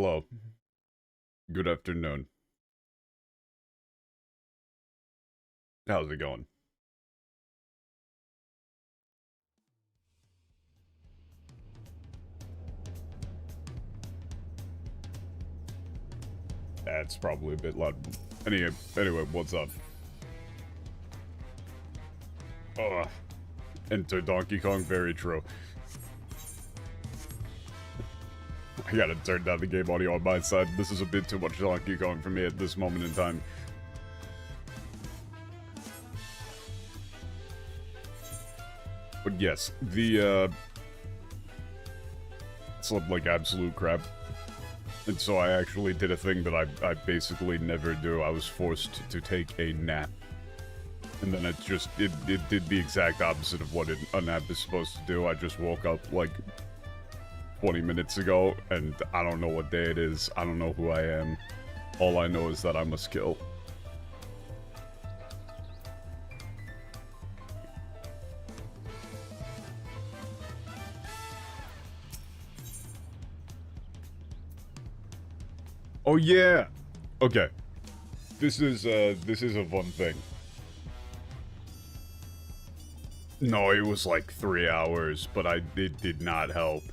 Hello. Good afternoon. How's it going? That's probably a bit loud. Anyway, what's up? Enter Donkey Kong, very true. I gotta turn down the game audio on my side. This is a bit too much Donkey Kong for me at this moment in time. But yes, slept like absolute crap. And so I actually did a thing that I basically never do. I was forced to take a nap. And then it did the exact opposite of what a nap is supposed to do. I just woke up like 20 minutes ago, and I don't know what day it is. I don't know who I am. All I know is that I'm a skill. Oh yeah! Okay. This is a fun thing. No, it was like 3 hours, but it did not help.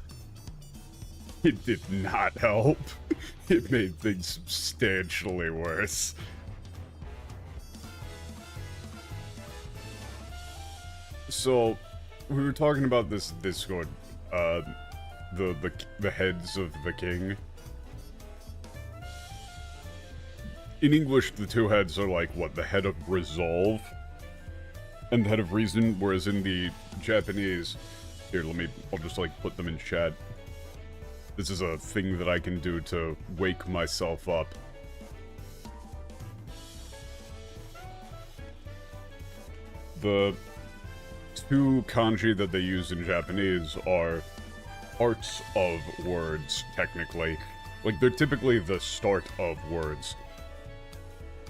It did not help. It made things substantially worse. So, we were talking about this Discord, the heads of the king. In English, the two heads are like, what, the head of resolve and the head of reason, whereas in the Japanese... Here, I'll just, like, put them in chat. This is a thing that I can do to wake myself up. The two kanji that they use in Japanese are parts of words, technically. Like, they're typically the start of words.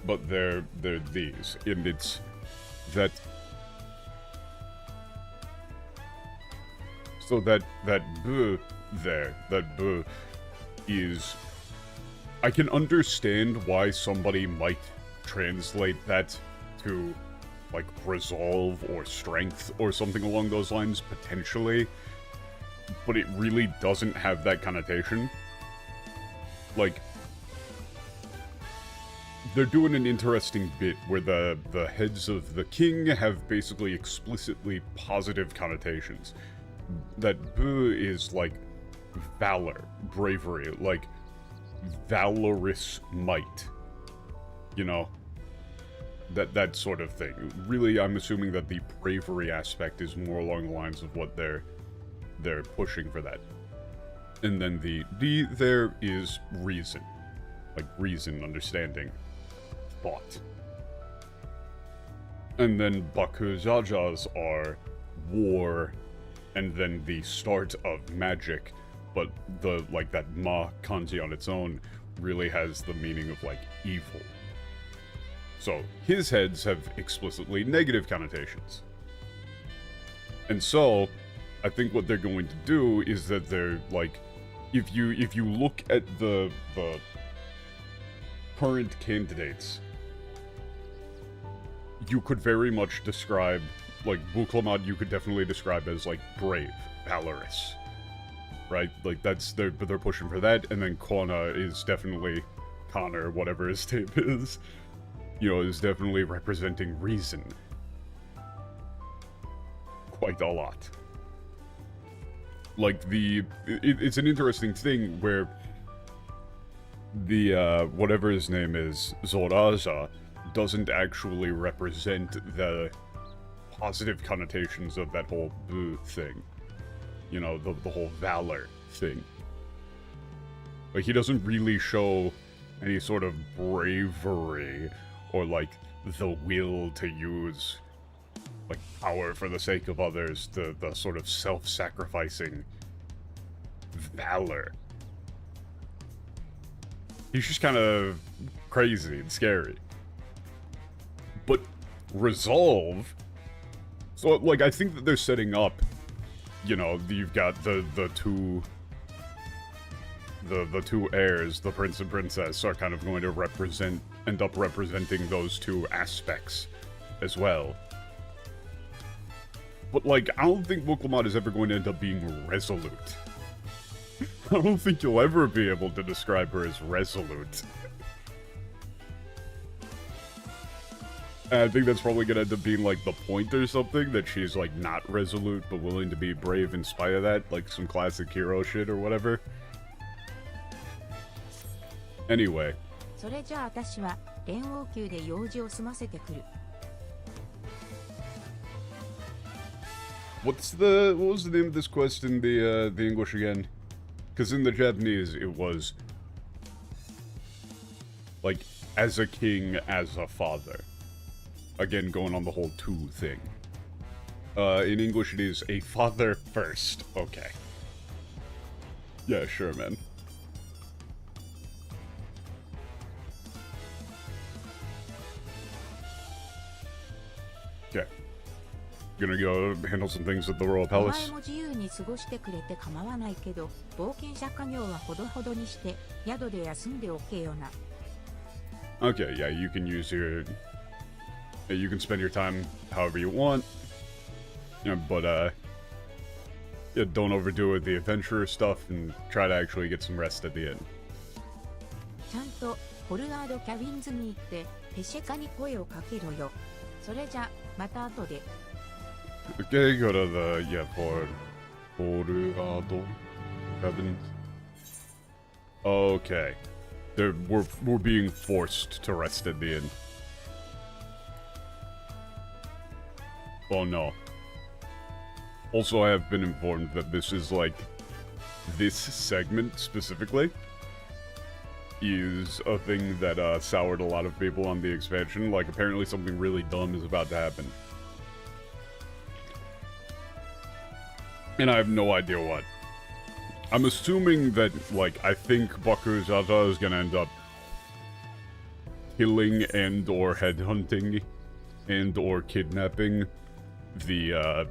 But they're these, and it's that... So that b there, that b is... I can understand why somebody might translate that to, like, resolve or strength or something along those lines, potentially. But it really doesn't have that connotation. Like... They're doing an interesting bit where the heads of the king have basically explicitly positive connotations. That bu is like valor, bravery, like valorous might. You know? That sort of thing. Really, I'm assuming that the bravery aspect is more along the lines of what they're pushing for that. And then the D there is reason. Like reason, understanding. Thought. And then bakujajas are war, and then the start of magic, but like that ma kanji on its own really has the meaning of like evil. So his heads have explicitly negative connotations. And so I think what they're going to do is that they're like, if you look at the current candidates, you could very much describe, like, Buklamat you could definitely describe as, like, brave, valorous, right? Like, they're pushing for that, and then Kona is definitely, Connor, whatever his name is, you know, is definitely representing reason. Quite a lot. Like, it's an interesting thing where the, whatever his name is, Zoraja, doesn't actually represent the positive connotations of that whole bu thing. You know, the whole valor thing. Like, he doesn't really show any sort of bravery or, like, the will to use, like, power for the sake of others, the sort of self-sacrificing valor. He's just kind of crazy and scary. But resolve, so like I think that they're setting up, you know, you've got the two the two heirs, the prince and princess, are kind of going to end up representing those two aspects as well. But, like, I don't think Woklamat is ever going to end up being resolute. I don't think you'll ever be able to describe her as resolute. And I think that's probably gonna end up being, like, the point or something, that she's, like, not resolute, but willing to be brave in spite of that, like some classic hero shit or whatever. Anyway. それじゃあ私は連王宮で用事を済ませてくる。What was the name of this quest in the English again? Because in the Japanese it was like as a king, as a father. Again, going on the whole two thing. In English it is a father first. Okay. Yeah, sure, man. Okay. Gonna go handle some things at the Royal お Palace. 前も自由に過ごしてくれて構わないけど、冒険者家業はほどほどにして宿で休んでおけよな。Okay, yeah, you can use your... You can spend your time however you want. Yeah, but, yeah, don't overdo it with the adventurer stuff and try to actually get some rest at the end. ちゃんとホルガードキャビンズに行ってペシェカに声をかけろよ。それじゃまた後で。Okay, go to the, yeah, for Polgado cabins. Okay. We're being forced to rest at the end. Oh no. Also, I have been informed that this is like, this segment specifically is a thing that soured a lot of people on the expansion. Like, apparently something really dumb is about to happen. And I have no idea what. I'm assuming that, like, I think Bakuzata is gonna end up killing and or headhunting and or kidnapping the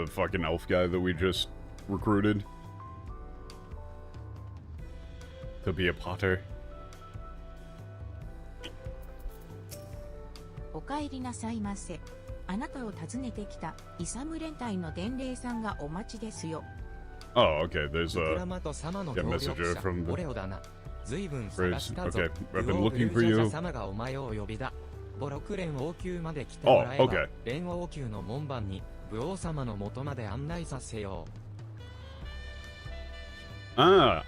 fucking elf guy that we just recruited to be a potter. お帰りなさいませ。あなたを訪ねてきたイサム連隊の伝令さんがお待ちですよ。Oh, okay, there's a messenger from the Bridge. Okay, I've been looking for you. Oh, okay. Ah.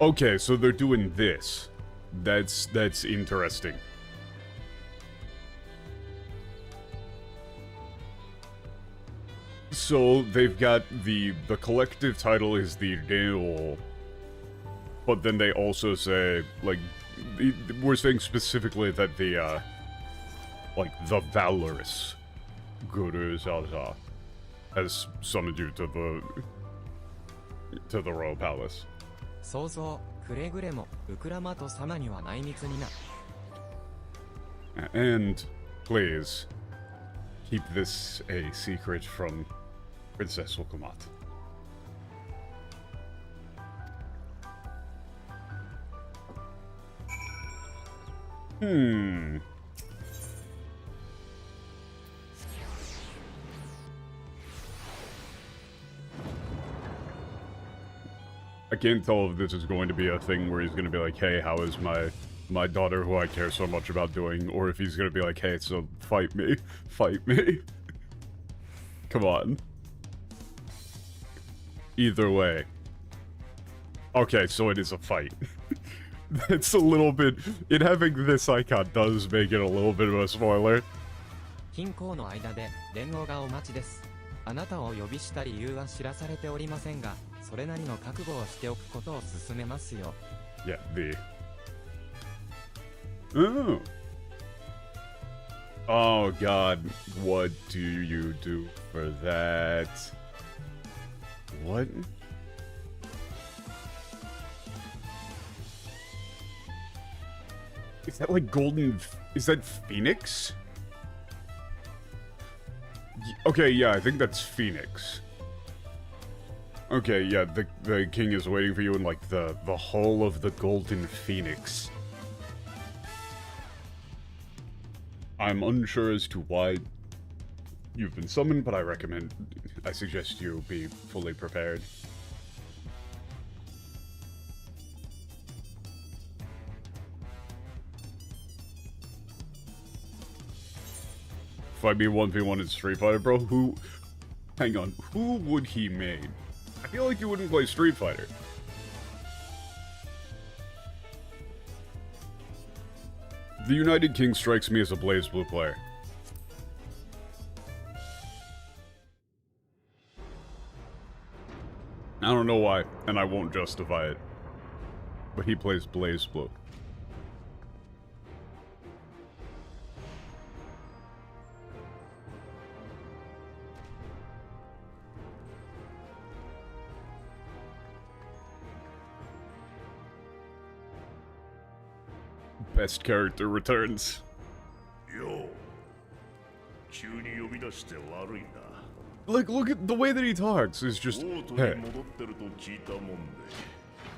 Okay, so they're doing this. That's interesting. So they've got the collective title is the Reo, but then they also say, like, we're saying specifically that the like the valorous Guru Zaza has summoned you to the Royal Palace. And please keep this a secret from Princess Woklamat. I can't tell if this is going to be a thing where he's going to be like, hey, how is my daughter who I care so much about doing, or if he's going to be like, hey, so fight me. Come on. Either way. Okay, so it is a fight. It's a little bit... It having this icon does make it a little bit of a spoiler. 近郊の間で連合がお待ちです。あなたを呼びした理由は知らされておりませんが、それなりの覚悟をしておくことを勧めますよ。Yeah, the... Oh. Oh god, what do you do for that? What? Is that like golden... Is that Phoenix? Okay, yeah, I think that's Phoenix. Okay, yeah, the king is waiting for you in, like, the Hall of the Golden Phoenix. I'm unsure as to why you've been summoned, but I suggest you be fully prepared. Fight me 1v1 in Street Fighter, bro? Hang on, who would he main? I feel like you wouldn't play Street Fighter. The United King strikes me as a Blaze Blue player. I don't know why, and I won't justify it. But he plays Blaze Blue. Best character returns. Yo. 急に呼び出して悪いな。 Like, look at the way that he talks. Is just, 王都 hey, に戻ってると聞いたもんで、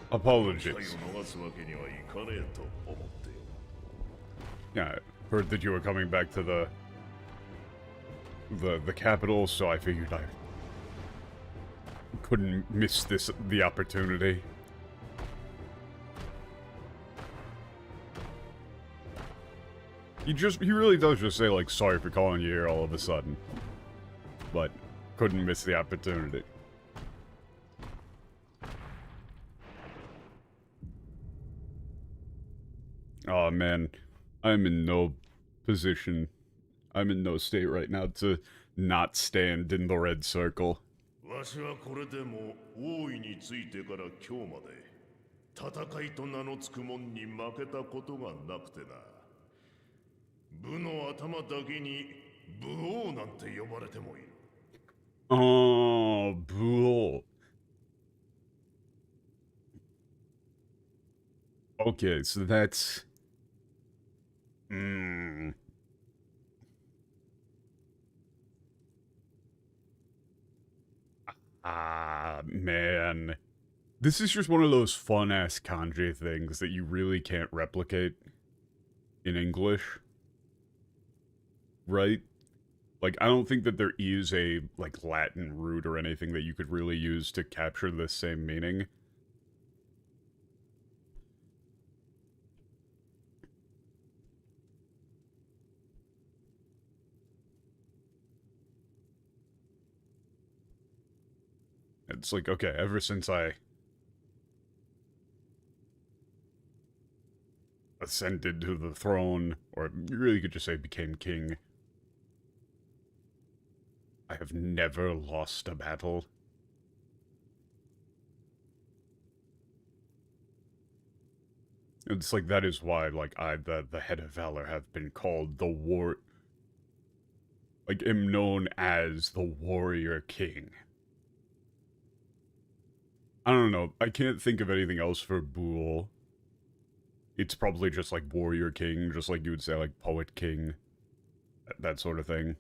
機会 apologies. を逃すわけにはいかねえと思ってよ。 Yeah, I heard that you were coming back to the capital, so I figured I couldn't miss the opportunity. He really does just say, like, sorry for calling you here all of a sudden. But couldn't miss the opportunity. Oh man, I'm in no position. I'm in no state right now to not stand in the red circle. わしはこれでも王位についてから今日まで戦いと名の付くもんに負けたことがなくてな。部の頭だけに武王なんて呼ばれてもいい。 Oh, bull. Okay, so that's... Ah, man. This is just one of those fun-ass kanji things that you really can't replicate in English. Right? Like, I don't think that there is a, like, Latin root or anything that you could really use to capture the same meaning. It's like, okay, ever since I ascended to the throne, or you really could just say became king, I have never lost a battle. It's like, that is why, like, the head of valor, have been called am known as the warrior king. I don't know, I can't think of anything else for Bull. It's probably just like warrior king, just like you would say like poet king, that sort of thing.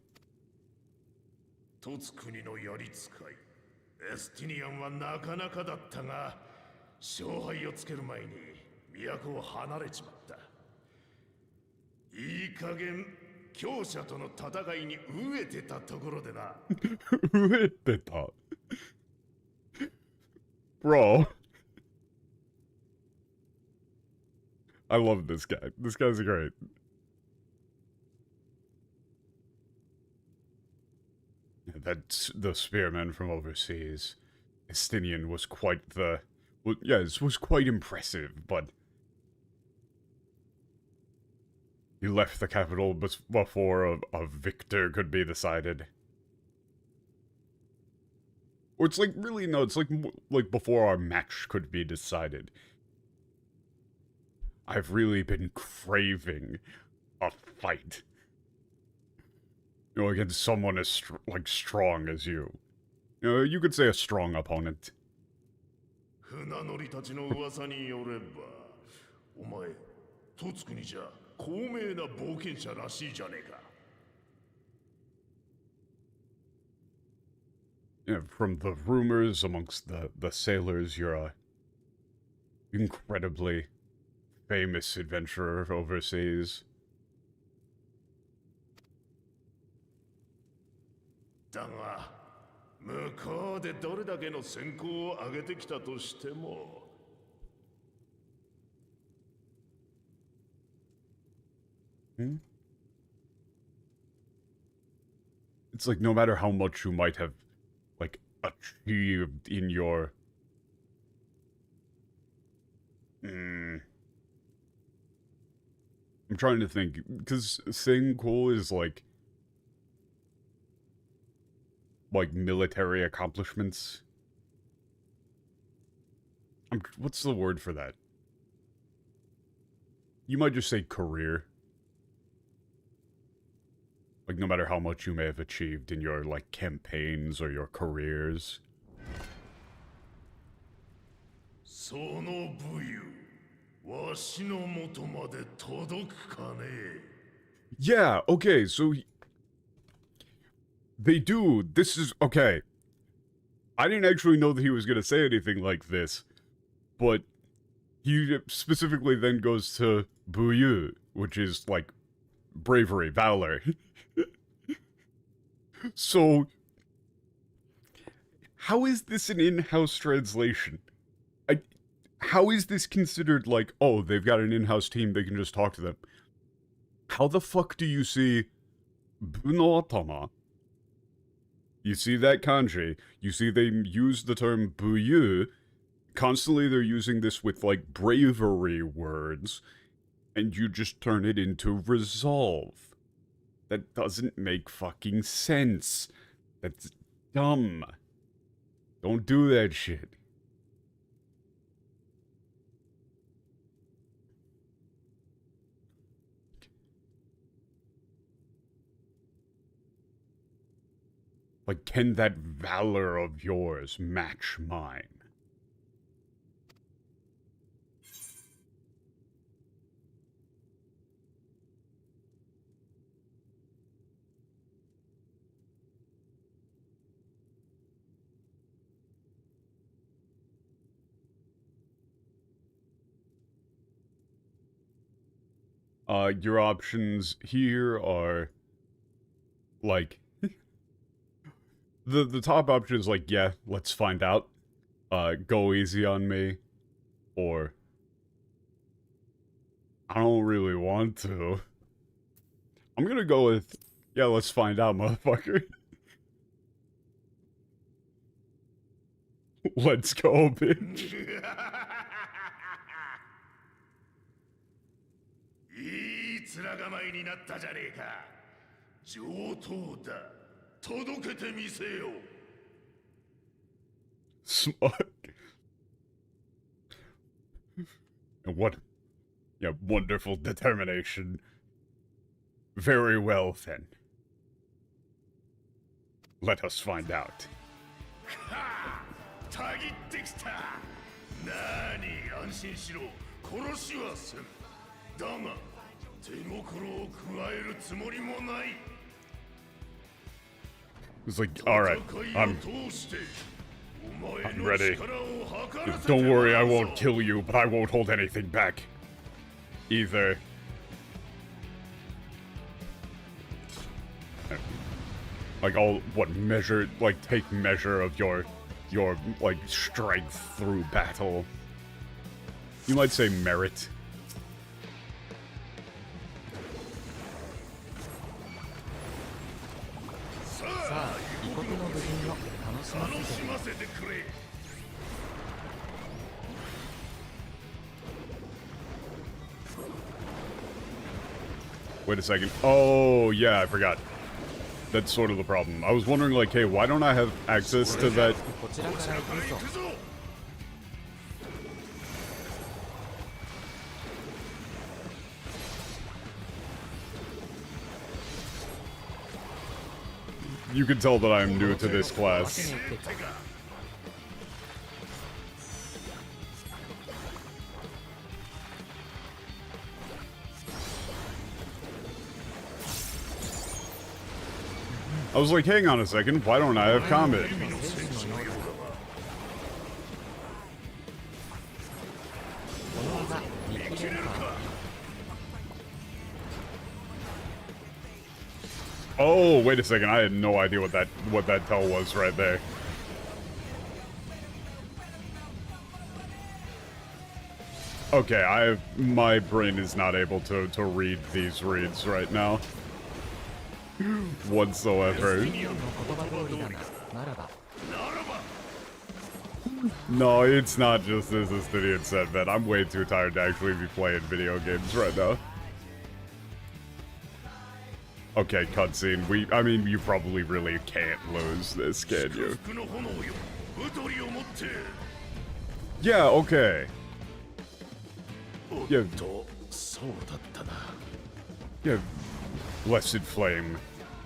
とつ国のやり使いエスティニアンはなかなかだったが勝敗をつける前に都を離れちまったいい加減強者との戦いに飢えてたところでな飢えてた Bro. I love this guy. This guy's great. That's the spearman from overseas. Estinian was quite the... Well, yes, was quite impressive, but... He left the capital before a victor could be decided. Or it's like, really, no, it's like before our match could be decided. I've really been craving a fight. You know, against someone as, strong as you. You know, you could say a strong opponent. 船乗りたちの噂によれば、お前、とつ国じゃ高名な冒険者らしいじゃねえか。from the rumors amongst the sailors, you're a incredibly famous adventurer overseas. だが向こうでどれだけの戦功を上げてきたとしても It's like no matter how much you might have, like, achieved in your... I'm trying to think, because Senko is like military accomplishments. What's the word for that? You might just say career. Like, no matter how much you may have achieved in your, like, campaigns or your careers. その武勇わしの元まで届くかね Yeah, okay, so... They do. This is... Okay. I didn't actually know that he was going to say anything like this. But he specifically then goes to Buyu, which is, like, bravery, valor. So... How is this an in-house translation? How is this considered like, oh, they've got an in-house team, they can just talk to them? How the fuck do you see Bunoatama? You see that kanji, you see they use the term buyu, constantly they're using this with, like, bravery words, and you just turn it into resolve. That doesn't make fucking sense. That's dumb. Don't do that shit. Like, can that valor of yours match mine? Your options here are, like, the top option is like, yeah, let's find out. Go easy on me. Or, I don't really want to. I'm gonna go with, yeah, let's find out, motherfucker. Let's go, bitch. いい面構えになったじゃねえか上等だ届けてみせよ Smart. And what, yeah, wonderful determination. Very well, then. Let us find out. はあたぎってきたなに安心しろ殺しはせんだが手心を加えるつもりもない It's like, alright, I'm ready. Don't worry, I won't kill you, but I won't hold anything back. Either. Like, I'll, measure, like, take measure of your, like, strength through battle. You might say merit. Wait a second. Oh, yeah, I forgot. That's sort of the problem. I was wondering, like, hey, why don't I have access to that? You can tell that I'm new to this class. I was like, hang on a second, why don't I have combat? Oh, wait a second, I had no idea what that tell was right there. Okay, my brain is not able to read these reads right now. Whatsoever. No, it's not just as this idiot said, man. I'm way too tired to actually be playing video games right now. Okay, cutscene. I mean, you probably really can't lose this, can you? Yeah, okay. Yeah. Yeah. Blessed flame.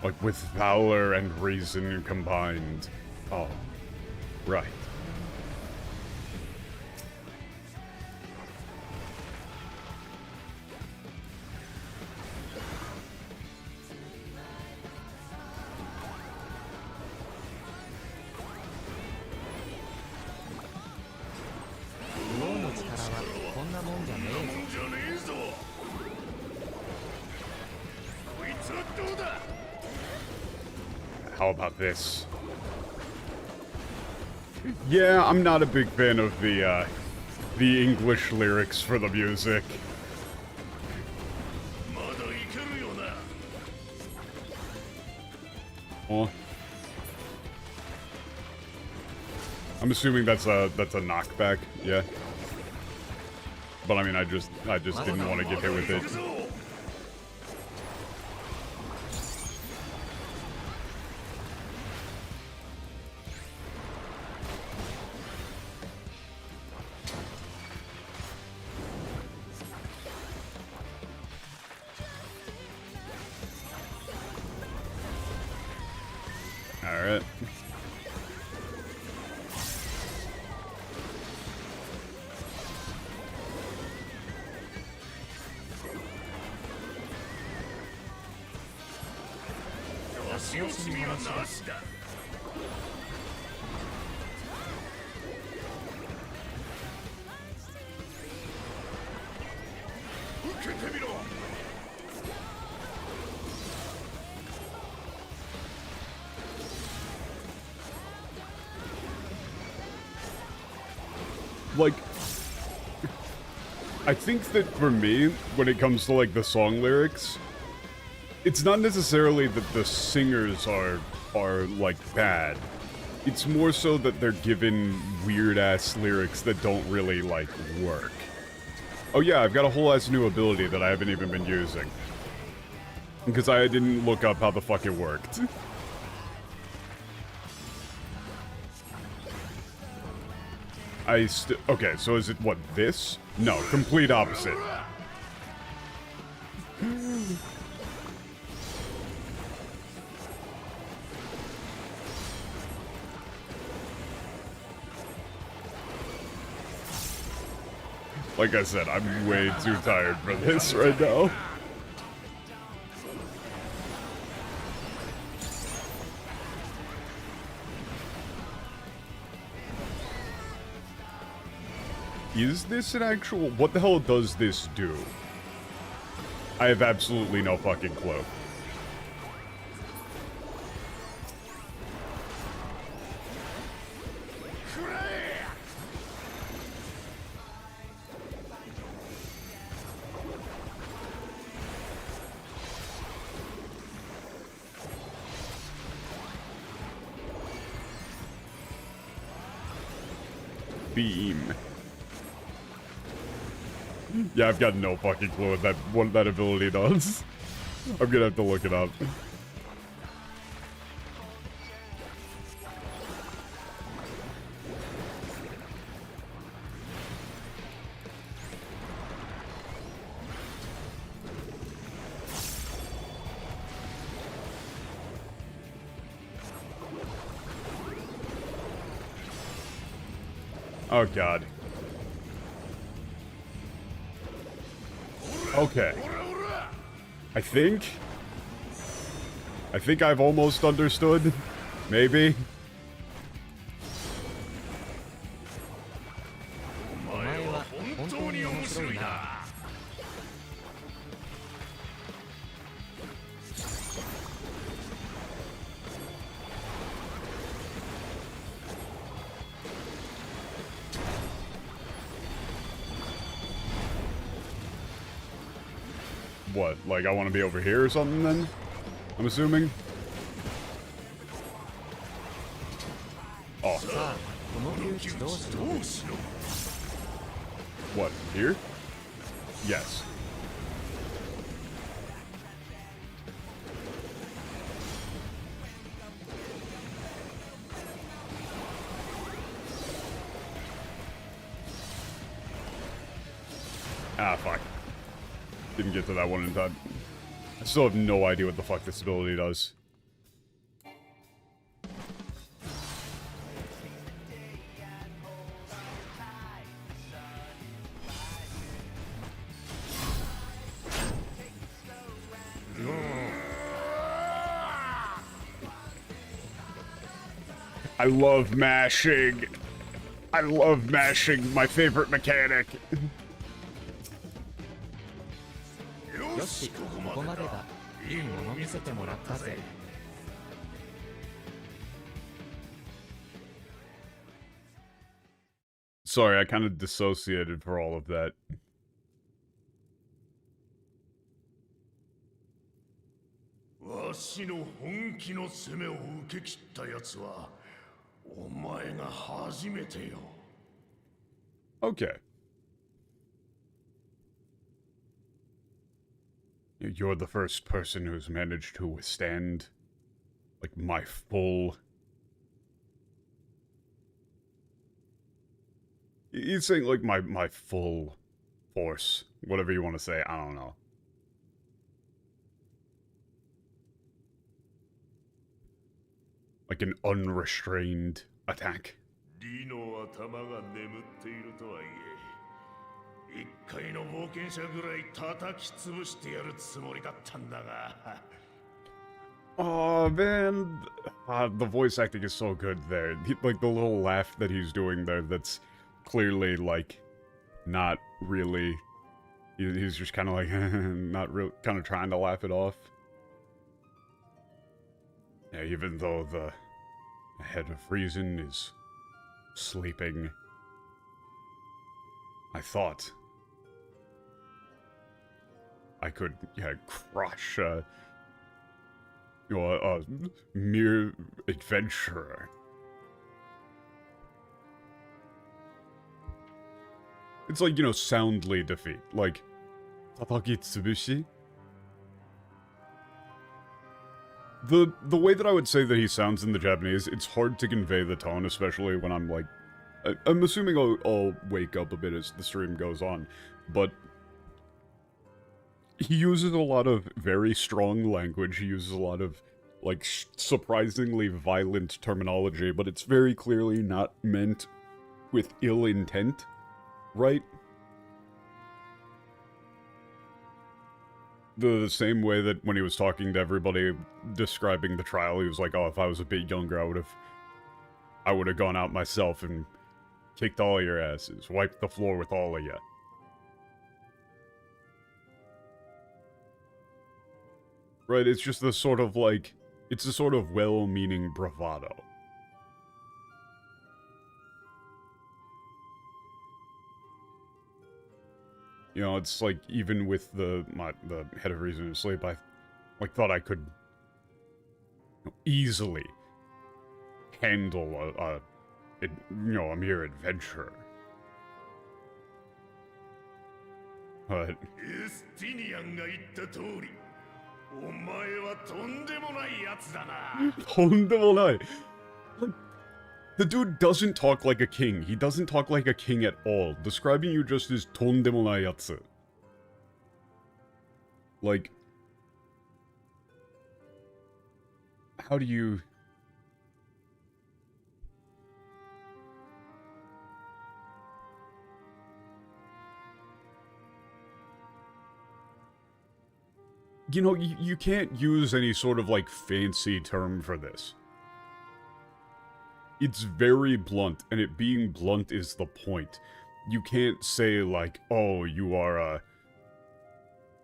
Like, with valor and reason combined. Oh. Right. How about this? Yeah, I'm not a big fan of the English lyrics for the music. Oh. I'm assuming that's a knockback, yeah. But I mean, I just didn't want to get hit with it. Alright. Like, I think that for me, when it comes to like the song lyrics, it's not necessarily that the singers are like bad. It's more so that they're given weird ass lyrics that don't really like work. Oh yeah, I've got a whole ass new ability that I haven't even been using. Because I didn't look up how the fuck it worked. Okay, so is it, what, this? No, complete opposite. Like I said, I'm way too tired for this right now. Is this an actual... What the hell does this do? I have absolutely no fucking clue. Beam. Yeah, I've got no fucking clue what that ability does. I'm gonna have to look it up. Oh god. Okay. I think I think I've almost understood. Maybe. お前は本当に面白いな。What, like I want to be over here or something then? I'm assuming? Oh. さあ、この窮地どうしろ。 What, here? Yes. Ah, fuck. Didn't get to that one in time. I still have no idea what the fuck this ability does. I love mashing. I love mashing, my favorite mechanic. よし、ここまでだ。いいもの見せてもらったぜ。Sorry, I kind of dissociated for all of that. わしの本気の攻めを受け切ったやつはお前が初めてよ。 Okay. You're the first person who's managed to withstand, like, my full... He's saying, like, my full force. Whatever you want to say, I don't know. Like an unrestrained attack. リの頭が眠っているとはいえ、一回の冒険者ぐらい叩き潰してやるつもりだったんだが。Oh man, the voice acting is so good there. Like the little laugh that he's doing there, that's clearly like not really. He's just kind of like not real, kind of trying to laugh it off. Yeah, even though the head of reason is sleeping, I thought I could, yeah, crush a mere adventurer. It's like, you know, soundly defeat. Like, Tataki Tsubushi? The way that I would say that he sounds in the Japanese, it's hard to convey the tone, especially when I'm like... I'm assuming I'll wake up a bit as the stream goes on, but... He uses a lot of very strong language, he uses a lot of, like, surprisingly violent terminology, but it's very clearly not meant with ill intent, right? The same way that when he was talking to everybody, describing the trial, he was like, oh, if I was a bit younger, I would have gone out myself and kicked all your asses, wiped the floor with all of you. Right, it's just the sort of, like, it's a sort of well-meaning bravado. You know, it's like, even with the head of reason and sleep, I, like, thought I could easily handle a mere adventurer. But... エスティニアンが言った通り、お前はとんでもないやつだな。とんでもない. The dude doesn't talk like a king. He doesn't talk like a king at all. Describing you just as とんでもないやつ. Like, how do you... you know, you can't use any sort of, like, fancy term for this. It's very blunt, and it being blunt is the point. You can't say, like, oh, you are a,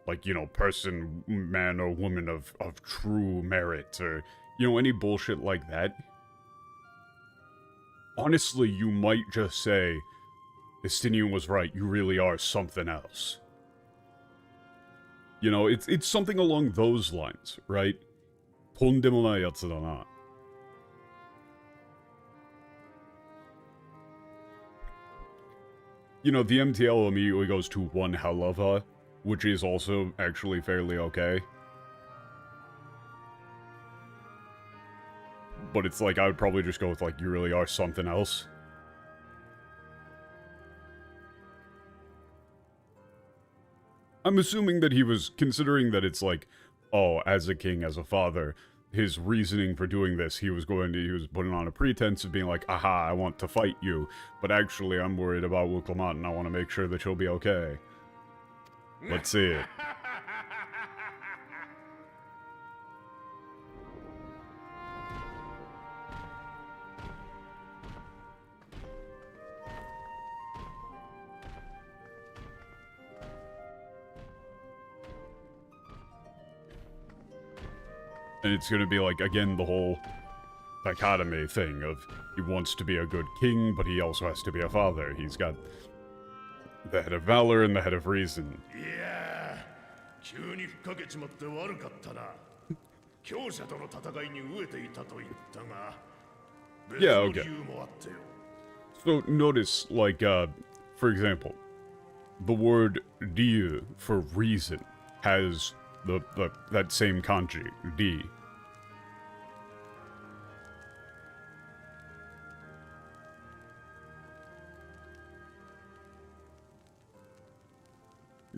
like, you know, person, man or woman of true merit, or, you know, any bullshit like that. Honestly, you might just say, Estinian was right, you really are something else. You know, it's something along those lines, right? とんでもないやつだな. You know, the MTL immediately goes to one halava, which is also actually fairly okay. But it's like, I would probably just go with, like, you really are something else. I'm assuming that he was, considering that it's like, oh, as a king, as a father, his reasoning for doing this, he was putting on a pretense of being like, aha, I want to fight you, but actually I'm worried about Wuklamat and I want to make sure that she'll be okay. Let's see it. And it's gonna be like, again, the whole dichotomy thing of he wants to be a good king, but he also has to be a father. He's got the head of valor and the head of reason. Yeah, 急にふっかけちまって悪かったな。強者との戦いに飢えていたと言ったが、別の理由もあってよ。So notice, like, for example, the word ryu for reason has that same kanji, D.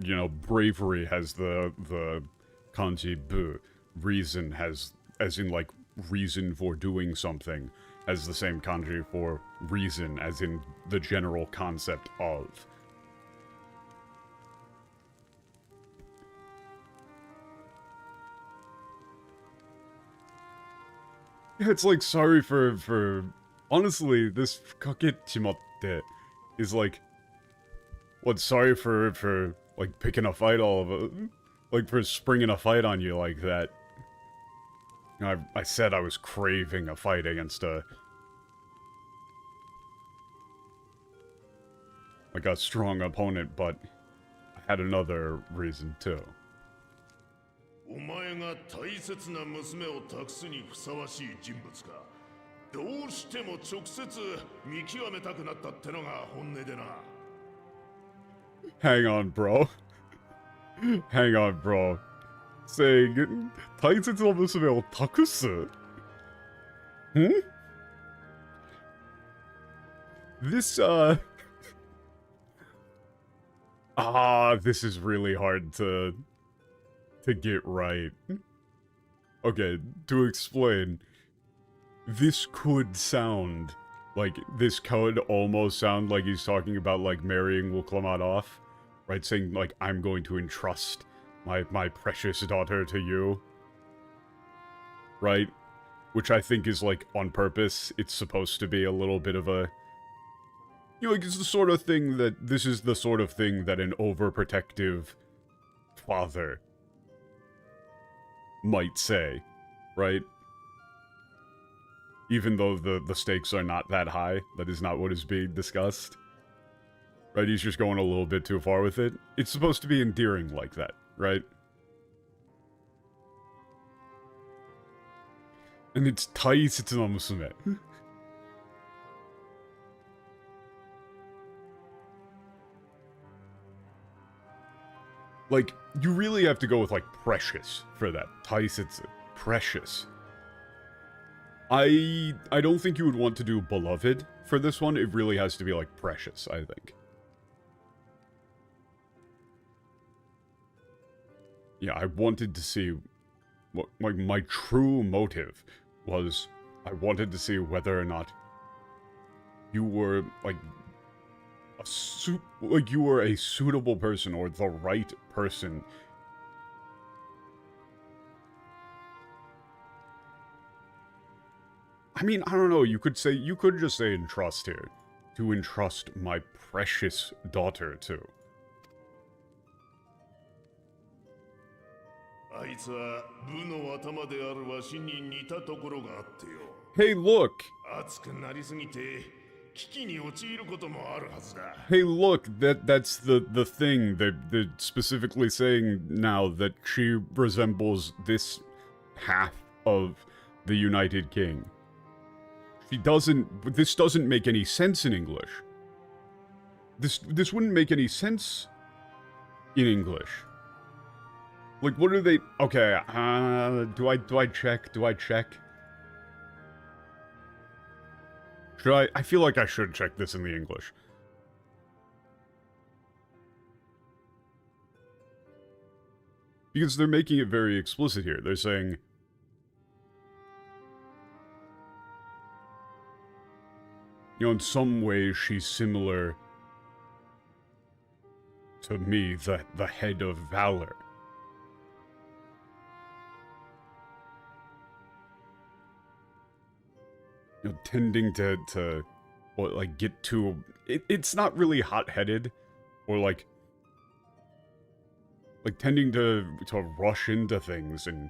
You know, bravery has the kanji bu. Reason has, as in, like, reason for doing something, has the same kanji for reason, as in the general concept of. Yeah, it's like, sorry for... Honestly, this kakechimatte is like... What, sorry for, like, picking a fight all of it? Like, for springing a fight on you like that. You know, I said I was craving a fight against a... like, a strong opponent, but I had another reason, too. お前が大切な娘を託すにふさわしい人物か。どうしても直接見極めたくなったってのが本音でな。Hang on, bro. Hang on, bro. Saying, 大切な娘を託す? Hmm? This, this is really hard to get right. Okay, to explain, this could sound like, this could almost sound like he's talking about, like, marrying Wuklamat off, right? Saying, like, I'm going to entrust my precious daughter to you, right? Which I think is, like, on purpose. It's supposed to be a little bit of a, you know, like, it's the sort of thing that, this is the sort of thing that an overprotective father might say, right? Even though the stakes are not that high, that is not what is being discussed. Right, he's just going a little bit too far with it. It's supposed to be endearing like that, right? And it's taisetsu na musume. Like, you really have to go with, like, precious for that. Taisetsu. Precious. I don't think you would want to do beloved for this one. It really has to be, like, precious, I think. Yeah, I wanted to see what, like, my true motive was, I wanted to see whether or not you were, like, you were a suitable person or the right person I mean, I don't know, you could just say entrust here. To entrust my precious daughter to. あいつは部の頭であるわしに似たところがあってよ。Hey, look! 熱くなりすぎて危機に陥ることもあるはずだ。Hey, look! That's the thing. They're specifically saying now that she resembles this half of the United King. This doesn't make any sense in English. This wouldn't make any sense in English. Like, what are they... Okay, do I check? Do I check? Should I... I feel like I should check this in the English. Because they're making it very explicit here. They're saying... You know, in some ways she's similar to me, the head of valor. You know, tending to what, like, get too... It's not really hot-headed, or, like, tending to rush into things and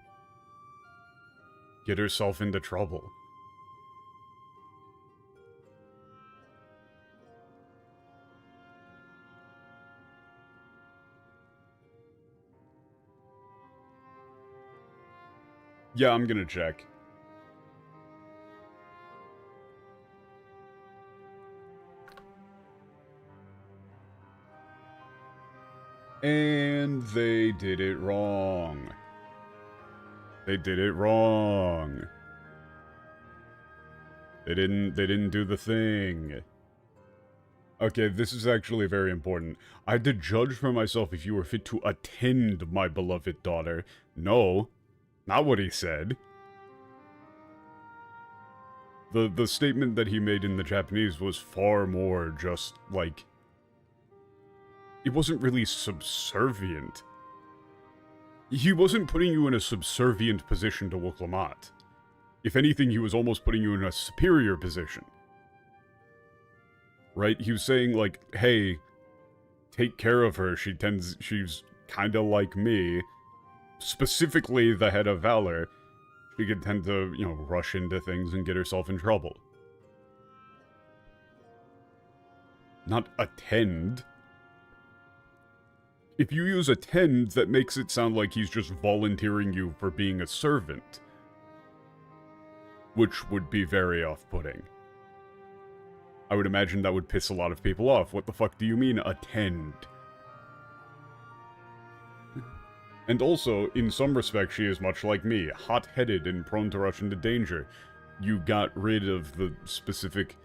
get herself into trouble. Yeah, I'm gonna check. And they did it wrong. They did it wrong. They didn't do the thing. Okay, this is actually very important. I had to judge for myself if you were fit to attend my beloved daughter. No, not what he said. The statement that he made in the Japanese was far more just, like... It wasn't really subservient. He wasn't putting you in a subservient position to Wuklammat. If anything, he was almost putting you in a superior position. Right? He was saying, like, hey, take care of her, she's kinda like me. Specifically the head of valor. She could tend to, you know, rush into things and get herself in trouble. Not attend. If you use attend, that makes it sound like he's just volunteering you for being a servant. Which would be very off-putting. I would imagine that would piss a lot of people off. What the fuck do you mean, attend? And also, in some respects, she is much like me, hot-headed and prone to rush into danger. You got rid of the specific...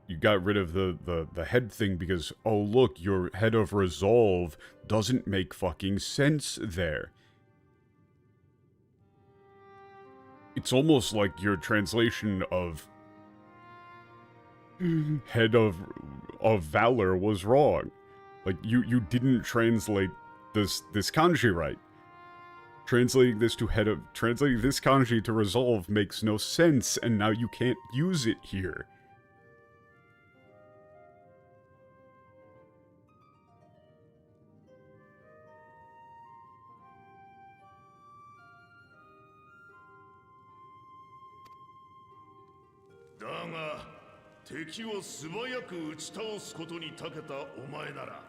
You got rid of the head thing because, oh look, your head of resolve doesn't make fucking sense there. It's almost like your translation of head of valor was wrong. Like, you didn't translate this kanji right. Translating this kanji to resolve makes no sense, and now you can't use it here. Daga, 敵を素早く打ち倒すことに長けたお前なら、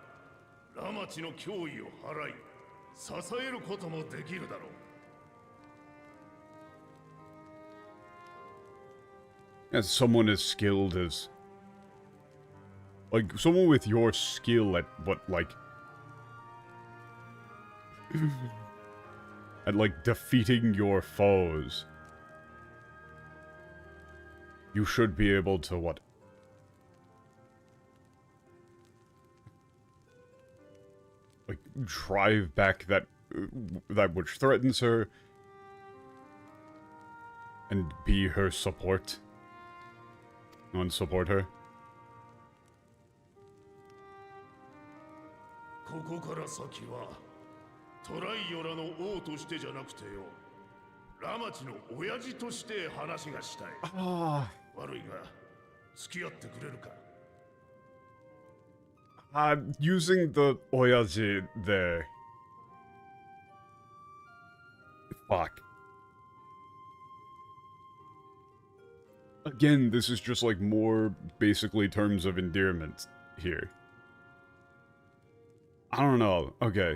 ラマチの脅威を払い、支えることもできるだろう。As someone as skilled as... Like, someone with your skill at what, like... at, like, defeating your foes. You should be able to, what? Like, drive back that which threatens her. And be her support. And support her. ここから先はトライオラの王としてじゃなくてよ、ラマチの親父として話がしたい。悪いが、付き合ってくれるか。Using the oyaji there. Fuck. Again, this is just like more basically terms of endearment here. I don't know. Okay.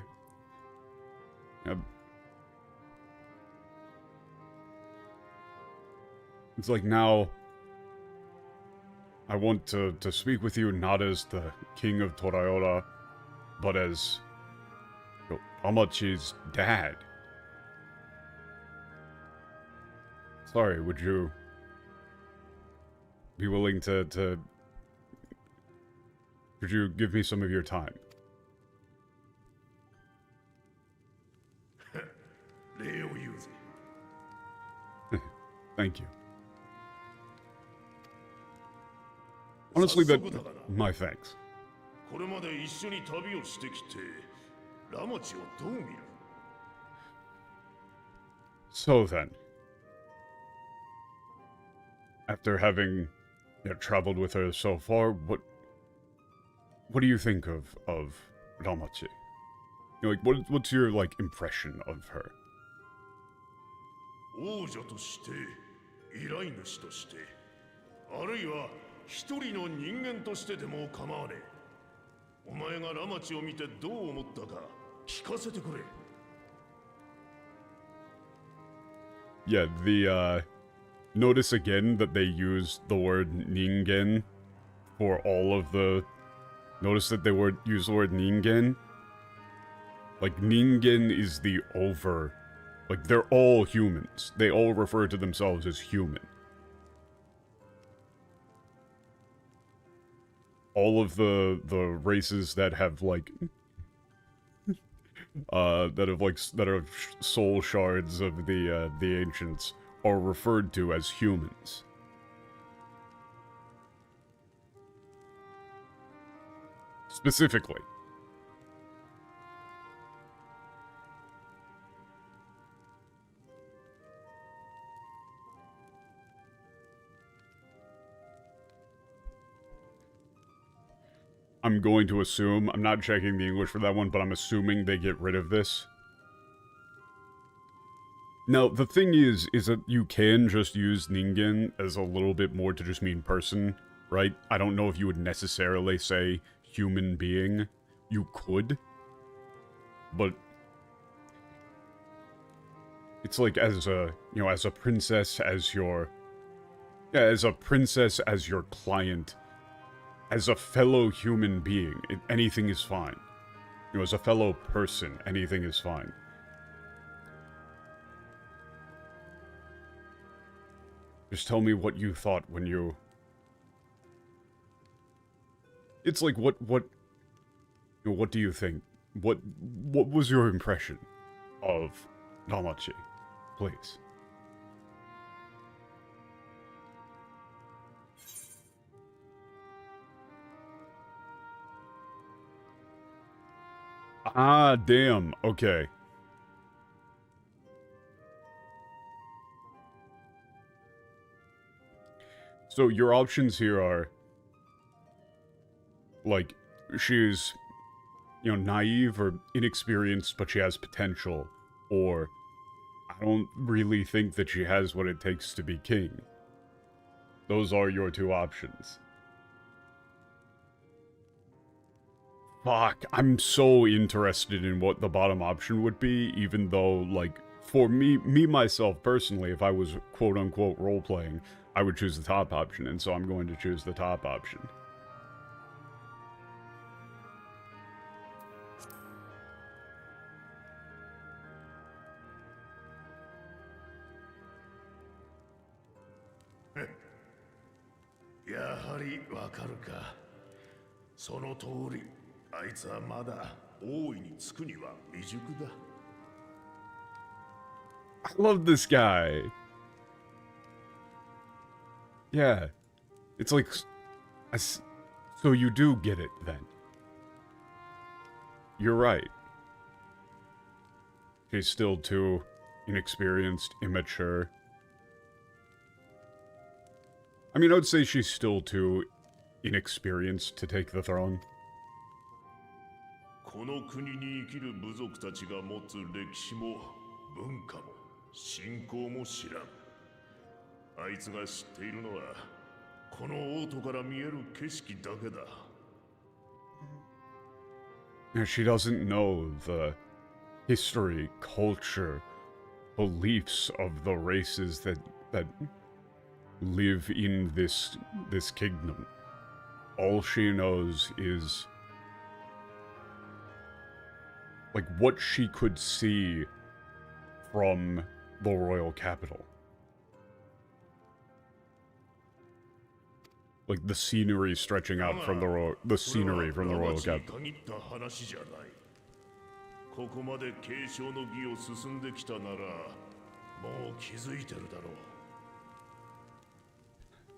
It's like now I want to speak with you not as the king of Torayora, but as Amachi's dad. Sorry, would you be willing to could you give me some of your time? Thank you. Honestly, my thanks. So then, after having traveled with her so far, what do you think of Ramachi? Like, what's your like impression of her? 王女として、依頼主として、あるいは一人の人間としてでも構わねえ。お前がラマチを見てどう思ったか聞かせてくれ。Yeah, notice again that they use the word ningen for all of the... Notice that they use the word ningen? Like, ningen is the over... Like, they're all humans. They all refer to themselves as human. All of the races that have, like... that are soul shards of the ancients are referred to as humans. Specifically. I'm going to assume, I'm not checking the English for that one, but I'm assuming they get rid of this. Now, the thing is that you can just use ningen as a little bit more to just mean person, right? I don't know if you would necessarily say human being. You could. But it's like as a, as a princess, as your... Yeah, as a princess, as your client, as a fellow human being, anything is fine. As a fellow person, anything is fine. Just tell me what you thought when you... It's like, what do you think? What was your impression of Namachi? Please. Ah, damn. Okay. So your options here are, like, she's, naive or inexperienced, but she has potential, or I don't really think that she has what it takes to be king. Those are your two options. Fuck, I'm so interested in what the bottom option would be, even though, like, for me myself personally, if I was quote-unquote role-playing, I would choose the top option, and so I'm going to choose the top option. I love this guy. Yeah. It's like... So you do get it, then. You're right. She's still too inexperienced, immature. I mean, I would say she's still too inexperienced to take the throne. この国に生きる部族たちが持つ歴史も文化も信仰も知らん。あいつが知っているのはこの王都から見える景色だけだ。She doesn't know the history, culture, beliefs of the races that live in this kingdom. All she knows is like what she could see from the royal capital. Like the scenery stretching out from the scenery from the royal capital. ここまで継承の儀を進んできたなら、もう気づいてるだろ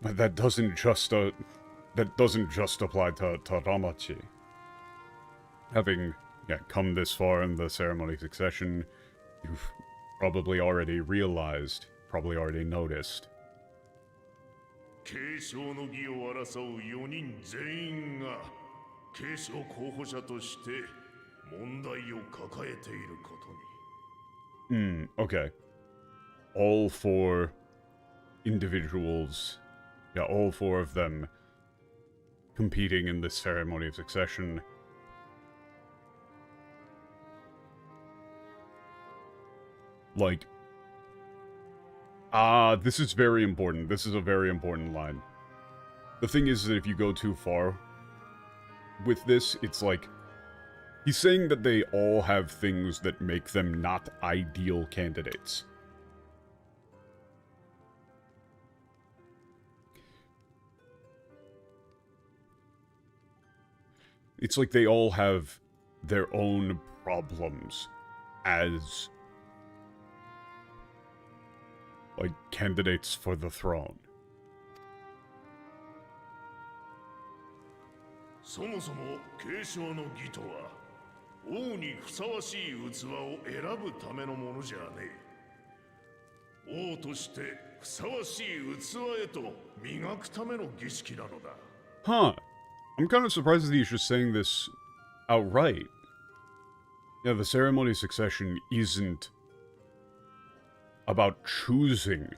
う。 But that doesn't just apply to Ramachi. Having come this far in the ceremony of succession, you've probably already realized, probably already noticed. 継承の儀を争う4人全員が継承候補者として問題を抱えていることに。Okay. All four individuals, all four of them competing in this ceremony of succession. Like, this is very important. This is a very important line. The thing is that if you go too far with this, it's like, he's saying that they all have things that make them not ideal candidates. It's like they all have their own problems as like candidates for the throne. そもそも継承の儀とは王にふさわしい器を選ぶためのものじゃねえ。王としてふさわしい器へと磨くための儀式なのだ。 Huh. I'm kind of surprised that he's just saying this outright. Yeah, the ceremony of succession isn't about choosing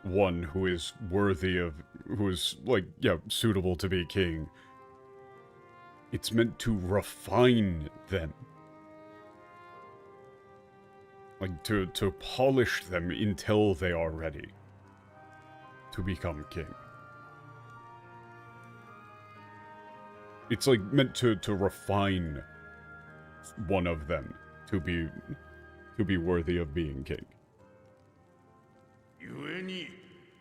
one who is worthy of, who is, like, suitable to be king. It's meant to refine them. Like, to polish them until they are ready to become king. It's, like, meant to refine one of them to be worthy of being king. 故に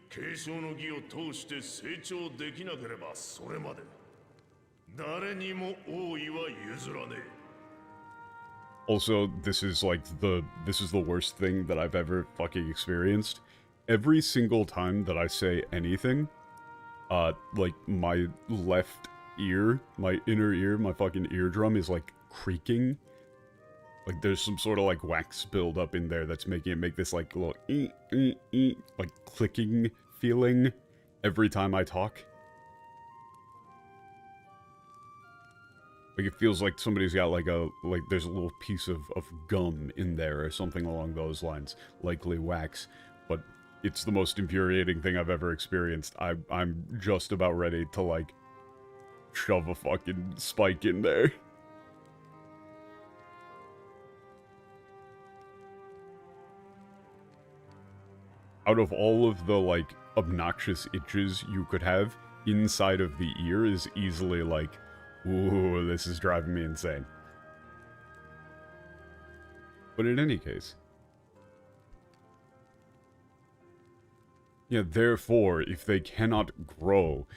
継承の儀を通して成長できなければそれまで誰にも王位は譲らねえ。 Also, this is the worst thing that I've ever fucking experienced. Every single time that I say anything, like my left ear, my inner ear, my fucking eardrum is like creaking. Like there's some sort of like wax buildup in there that's making it make this like little like clicking feeling every time I talk. Like it feels like somebody's got like there's a little piece of gum in there or something along those lines. Likely wax. But it's the most infuriating thing I've ever experienced. I'm just about ready to like shove a fucking spike in there. Out of all of the, like, obnoxious itches you could have, inside of the ear is easily like, ooh, this is driving me insane. But in any case. Yeah, therefore, if they cannot grow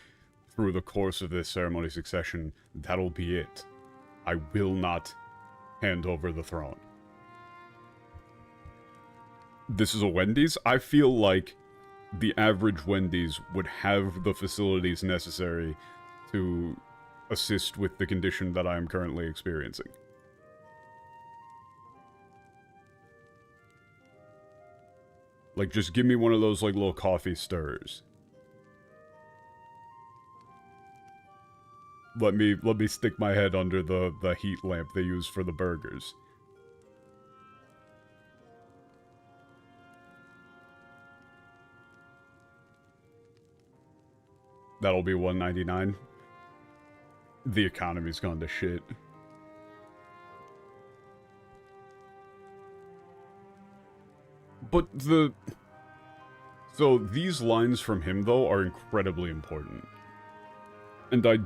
through the course of this ceremony succession, that'll be it. I will not hand over the throne. This is a Wendy's? I feel like the average Wendy's would have the facilities necessary to assist with the condition that I am currently experiencing. Like, just give me one of those, like, little coffee stirrers. Let me stick my head under the heat lamp they use for the burgers. That'll be $1.99. The economy's gone to shit. But so these lines from him, though, are incredibly important. And I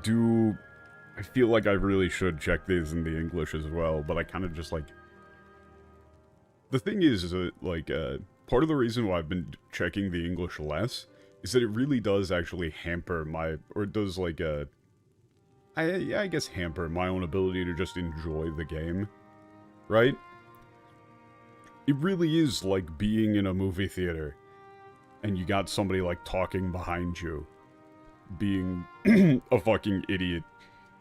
feel like I really should check these in the English as well, but I kind of just, like... The thing is like, part of the reason why I've been checking the English less is that it really does actually hamper my... Or it does, like, I guess hamper my own ability to just enjoy the game. Right? It really is like being in a movie theater, and you got somebody, like, talking behind you, being a fucking idiot,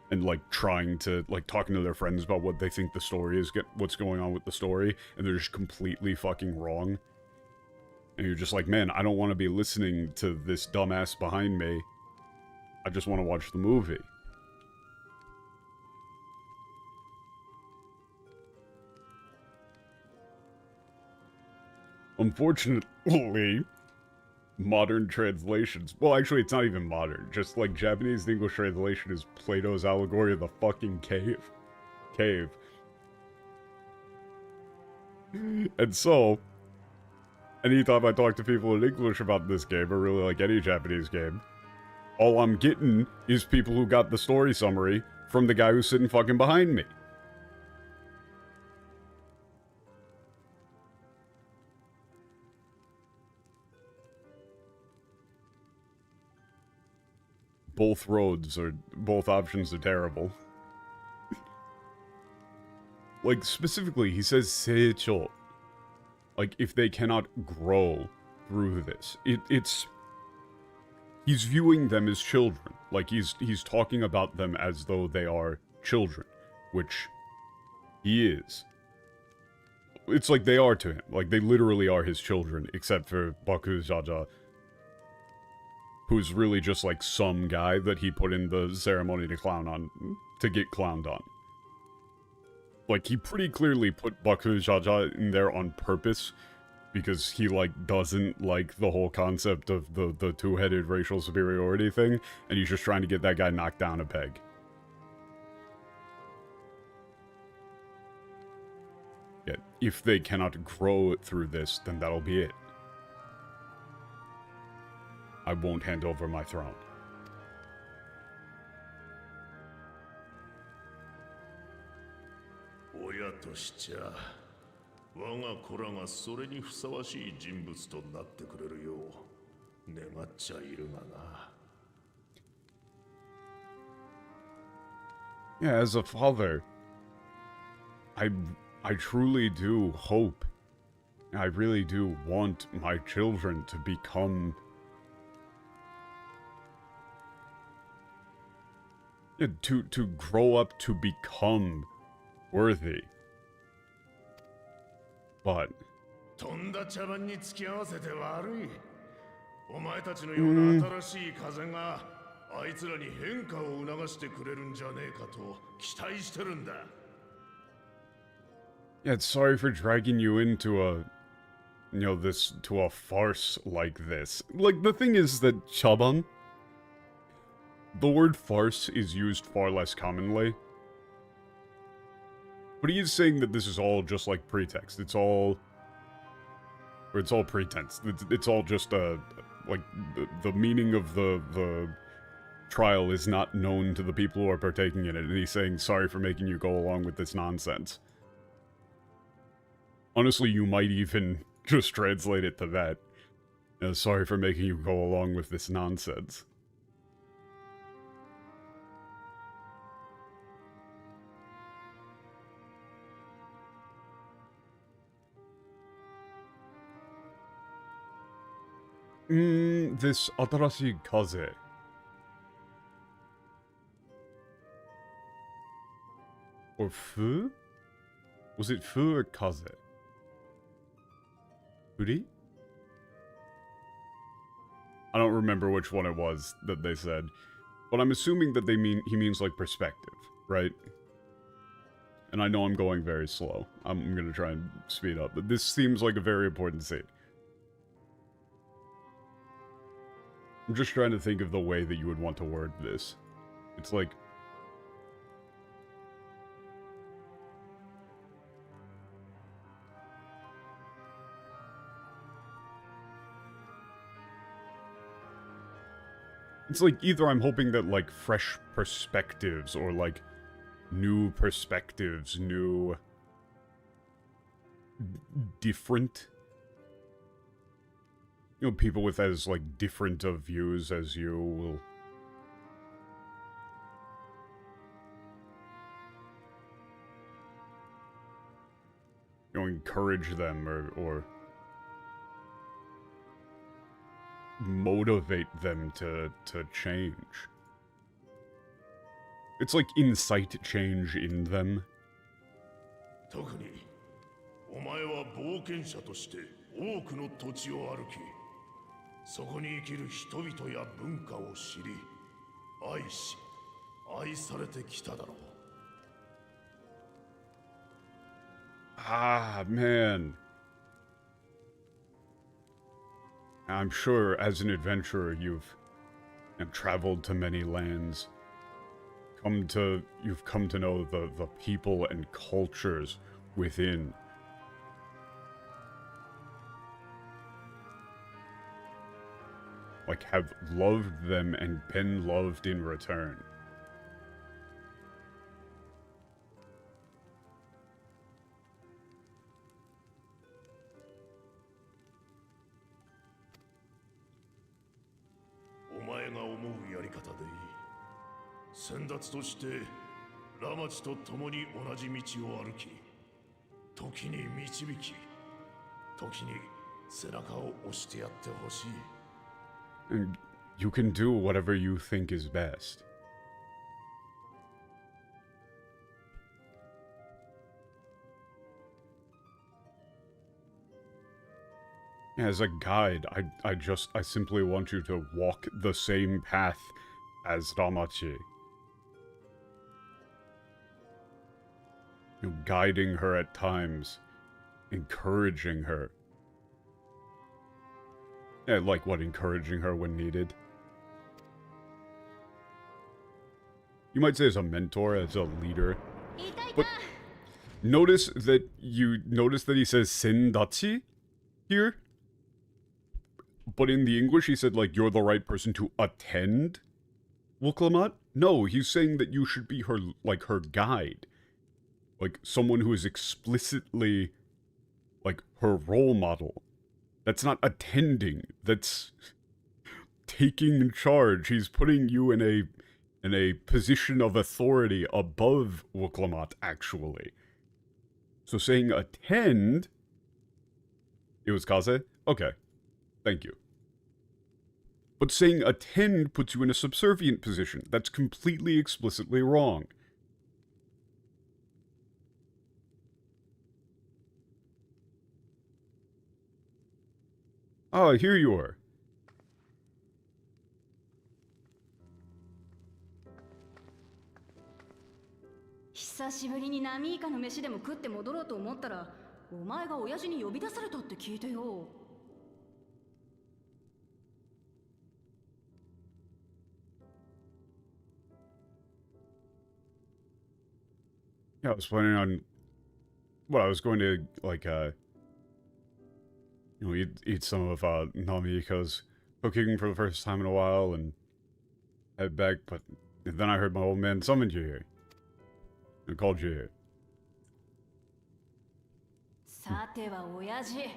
and, like, trying to, like, talking to their friends about what they think the story is, what's going on with the story, and they're just completely fucking wrong. And you're just like, man, I don't want to be listening to this dumbass behind me. I just want to watch the movie. Unfortunately, modern translations... Well, actually, it's not even modern. Just, like, Japanese to English translation is Plato's allegory of the fucking cave. And so, anytime I talk to people in English about this game, or really, like, any Japanese game, all I'm getting is people who got the story summary from the guy who's sitting fucking behind me. Both options are terrible. Like, specifically, he says seicho. Like, if they cannot grow through this. It's... He's viewing them as children. Like, he's talking about them as though they are children. Which he is. It's like they are to him. Like, they literally are his children, except for Bakujaja, who's really just, like, some guy that he put in the ceremony to get clowned on. Like, he pretty clearly put Bakujaja in there on purpose, because he, like, doesn't like the whole concept of the two-headed racial superiority thing, and he's just trying to get that guy knocked down a peg. Yet, if they cannot grow through this, then that'll be it. I won't hand over my throne. Oya to shicha, waga kora ga sore ni fusawashii jinbutsu to natte kureru you negatcha iru ga na. Yeah, as a father, I truly do hope, I really do want my children to become... Yeah, to grow up to become worthy. But... とんだ茶番に付き合わせて悪い。お前たちのような新しい風があいつらに変化を促してくれるんじゃねえかと期待してるんだ。Yeah, sorry for dragging you into a... You know, to a farce like this. Like, the thing is that chaban... The word farce is used far less commonly. But he is saying that this is all just, like, pretext. It's all pretense. It's all just, like, the meaning of the trial is not known to the people who are partaking in it. And he's saying, sorry for making you go along with this nonsense. Honestly, you might even just translate it to that. Sorry for making you go along with this nonsense. This Atarashii Kaze. Or Fu? Was it Fu or Kaze? Furi? I don't remember which one it was that they said. But I'm assuming that he means like perspective, right? And I know I'm going very slow. I'm gonna try and speed up, but this seems like a very important scene. I'm just trying to think of the way that you would want to word this. It's like... It's like either I'm hoping that, like, fresh perspectives or, like, new perspectives, new... different... You know, people with as, like, different of views as you will... You know, encourage them or motivate them to change. It's like incite change in them. 特にお前は冒険者として多くの土地を歩き、そこに生きる人々や文化を知り、愛し、愛されてきただろう。Ah, man. I'm sure as an adventurer you've traveled to many lands. You've come to know the people and cultures within. Like, have loved them and been loved in return. Sendats 先達としてラマチと共に同じ道を歩き、時に導き、時に背中を押してやってほしい。And you can do whatever you think is best. As a guide, I simply want you to walk the same path as Ramachi. You know, guiding her at times, encouraging her. Yeah, like what, encouraging her when needed? You might say as a mentor, as a leader. But notice that he says sendachi here. But in the English he said like you're the right person to attend Wuklamat? No, he's saying that you should be her guide. Like someone who is explicitly like her role model. That's not attending. That's taking charge. He's putting you in a position of authority above Wuklamat, actually. So saying attend... It was Kaze? Okay. Thank you. But saying attend puts you in a subservient position. That's completely explicitly wrong. Ah, here you are. Yeah, I was planning on... Well, I was going to, like, you know, eat some of Namiko's cooking for the first time in a while and head back, but then I heard my old man summoned you here. And called you here. さては親父、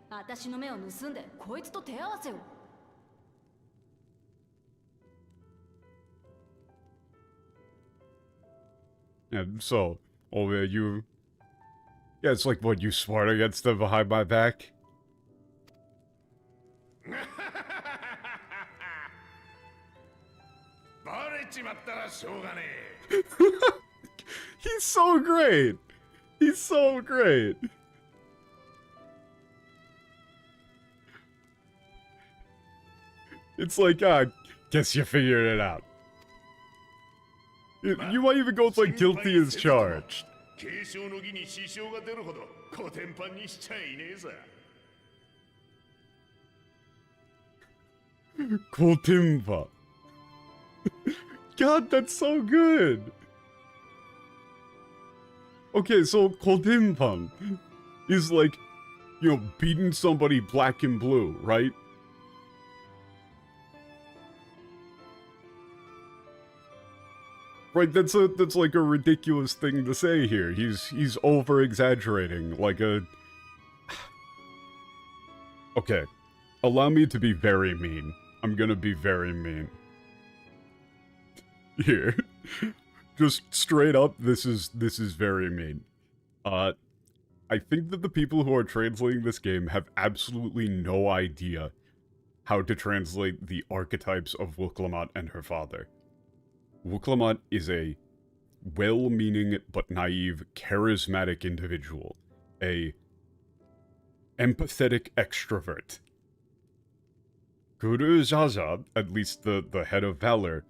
私の目を盗んでこいつと手合わせを。Yeah, so, Olvia, you... Yeah, it's like, what, you smart against them behind my back? He's so great! He's so great! It's like, guess you figured it out. You might even go with like guilty as charged. 継承の儀に支障が出るほどコテンパンにしちゃいねえさ。Kotimpa. God, that's so good. Okay, so Kotimpan is like, you know, beating somebody black and blue, right? Right, that's like a ridiculous thing to say here. He's over exaggerating like a. Okay, allow me to be very mean. I'm gonna be very mean. Here, just straight up, this is very mean. I think that the people who are translating this game have absolutely no idea how to translate the archetypes of Wuklamot and her father. Wuklamot is a well-meaning but naive, charismatic individual. A empathetic extrovert. Guru Zaza, at least the head of Valor,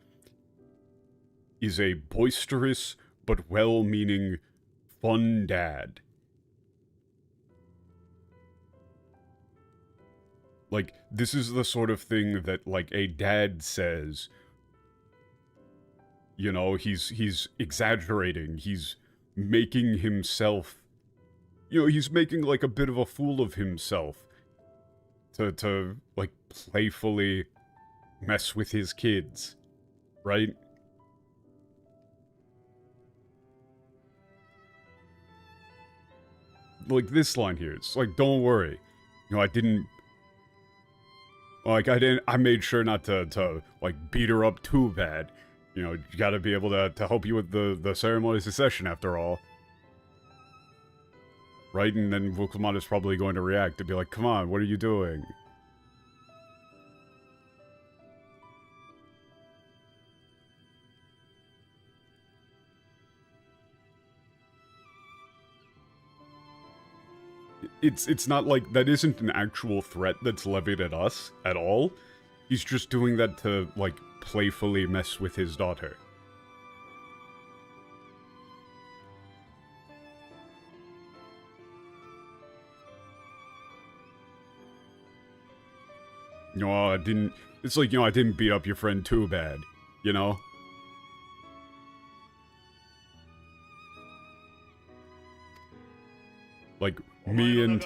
is a boisterous but well-meaning, fun dad. Like, this is the sort of thing that, like, a dad says. You know, he's exaggerating, he's making himself... You know, he's making, like, a bit of a fool of himself. To like, playfully mess with his kids. Right? Like, this line here, it's like, don't worry. You know, I made sure not to like, beat her up too bad. You know, you gotta be able to help you with the ceremony of secession, after all. Right? And then Wuklamot is probably going to react to be like, come on, what are you doing? It's not like, that isn't an actual threat that's levied at us, at all. He's just doing that to, like, playfully mess with his daughter. You know, it's like, you know, I didn't beat up your friend too bad, you know? Like, me and...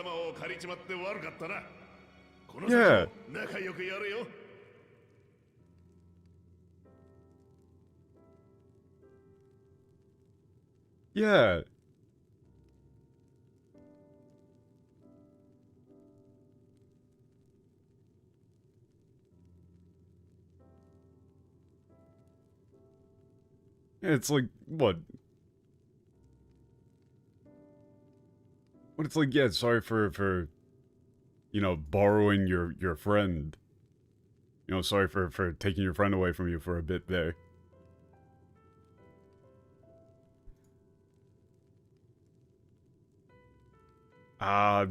Yeah. Yeah. It's like, what? But it's like, yeah, sorry for, you know, borrowing your friend. You know, sorry for taking your friend away from you for a bit there.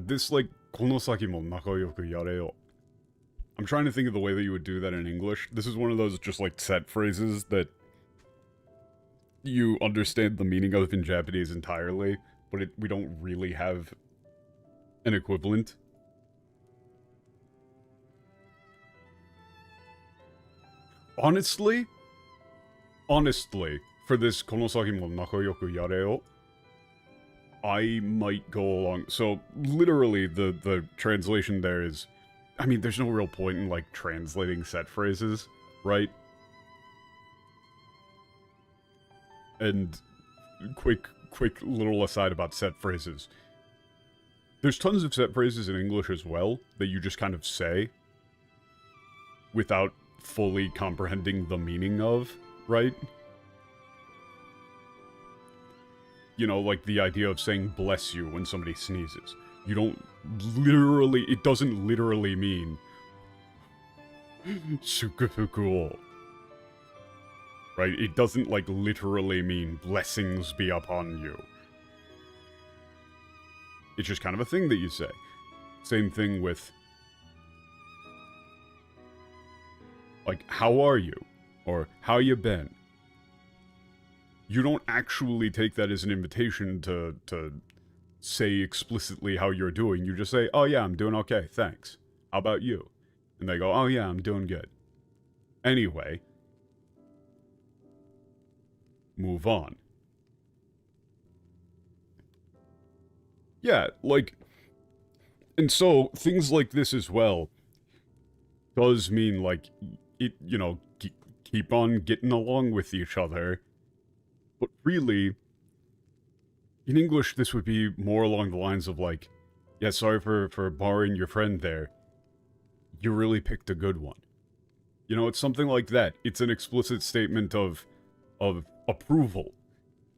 This, like, konosaki mo nakayoku yareo. I'm trying to think of the way that you would do that in English. This is one of those just, like, set phrases that you understand the meaning of in Japanese entirely, but we don't really have an equivalent. Honestly, for this konosaki mo nakayoku yareo, I might go along. So, literally, the translation there is... I mean, there's no real point in, like, translating set phrases, right? And quick little aside about set phrases. There's tons of set phrases in English as well that you just kind of say without fully comprehending the meaning of, right? You know, like the idea of saying bless you when somebody sneezes. You don't literally, it doesn't literally mean sukufuku. Right? It doesn't, like, literally mean blessings be upon you. It's just kind of a thing that you say. Same thing with... Like, how are you? Or, how you been? You don't actually take that as an invitation to say explicitly how you're doing. You just say, oh yeah, I'm doing okay, thanks. How about you? And they go, oh yeah, I'm doing good. Anyway. Move on. Yeah, like... And so, things like this as well does mean, like, it, you know, keep on getting along with each other. But really, in English, this would be more along the lines of, like, yeah, sorry for borrowing your friend there. You really picked a good one. You know, it's something like that. It's an explicit statement of approval,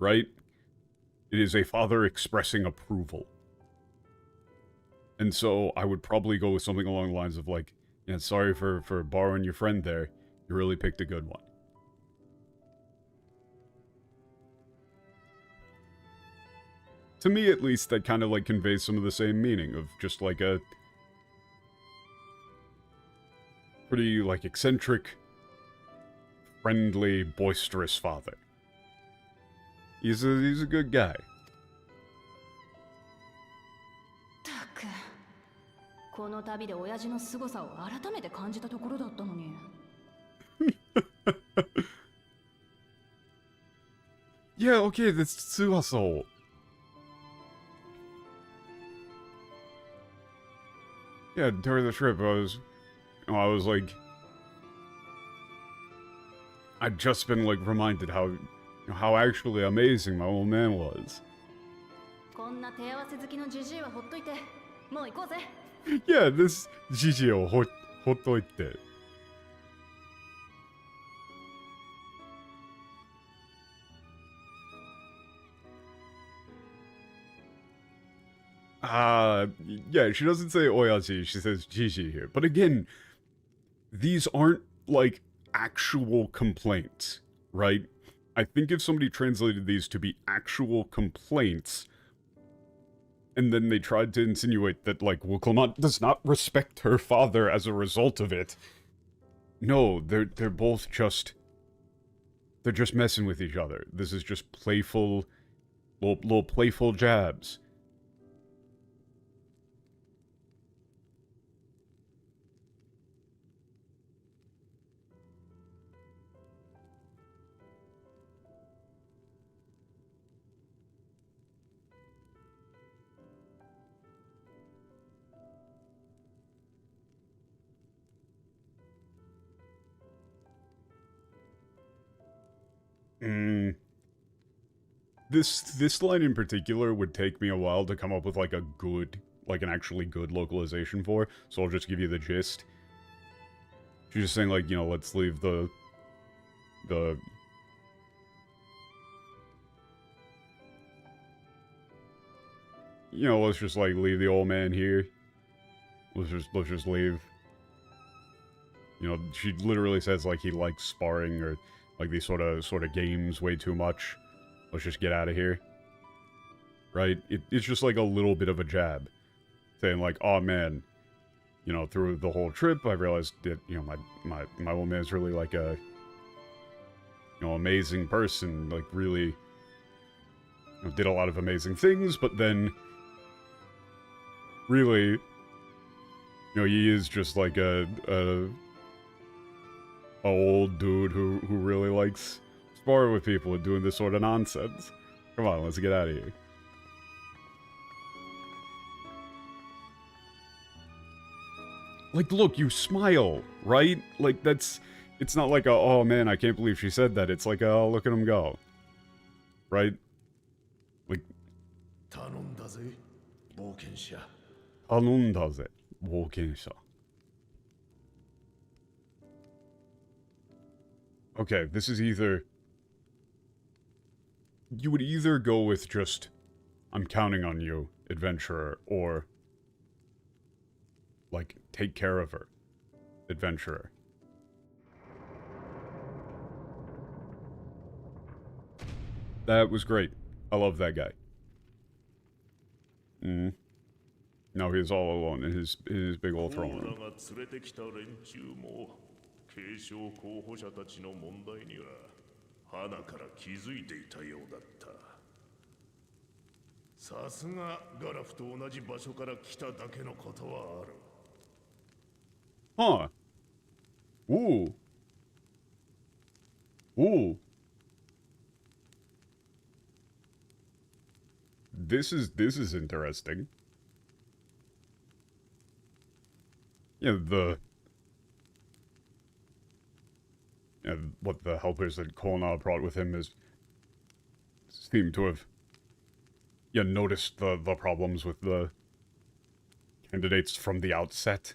right? It is a father expressing approval. And so I would probably go with something along the lines of like, yeah, sorry for borrowing your friend there. You really picked a good one. To me, at least, that kind of like conveys some of the same meaning of just like a pretty like eccentric, friendly, boisterous father. He's a good guy. たくこの旅で親父の凄さを改めて感じたところだったのに。Yeah, okay, that's Tsuhaso. Yeah, during the trip, I was like, I'd just been like reminded how actually amazing my old man was. こんな手合わせ好きのジジイはほっといて、もう行こうぜ。Yeah, this Gigiをほっといて。Yeah, she doesn't say Oyaji, she says Gigi here. But again, these aren't, like, actual complaints, right? I think if somebody translated these to be actual complaints, and then they tried to insinuate that, like, well, Clement does not respect her father as a result of it. No, they're both just... They're just messing with each other. This is just playful... Little playful jabs. This line in particular would take me a while to come up with like an actually good localization for, so I'll just give you the gist. She's just saying like, you know, let's leave the you know, let's just like leave the old man here. Let's just leave. You know, she literally says like he likes sparring or like these sort of games way too much. Let's just get out of here. Right? It's just like a little bit of a jab. Saying like, oh man, you know, through the whole trip I realized that, you know, my old man's really like a, you know, amazing person, like really, you know, did a lot of amazing things, but then really, you know, he is just like a old dude who really likes sparring with people and doing this sort of nonsense. Come on, let's get out of here. Like, look, you smile, right? Like, that's... It's not like a, oh man, I can't believe she said that. It's like, oh, look at him go. Right? Like... 頼んだぜ、冒険者。頼んだぜ、冒険者。Okay, this is either... You would either go with just, I'm counting on you, adventurer, or, like, take care of her, adventurer. That was great. I love that guy. No, he's all alone in his big old throne room. 継承候補者たちの問題には花から気づいていたようだった。さすがガラフと同じ場所から来ただけのことはある。Huh. Ooh. Ooh. This is interesting. Yeah, what the helpers that Kolna brought with him seem to have noticed the problems with the candidates from the outset.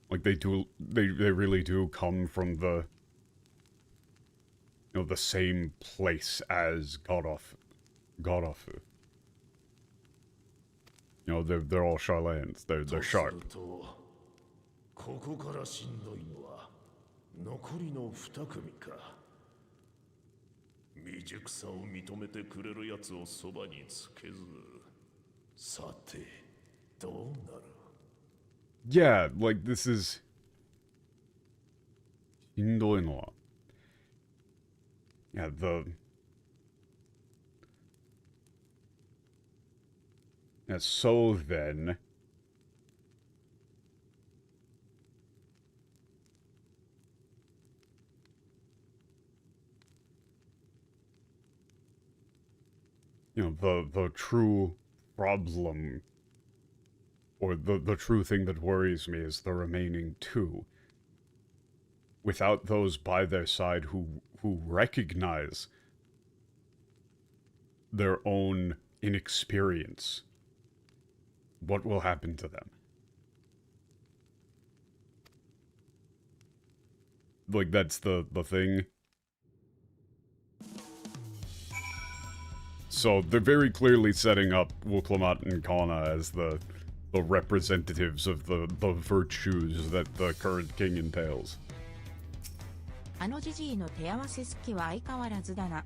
Like they really do come from the the same place as Godoff. They're all Charlans. They're sharp. ここからしんどいのは残りの2組か。未熟さを認めてくれるやつをそばにつけず、さてどうなる？ Yeah, like this is しんどいのは Yeah, so then the true problem, or the true thing that worries me, is the remaining two. Without those by their side who recognize their own inexperience, what will happen to them? Like, that's the thing. So they're very clearly setting up Wuklamot and Kana as the representatives of the virtues that the current king entails. あのジジイの手合わせ好きは相変わらずだな。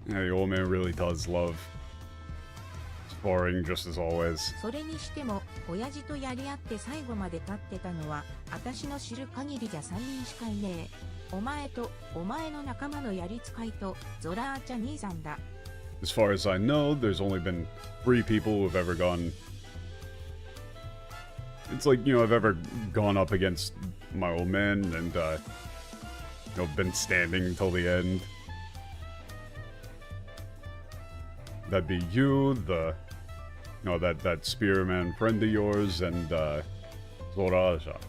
Yeah, the old man really does love sparring, just as always. それにしても、親父とやり合って最後まで立ってたのは、私の知る限りじゃ3人しかいねえ。お前と、お前の仲間のやり使いと、ゾラーチャ兄さんだ。As far as I know, there's only been 3 people who've ever gone... It's like, I've ever gone up against my old man and, been standing until the end. That'd be you, that spearman friend of yours, and, Zoraja.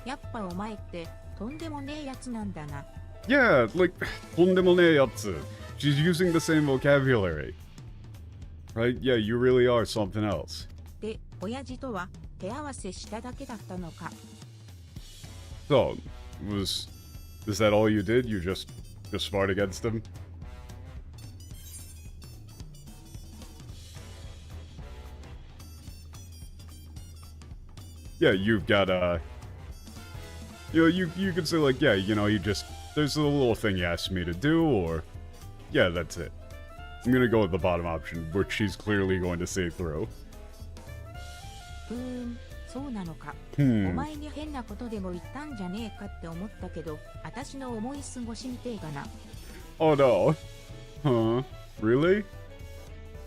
やっぱお前って、とんでもねえやつなんだな。Yeah, like, とんでもねえやつ. She's using the same vocabulary. Right? Yeah, you really are something else. で、親父とは手合わせしただけだったのか。So, is that all you did? You just sparred against him? Yeah, you've got, you could say, like, yeah, there's a little thing you asked me to do, or, yeah, that's it. I'm gonna go with the bottom option, which she's clearly going to see through. そうなのか。お前に変なことでも言ったんじゃねえかって思ったけど、私の思い過ごしみてえがな。Oh no. Huh? Really?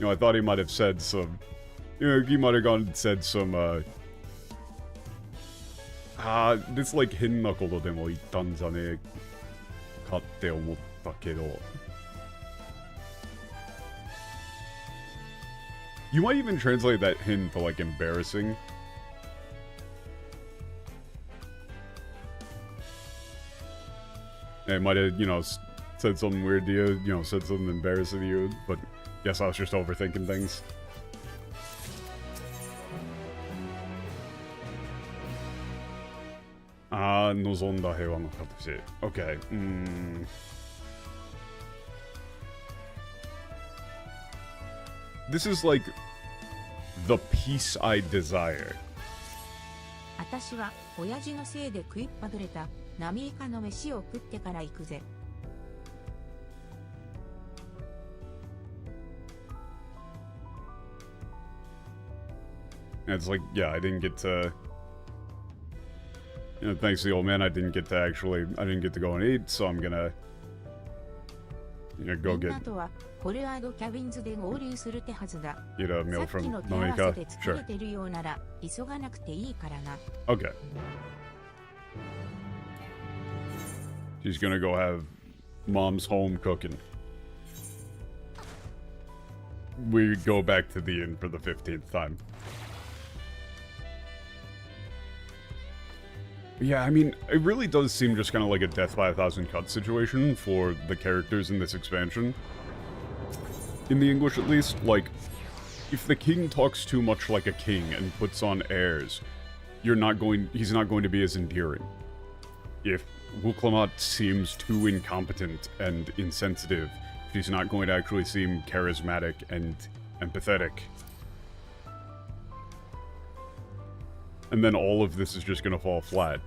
I thought he might have said some, he might have gone and said some, this like 変なことでも言ったんじゃねえかって思ったけど。You might even translate that hin to like embarrassing. It might have, said something weird to you, said something embarrassing to you, but guess I was just overthinking things. Ah, 望んだ平和の形. Okay. This is like the peace I desire. 私は親父のせいで食いっぱぐれた波以下の飯を食ってから行くぜ。And it's like, yeah, I didn't get to... You know, thanks to the old man, I didn't get to go and eat, so I'm gonna... You know, go みん get... なとはフォルワードキャビンズで合流する手はずだ。 Get a さ meal っき from の手合わせ Monica. で疲 Sure. れてるようなら急がなくていいからな。 Okay. She's gonna go have mom's home cooking. We go back to the inn for the 15th time. Yeah, I mean, it really does seem just kind of like a death by 1,000 cuts situation for the characters in this expansion. In the English, at least, like, if the king talks too much like a king and puts on airs, he's not going to be as endearing. If Wuklamat seems too incompetent and insensitive, she's not going to actually seem charismatic and empathetic. And then all of this is just going to fall flat.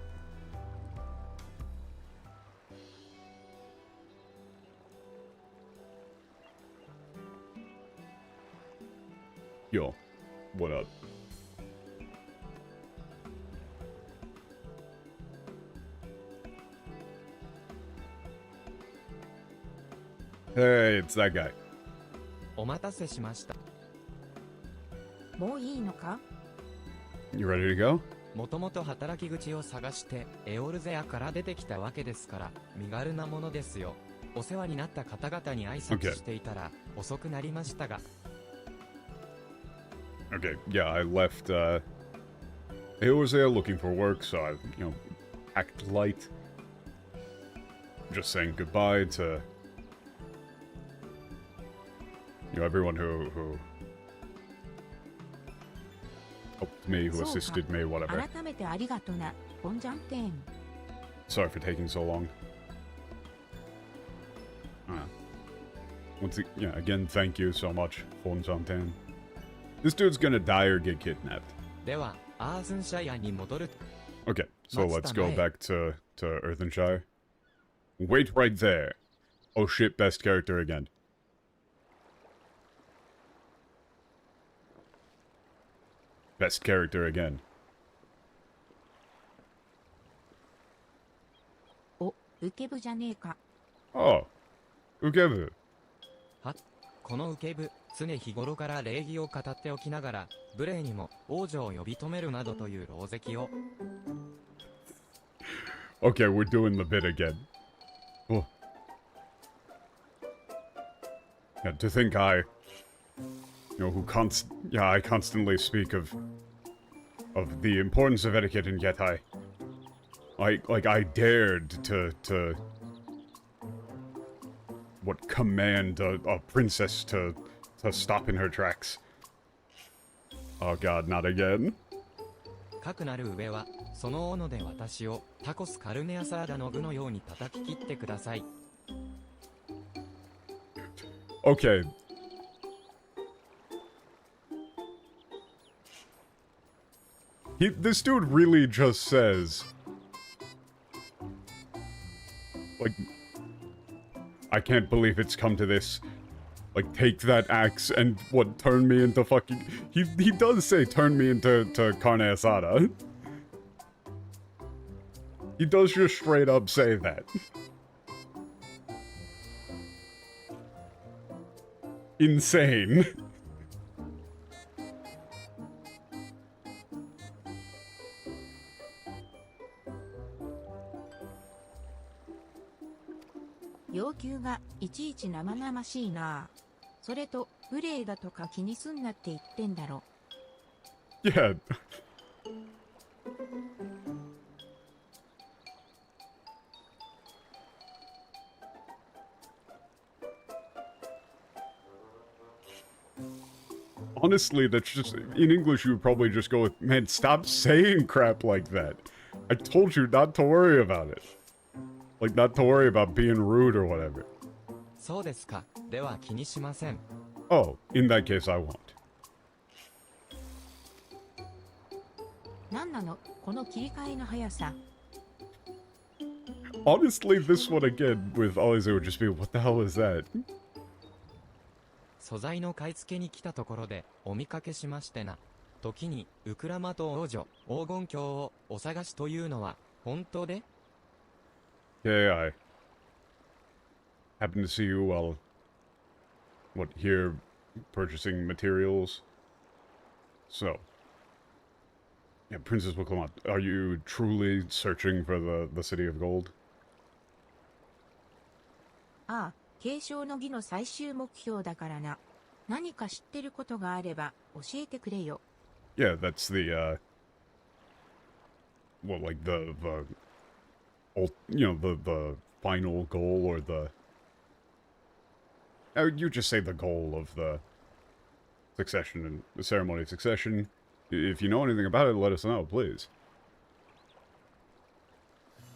Yo, what up? Hey, it's that guy. お待たせしました。もういいのか？ You ready to go? もともと働き口を探してエオルゼアから出てきたわけですから身軽なものですよ。お世話になった方々に挨拶していたら遅くなりましたが。Okay, yeah, I left, I was there looking for work, so I, you know, act light. Just saying goodbye to, you know, everyone who helped me, who そうか。 assisted me, whatever. 改めてありがとな、ポンジャンテン。 Sorry for taking so long. Yeah, again, thank you so much, Fon Santan. This dude's gonna die or get kidnapped. では、アーズンシャイアに戻る。 Okay, so let's go Matsuda-mae. back to Earthenshire. Wait right there. Oh shit, best character again. Best character again. お、ウケブじゃねえか。 Oh, Ukebu. は、この受け部、常日頃から礼儀を語っておきながら、無礼にも王女を呼び止めるなどという狼藉を。 Okay, we're doing the bit again. Oh. Yeah, to think I, you know, I constantly speak of the importance of etiquette, and yet I dared to what command a princess to stop in her tracks. Oh god, not again. かくなる上は、その斧で私をタコスカルネアサラダの具のように叩き切ってください。 Okay. This dude really just says, like, I can't believe it's come to this. Like, take that axe and what, turn me into fucking... He does say turn me into carne asada. He does just straight up say that. Insane.「要求がいちいち生々しいな。それと無礼だとか気にすんなって言ってんだろ。 Yeah. Honestly, that's just... In English, you would probably just go with, man, stop saying crap like that. I told you not to worry about it. Like, not to worry about being rude or whatever. そうですか。では気にしません。 Oh, in that case, I won't. なんなのこの切り替えの速さ。 Honestly, this one again, with Alize would just be, what the hell is that? 素材の買い付けに来たところでお見かけしましてな。時にウクラマと王女黄金鏡をお探しというのは本当で？ Yeah, I happen to see you while, here purchasing materials. So, yeah, Princess Wiclamont, are you truly searching for the City of Gold? ああ、継承の儀の最終目標だからな。何か知ってることがあれば教えてくれよ。Yeah, that's the, like the final goal or you just say the goal of the succession and the ceremony of succession. If you know anything about it, let us know, please.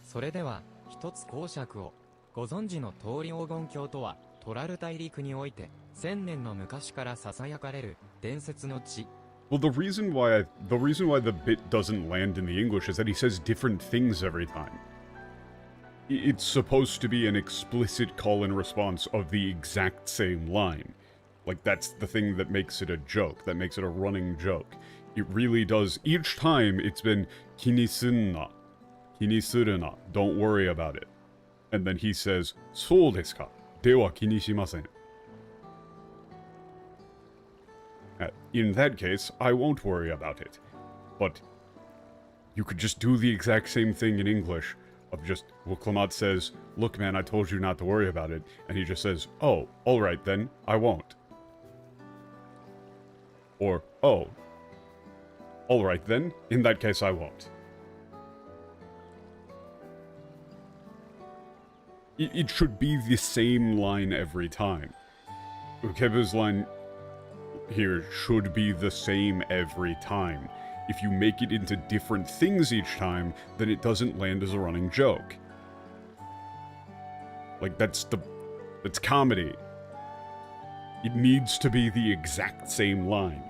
それでは一つ講釈を。ご存知の通り黄金鏡とはトラル大陸において1000年の昔から囁かれる伝説の地。Well, the reason why the bit doesn't land in the English is that he says different things every time. It's supposed to be an explicit call and response of the exact same line. Like, that's the thing that makes it a joke, that makes it a running joke. It really does. Each time it's been kinisunna, kinisuruna, don't worry about it. And then he says, "Sou desu ka? Dewa kinishimasen." In that case, I won't worry about it. But you could just do the exact same thing in English of just, well, Clement says, "Look, man, I told you not to worry about it." And he just says, "Oh, all right then, I won't." Or, "Oh, all right then, in that case I won't." It should be the same line every time. Ukebu's line here should be the same every time. If you make it into different things each time, then it doesn't land as a running joke. Like, that's comedy. It needs to be the exact same line.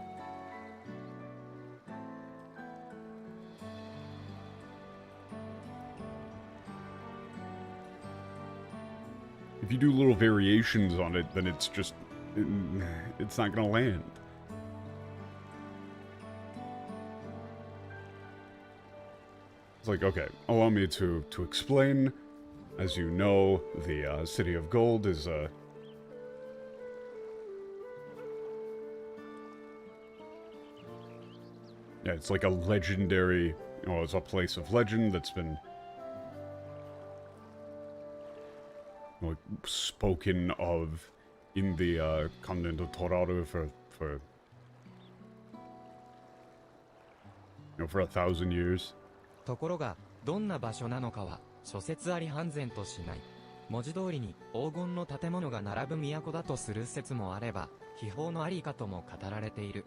If you do little variations on it, then it's just... it's not gonna land. It's like, okay, allow me to explain. As you know, the City of Gold is yeah, it's like a legendary, it's a place of legend that's been like spoken of in the continent of Toraru for 1,000 years. ところがどんな場所なのかは諸説あり判然としない。文字通りに黄金の建物が並ぶ都だとする説もあれば、秘宝のありかとも語られている。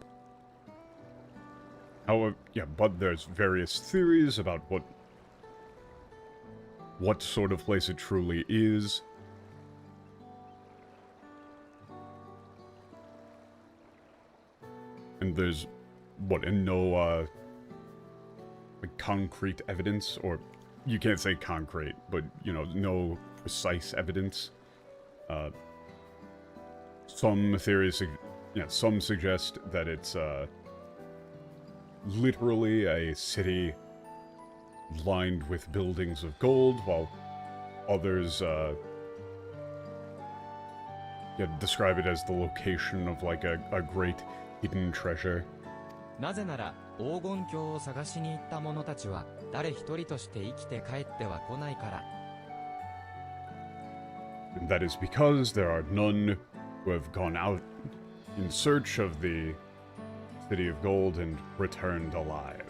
However, yeah, but there's various theories about what sort of place it truly is. And there's no like concrete evidence, or you can't say concrete, but no precise evidence. Some theories, some suggest that it's literally a city lined with buildings of gold, while others describe it as the location of like a great hidden treasure. なぜなら黄金鏡を探しに行った者たちは誰一人として生きて帰っては来ないから。And that is because there are none who have gone out in search of the City of Gold and returned alive.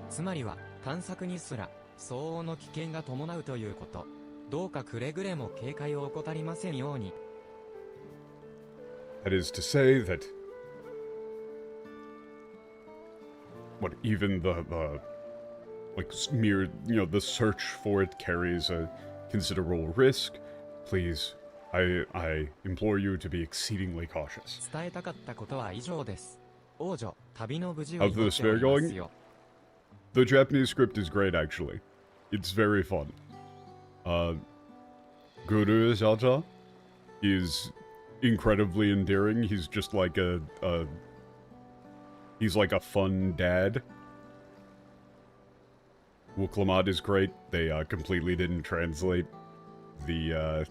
つまりは探索にすら相応の危険が伴うということ。どうかくれぐれも警戒を怠りませんように。That is to say that even the like mere the search for it carries a considerable risk. Please, I implore you to be exceedingly cautious. 伝えたかったことは以上です。王女、旅の無事を How's the 祈ってお despair ります going? よ。The Japanese script is great, actually. It's very fun. Guru Jaja is incredibly endearing. He's just like he's like a fun dad. Wuklamat is great. They completely didn't translate the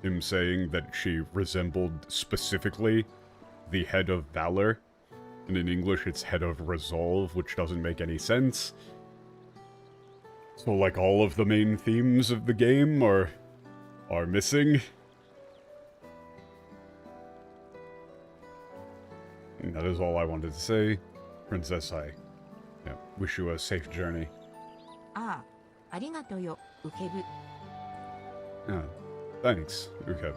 him saying that she resembled specifically the head of valor. And in English it's head of resolve, which doesn't make any sense. So like all of the main themes of the game are missing. And that is all I wanted to say. Princess, I wish you a safe journey. ああ、ありがとよ、ウケブ。Yeah, thanks, Ukev.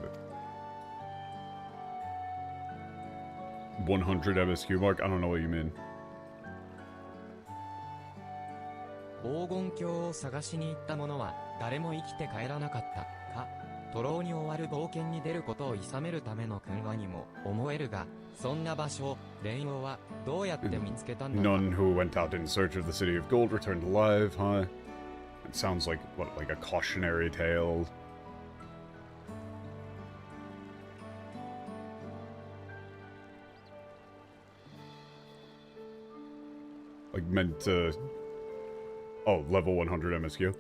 100 MSQ mark? I don't know what you mean. 黄金鏡を探しに行った者は誰も生きて帰らなかったか。徒労に終わる冒険に出ることを諌めるための訓話にも思えるが、そんな場所を蓮王はどうやって見つけたんだか。 None who went out in search of the city of gold returned alive, huh? It sounds like, what, like a cautionary tale? Like meant to... Oh, level 100 MSQ.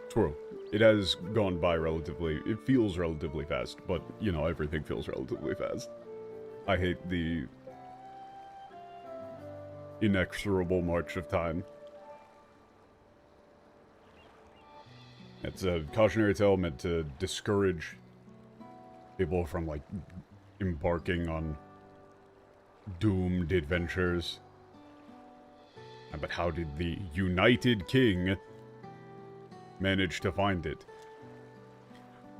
True. It has gone by relatively... It feels relatively fast, but, you know, everything feels relatively fast. I hate the inexorable march of time. It's a cautionary tale meant to discourage people from, like, embarking on doomed adventures. But how did the United King manage to find it?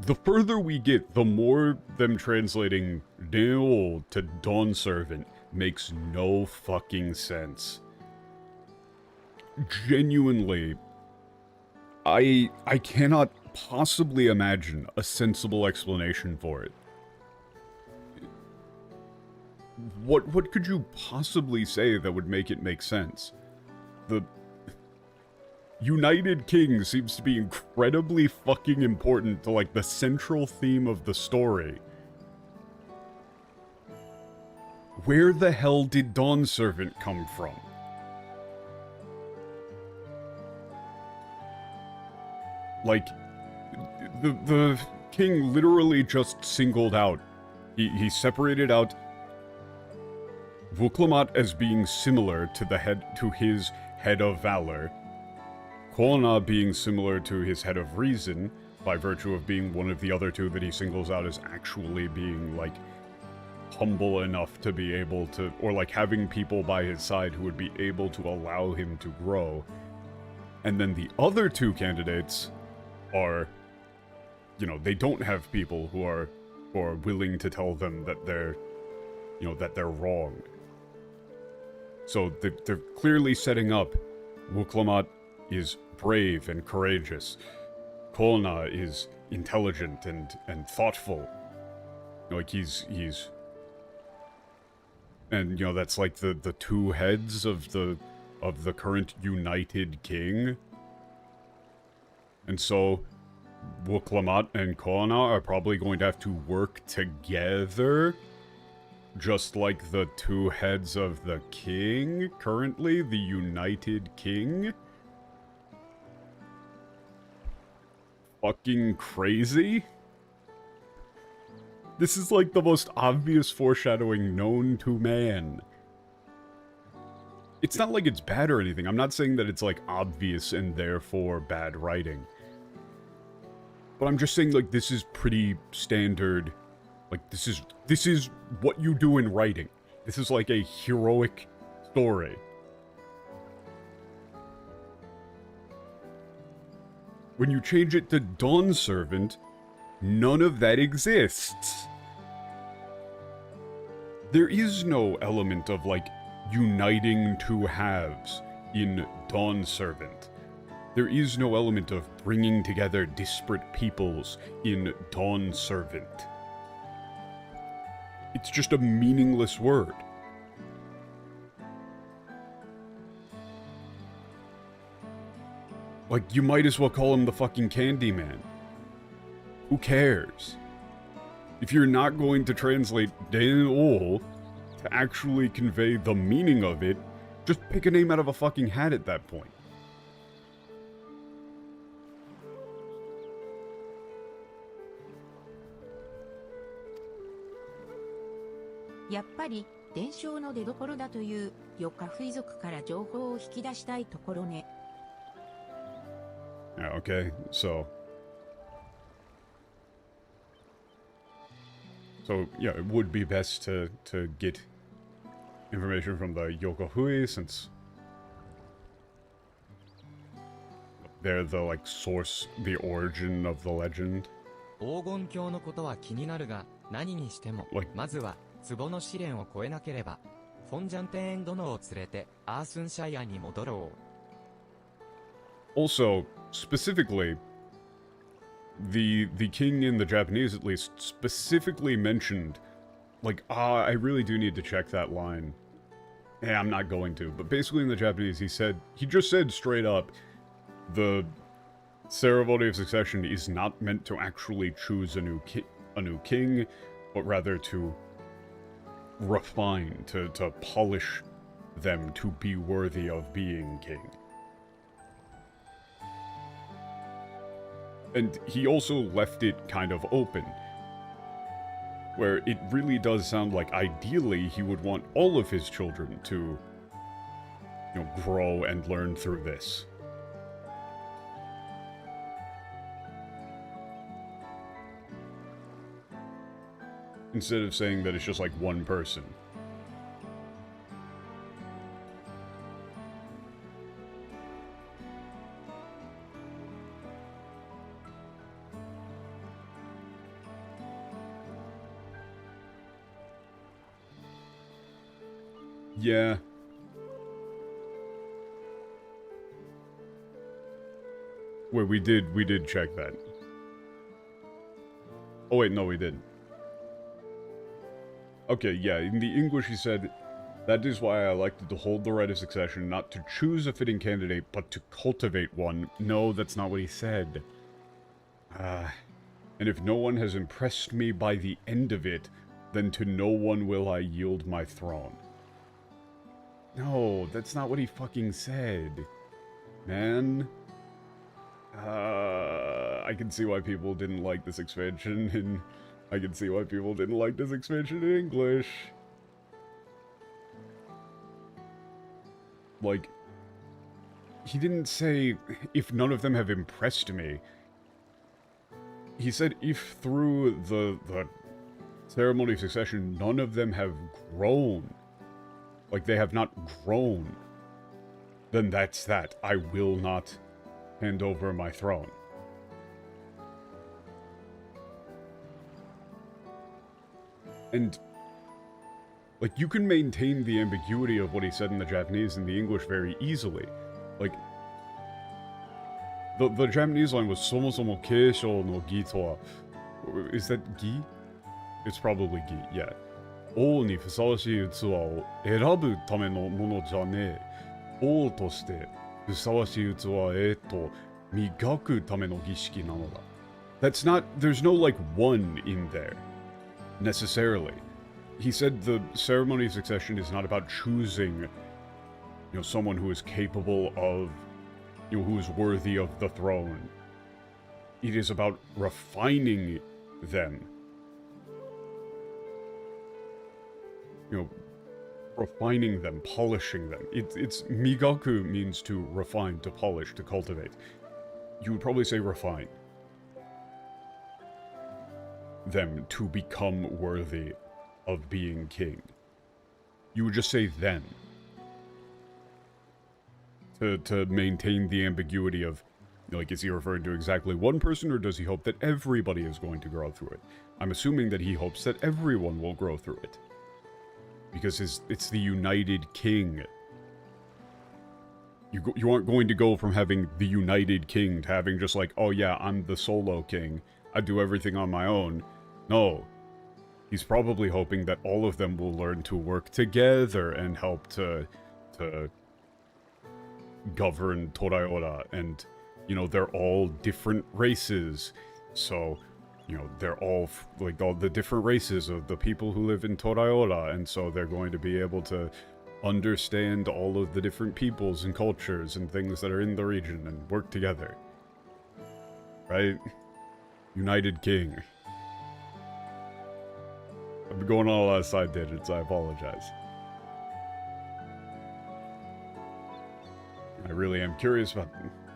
The further we get, the more them translating Deo to Dawn Servant makes no fucking sense. Genuinely, I cannot possibly imagine a sensible explanation for it. What could you possibly say that would make it make sense? The United King seems to be incredibly fucking important to, like, the central theme of the story. Where the hell did Dawn Servant come from? Like, the king literally just singled out. He separated out Wuklamat as being similar to his head of valor, Kolna being similar to his head of reason, by virtue of being one of the other two that he singles out as actually being, like, humble enough to be able to, or like having people by his side who would be able to allow him to grow. And then the other two candidates are, you know, they don't have people who are willing to tell them that they're, you know, that they're wrong. So they're clearly setting up Wuklamat is brave and courageous. Kolna is intelligent and thoughtful. Like he's and you know that's like the two heads of the current United King. And so Wuklamat and Kolna are probably going to have to work together, just like the two heads of the king currently, the United King. Fucking crazy. This is like the most obvious foreshadowing known to man. It's not like it's bad or anything. I'm not saying that it's like obvious and therefore bad writing. But I'm just saying like this is pretty standard. Like this is what you do in writing. This is like a heroic story. When you change it to Dawn Servant, none of that exists. There is no element of, like, uniting two halves in Dawn Servant. There is no element of bringing together disparate peoples in Dawn Servant. It's just a meaningless word. Like, you might as well call him the fucking Candyman. Who cares? If you're not going to translate Den-o to actually convey the meaning of it, just pick a name out of a fucking hat at that point.やっぱり伝承の出所だというヨカフイ族から情報を引き出したいところね。Yeah, okay, so yeah, it would be best to get information from the Yokohui, since they're the, like, source, the origin of the legend. 黄金鏡のことは気になるが、何にしても、 Like- まずは壺の試練を越えなければ、フォンジャンテーン殿を連れてアースンシャイアに戻ろう。 Also, specifically, the king in the Japanese, at least, specifically mentioned, like, I really do need to check that line. Yeah, I'm not going to, but basically in the Japanese, he just said straight up, the ceremony of succession is not meant to actually choose a new king, but rather to refine, to polish them to be worthy of being king. And he also left it kind of open, where it really does sound like ideally he would want all of his children to, grow and learn through this. Instead of saying that it's just like one person. Yeah. Wait, we did check that. Oh wait, no we didn't. Okay, yeah, in the English he said, "That is why I elected to hold the right of succession, not to choose a fitting candidate, but to cultivate one." No, that's not what he said. And if no one has impressed me by the end of it, then to no one will I yield my throne. No, that's not what he fucking said. Man. I can see why people didn't like this expansion, and I can see why people didn't like this expansion in English. Like, he didn't say, if none of them have impressed me. He said, if through the ceremony of succession, none of them have grown. Like, they have not grown. Then that's that. I will not hand over my throne. And, like, you can maintain the ambiguity of what he said in the Japanese and the English very easily. Like, the Japanese line was "somosomo keishou no gi to wa." Is that gi? It's probably gi, yeah. "王にふさわしい器を選ぶためのものじゃねえ。王としてふさわしい器へと磨くための儀式なのだ." That's not, there's no like one in there, necessarily. He said the ceremony of succession is not about choosing, someone who is capable of, who is worthy of the throne. It is about refining them. Refining them, polishing them. It's migaku means to refine, to polish, to cultivate. You would probably say refine them to become worthy of being king. You would just say then. To maintain the ambiguity of, like, is he referring to exactly one person, or does he hope that everybody is going to grow through it? I'm assuming that he hopes that everyone will grow through it. Because it's the united king. You aren't going to go from having the united king to having just like, oh yeah, I'm the solo king, I do everything on my own. No. He's probably hoping that all of them will learn to work together and help to govern Toraora. And, they're all different races. So you know, they're all, like, all the different races of the people who live in Toraiola, and so they're going to be able to understand all of the different peoples and cultures and things that are in the region and work together. Right? United King. I've been going on a lot of side tangents, I apologize. I really am curious about,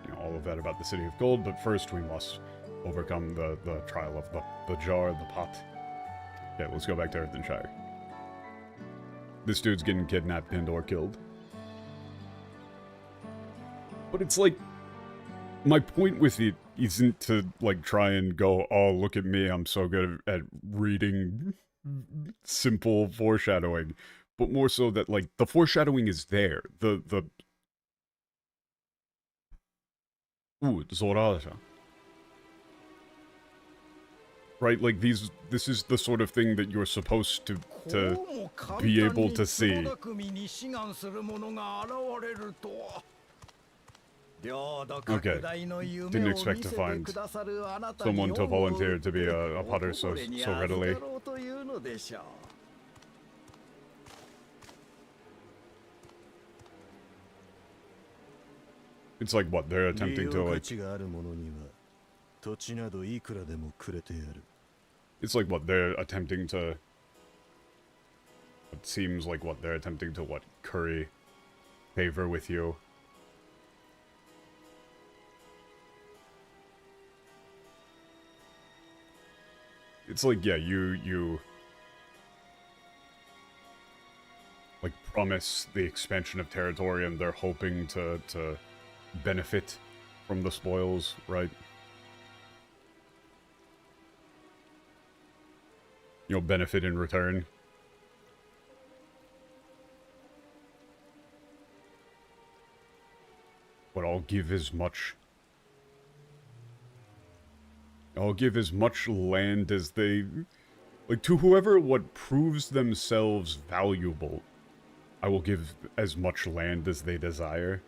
you know, all of that about the City of Gold, but first we must overcome the trial of the jar, the pot. Okay, let's go back to Earthenshire. This dude's getting kidnapped and or killed. But it's like, my point with it isn't to, like, try and go, oh, look at me, I'm so good at reading simple foreshadowing. But more so that, like, the foreshadowing is there. Ooh, Zorada. Right, like this is the sort of thing that you're supposed to be able to see. Okay, didn't expect to find someone to volunteer to be a potter so readily. It's like, what, they're attempting to, like... It's like, what, they're attempting to... It seems like, what, they're attempting to, what, curry favor with you. It's like, yeah, you... like, promise the expansion of territory and they're hoping to benefit from the spoils, right? You know, benefit in return. But I'll give as much land as they... Like, to whoever what proves themselves valuable, I will give as much land as they desire.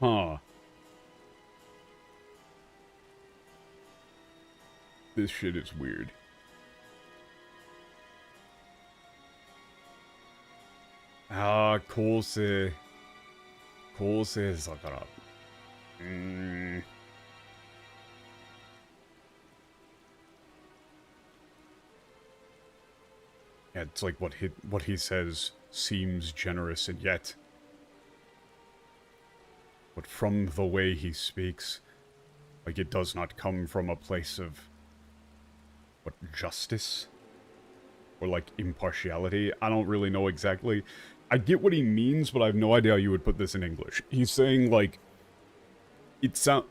Huh. This shit is weird. Ah, Kose Sakara. Yeah, it's like what he says seems generous, and yet, but from the way he speaks, like, it does not come from a place of, what, justice? Or, like, impartiality? I don't really know exactly. I get what he means, but I have no idea how you would put this in English. He's saying, like,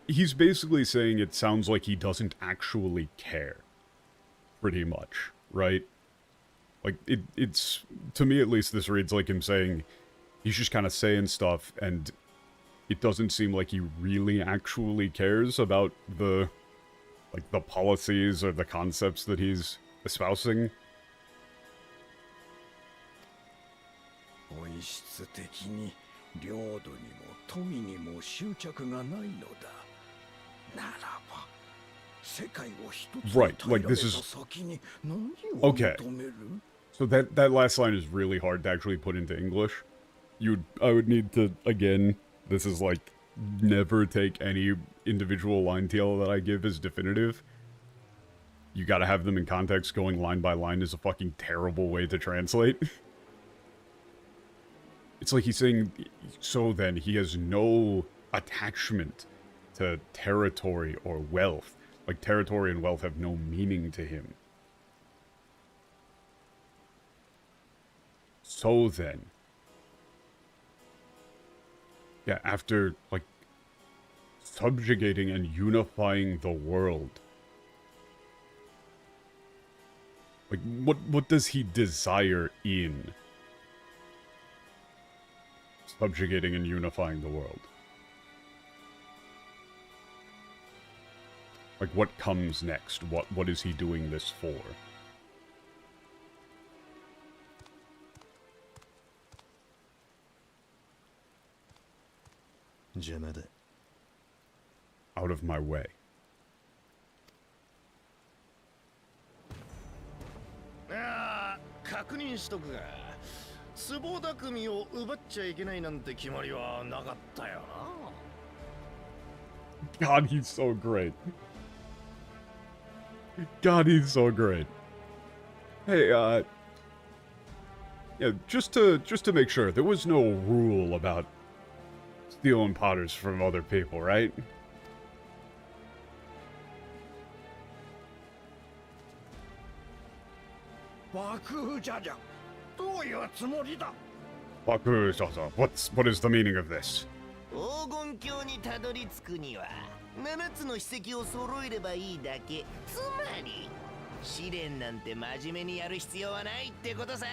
he's basically saying it sounds like he doesn't actually care. Pretty much, right? Like, it's, to me at least, this reads like him saying, he's just kind of saying stuff, and it doesn't seem like he really actually cares about the, like, the policies or the concepts that he's espousing. Right, like, this is... Okay. So that last line is really hard to actually put into English. I would need to, again, this is like, never take any individual line TL that I give as definitive. You gotta have them in context. Going line by line is a fucking terrible way to translate. It's like he's saying, so then he has no attachment to territory or wealth. Like, territory and wealth have no meaning to him. So then, yeah, after, like, subjugating and unifying the world, like, what does he desire in subjugating and unifying the world? Like, what comes next? What is he doing this for? Out of my way. ああ、確認しとくが、壺匠を奪っちゃいけないなんて決まりはなかったよな。 God, he's so great. God, he's so great. Hey, yeah, just to make sure, there was no rule about stealing potters from other people, right? 爆風じゃじゃ、どういうつもりだ。 What is the meaning of this? 黄金鏡にたどり着くには7つの史跡を揃えればいいだけ。つまり試練なんて真面目にやる必要はないってことさ。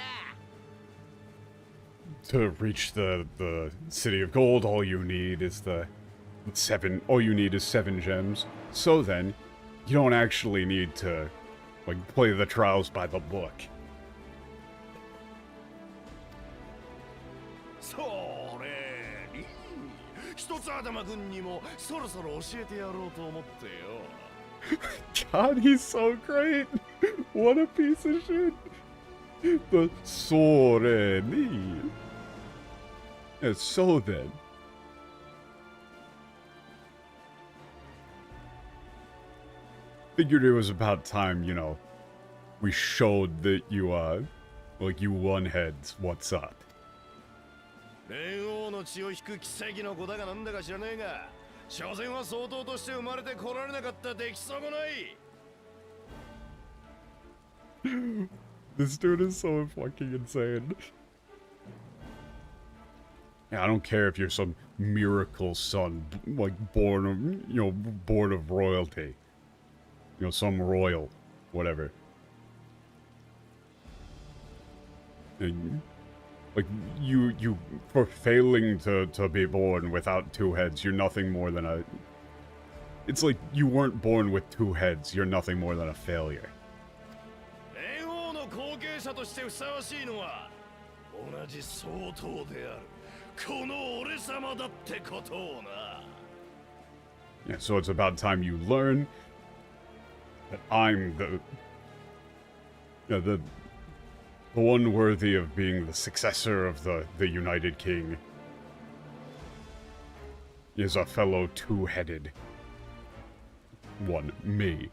To reach the city of gold, all you need is seven gems. So then, you don't actually need to, like, play the trials by the book. それいい。一つ頭君にもそろそろ教えてやろうと思ってよ。 God, he's so great! What a piece of shit! The Soreni. Yeah, so then. Figured it was about time, you know, we showed that you, like, you one-heads, what's up. 連王の血を引く奇跡の子だかなんだか知らねえが、所詮は総統として生まれてこられなかった出来損ない。 This dude is so fucking insane. Yeah, I don't care if you're some miracle son, like born of royalty. You know, some royal, whatever. And, like, you, for failing to be born without two heads, you're nothing more than a... It's like you weren't born with two heads, you're nothing more than a failure. 連王の後継者としてふさわしいのは同じ総統であるこの俺様だってことをな。 Yeah, so it's about time you learn that I'm the one worthy of being the successor of the United King is a fellow two-headed one, me.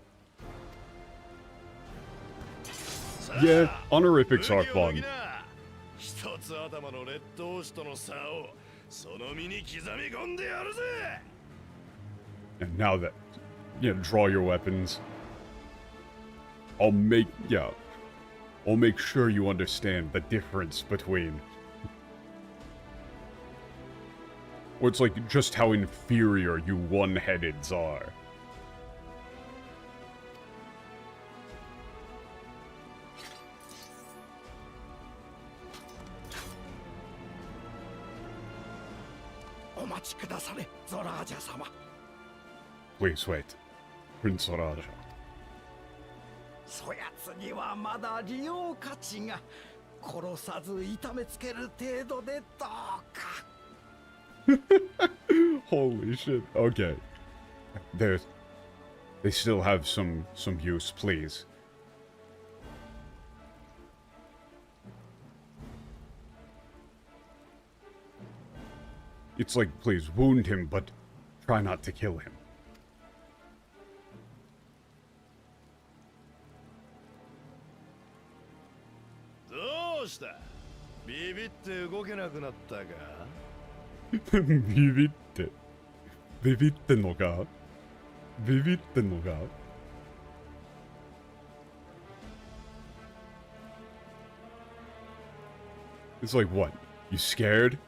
Yeah, honorifics are fun. 一つ頭の劣等士との差をその身に刻み込んでやるぜ。 And now that, you know, draw your weapons. I'll make sure you understand the difference between... Or it's like just how inferior you one-headeds are. Please wait. Prince Raja. そやつにはまだ利用価値が殺さず痛めつける程度でどうか。 Holy shit. Okay. They still have some use, please. It's like, please, wound him, but try not to kill him. どうした？ビビって動けなくなったか？ ビビってんのか？ It's like, what? You scared?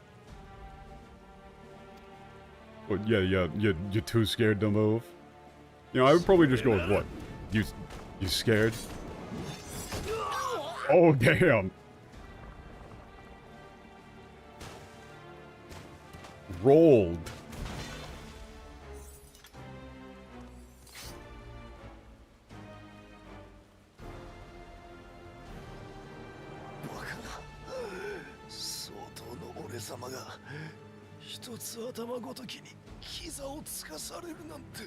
What, yeah, you're too scared to move? You know, I would probably just go with what? You scared? Oh, damn! Rolled. 様が一つ頭ごときに膝をつかされるなんて。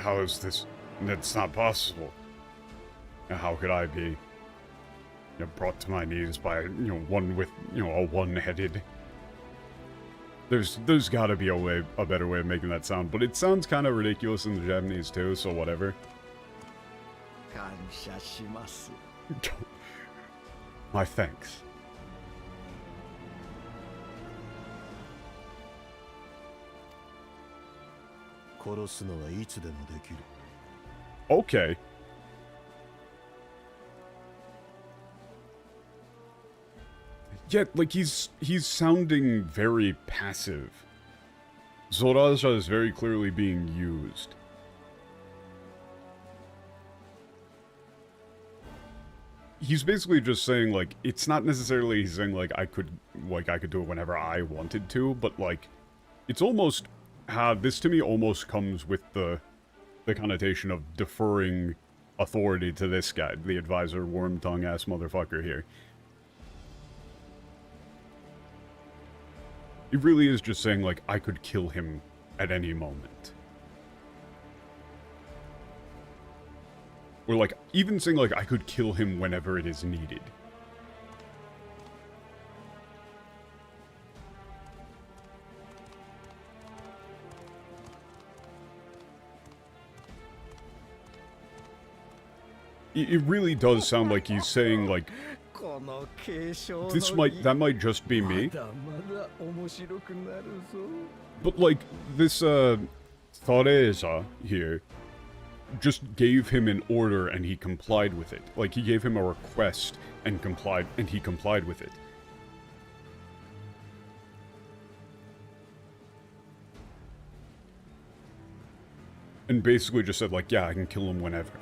How is this? That's not possible. How could I be brought to my knees by one with a one-headed? There's gotta be a better way of making that sound, but it sounds kind of ridiculous in the Japanese too, so whatever. 感謝します。My thanks. Okay. Yeah, like he's sounding very passive. Zoraja is very clearly being used. He's basically just saying, like, it's not necessarily he's saying, like, I could do it whenever I wanted to, but, like, it's almost, this to me almost comes with the connotation of deferring authority to this guy, the advisor, worm-tongue-ass motherfucker here. It really is just saying, like, I could kill him at any moment. Or, like, even saying, like, I could kill him whenever it is needed. It really does sound like he's saying, like, that might just be me. But, like, this, Theresa here just gave him an order and he complied with it. Like, he gave him a request and he complied with it. And basically just said, like, yeah, I can kill him whenever.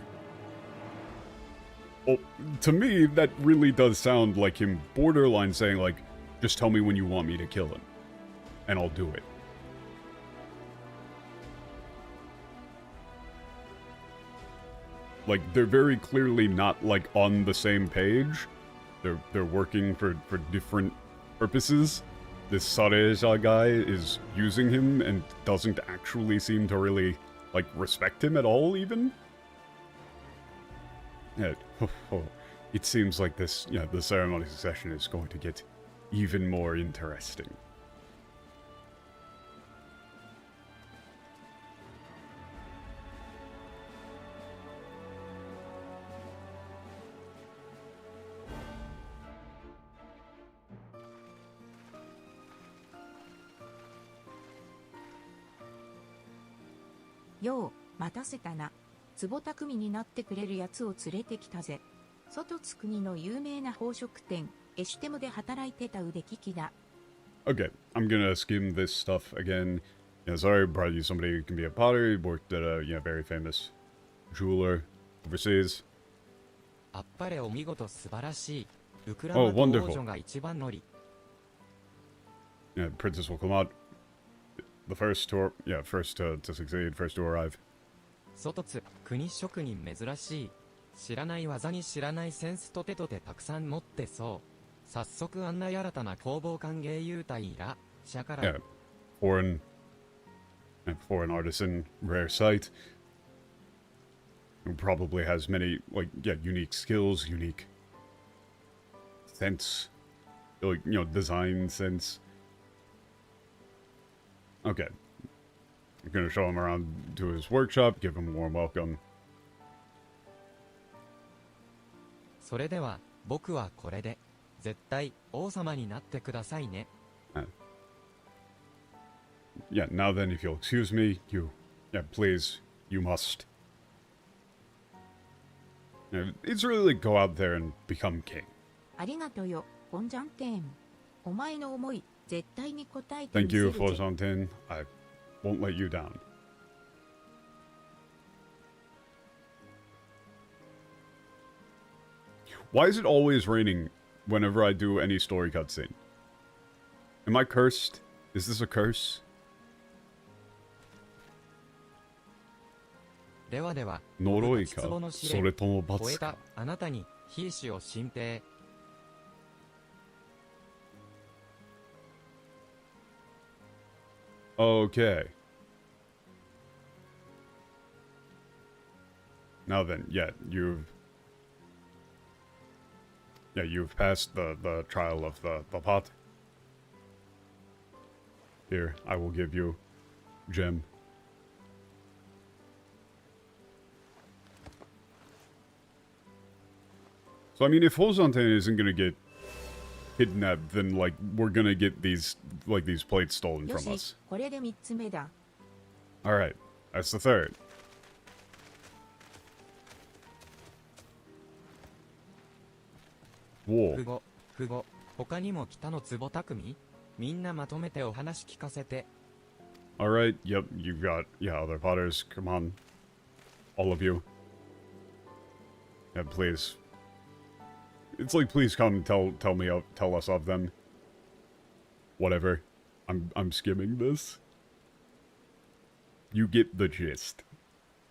Well, to me, that really does sound like him borderline saying, like, just tell me when you want me to kill him, and I'll do it. Like, they're very clearly not, like, on the same page. They're working for different purposes. This Sareja guy is using him and doesn't actually seem to really, like, respect him at all, even. Yeah, it seems like this, the ceremony succession is going to get even more interesting. Yo, 待たせたな。壺匠になってくれるやつを連れてきたぜ。外津国の有名な宝飾店、エシュテムで働いてた腕利きだ。Okay, I'm gonna skim this stuff again. Yeah, sorry, brought you somebody who can be a potter, worked at a, very famous jeweler overseas. あっぱれお見事素晴らしい。ウクラ Oh, マと王 wonderful. 女が一番乗り。Yeah, Princess will come out. The first to, first to succeed, first to arrive. 外津、国職人珍しい。知らない技に知らないセンスとてとてたくさん持ってそう。早速案内新たな工房歓迎優待ら。社から。Yeah, foreign artisan, rare sight. Who probably has many, unique skills, unique sense, design sense. Okay. I'm gonna show him around to his workshop, give him a warm welcome. それでは、僕はこれで、絶対、王様になってくださいね。Yeah, now then, if you'll excuse me, please, you must. It's really like go out there and become king. ありがとよ、ボンジャンテン。お前の思い、絶対に応えてみ Thank せる you, ぜ。 Forzantin. I won't let you down. Why is it always raining whenever I do any story cutscene? Am I cursed? Is this a curse? ではでは、呪いか、壺の試練それとも罰か。超えたあなたに、兵士を進呈。Okay. Now then, yeah, you've passed the trial of the pot. Here, I will give you gem. So I mean, if Hozanten isn't gonna get kidnapped, then like we're gonna get these plates stolen よ from し us. これで3つ目だ All right, that's the third. 富 Whoa. 豪、富豪、他にも北の壺匠みんなまとめてお話聞かせて。All right. Yep. You've got other potters. Come on, all of you. Yeah, please. It's like please come tell us of them. Whatever. I'm skimming this. You get the gist.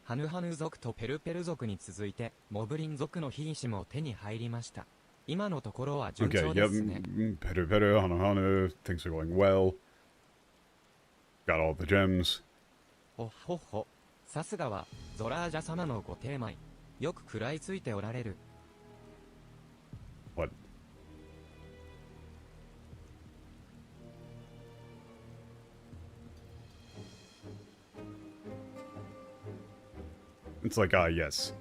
ハヌハヌ族とペルペル族に続いてモブリン族の兵士も手に入りました。今のところは順 Okay. 調で Yep. すね。 Peru Peru, Hanu Hanu. Things are going well. Got all the gems. ほほほ。さすがはゾラージャ様のごテーマよく食らいついておられる。 What? It's like, yes.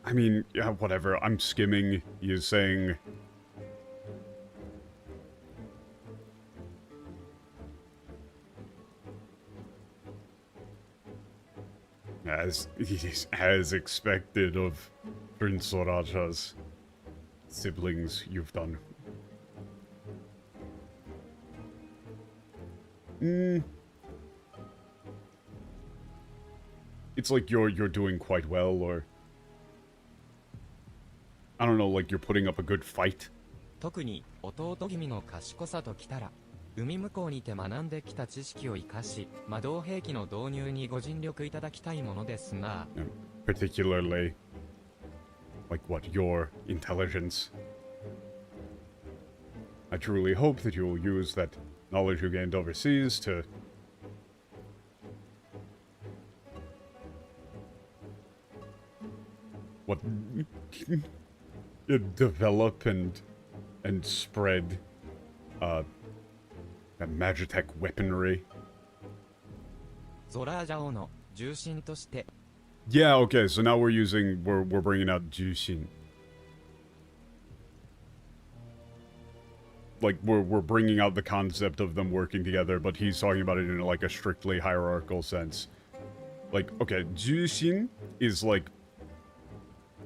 I mean, yeah, whatever. I'm skimming. He's saying... As expected of Prince Soracha's siblings, you've done. It's like you're doing quite well, or I don't know, like you're putting up a good fight. 特に弟君の賢さときたら、海向こうにて学んできた知識を生かし、魔導兵器の導入にご尽力いただきたいものですな。Particularly, like what, your intelligence. I truly hope that you will use that knowledge you gained overseas to... What? Develop and spread, Magitech weaponry. ゾラージャ王の重臣として、 Yeah, okay, so now we're bringing out Jushin. Like, we're bringing out the concept of them working together, but he's talking about it in, like, a strictly hierarchical sense. Like, okay, Jushin is, like...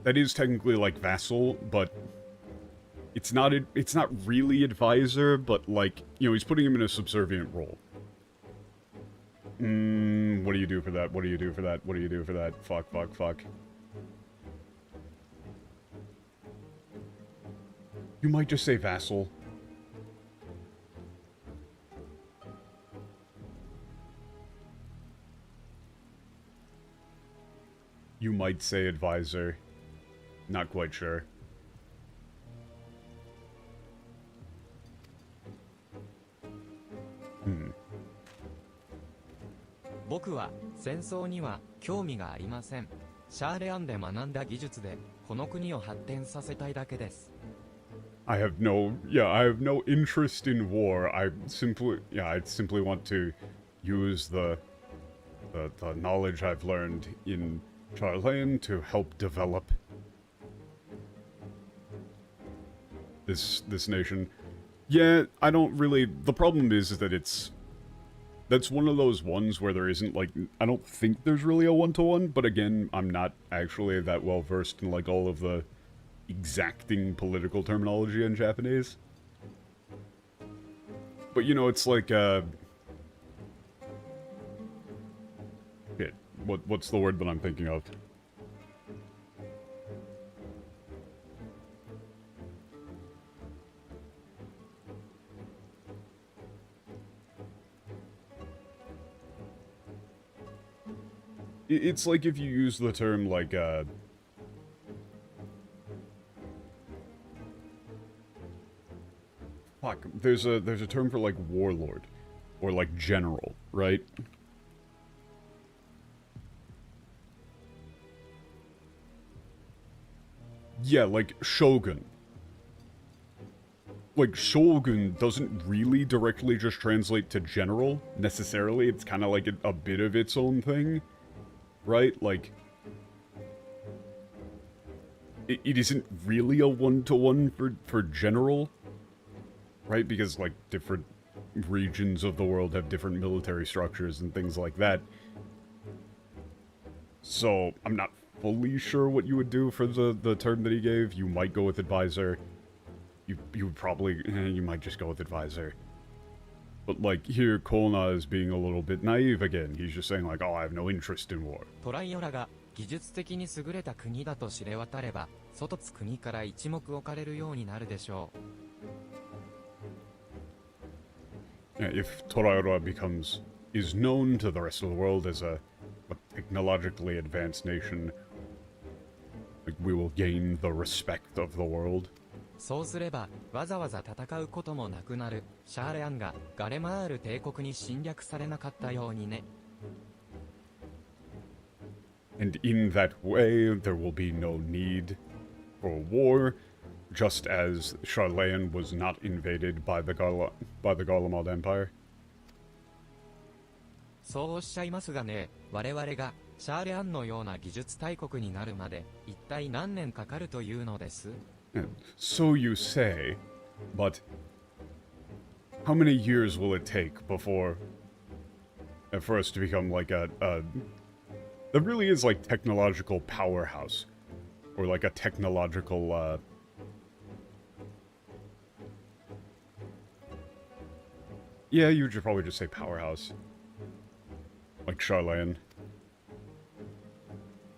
That is technically, like, vassal, but... It's not really advisor, but, like, you know, he's putting him in a subservient role. What do you do for that? What do you do for that? What do you do for that? Fuck, fuck, fuck. You might just say vassal. You might say advisor. Not quite sure. 僕は戦争には興味がありません。シャーレアンで学んだ技術でこの国を発展させたいだけです。I have no interest in war. I simply want to use the knowledge I've learned in Charlene to help develop this nation. Yeah, I don't really... The problem is that that's one of those ones where there isn't, like... I don't think there's really a one-to-one, but again, I'm not actually that well-versed in, like, all of the exacting political terminology in Japanese. But, you know, it's like, shit, what's the word that I'm thinking of? It's like if you use the term, like, fuck, there's a term for, like, warlord. Or like general, right? Yeah, like shogun. Like shogun doesn't really directly just translate to general, necessarily. It's kind of like a bit of its own thing, right? Like, it isn't really a one-to-one for general, right? Because, like, different regions of the world have different military structures and things like that. So, I'm not fully sure what you would do for the term that he gave. You might go with advisor. You would probably, you might just go with advisor. But, like, here, Kona is being a little bit naive again. He's just saying, like, oh, I have no interest in war. トライオラが技術的に優れた国だと知れ渡れば、外つ国から一目置かれるようになるでしょう。Yeah, if Torayora is known to the rest of the world as a technologically advanced nation, like, we will gain the respect of the world. そうすれば、わざわざ戦うこともなくなる。シャーレアンがガレマール帝国に侵略されなかったようにね。And in that way, there will be no need for war, just as Charlayan was not invaded by the Garlemald Empire. そうおっしゃいますがね、我々がシャーレアンのような技術大国になるまで一体何年かかるというのです。So you say, but how many years will it take for us to become like that really is like technological powerhouse, or like a technological yeah, you would probably just say powerhouse, like Charlayan.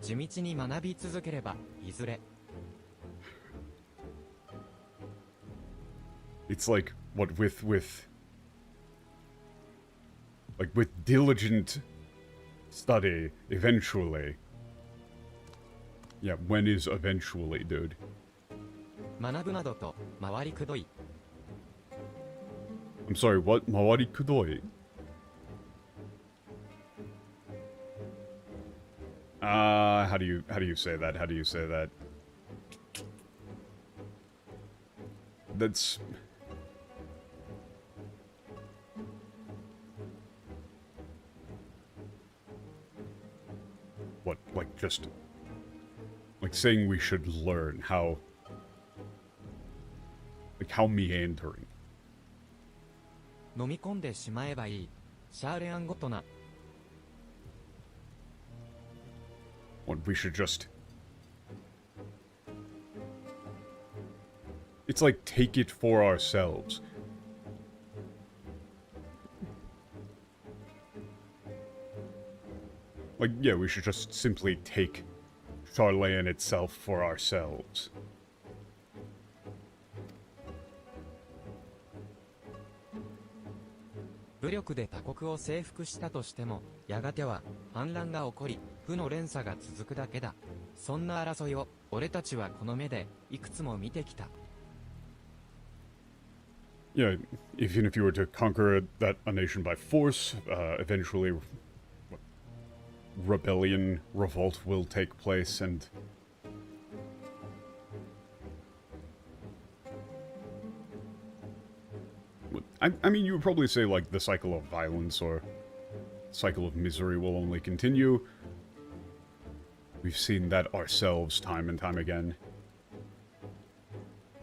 地道に学び続ければいずれ。It's like what with diligent study, eventually. Yeah, when is eventually, dude? 学ぶなどと回りくどい。I'm sorry, what? Mawari kudoi? How do you say that? How do you say that? That's... What, like, just... Like, saying we should learn how... Like, how meandering. 飲み込んでしまえばいい。シャーレアンごとな。What, we should just... It's like, take it for ourselves. Like, yeah, we should just simply take Charlayan itself for ourselves.「武力で他国を征服したとしても、やがては反乱が起こり、負の連鎖が続くだけだ。そんな争いを俺たちはこの目でいくつも見てきた。Yeah, even if you were to conquer a nation by force, eventually rebellion, revolt will take place, and I mean, you would probably say, like, the cycle of violence or cycle of misery will only continue. We've seen that ourselves time and time again.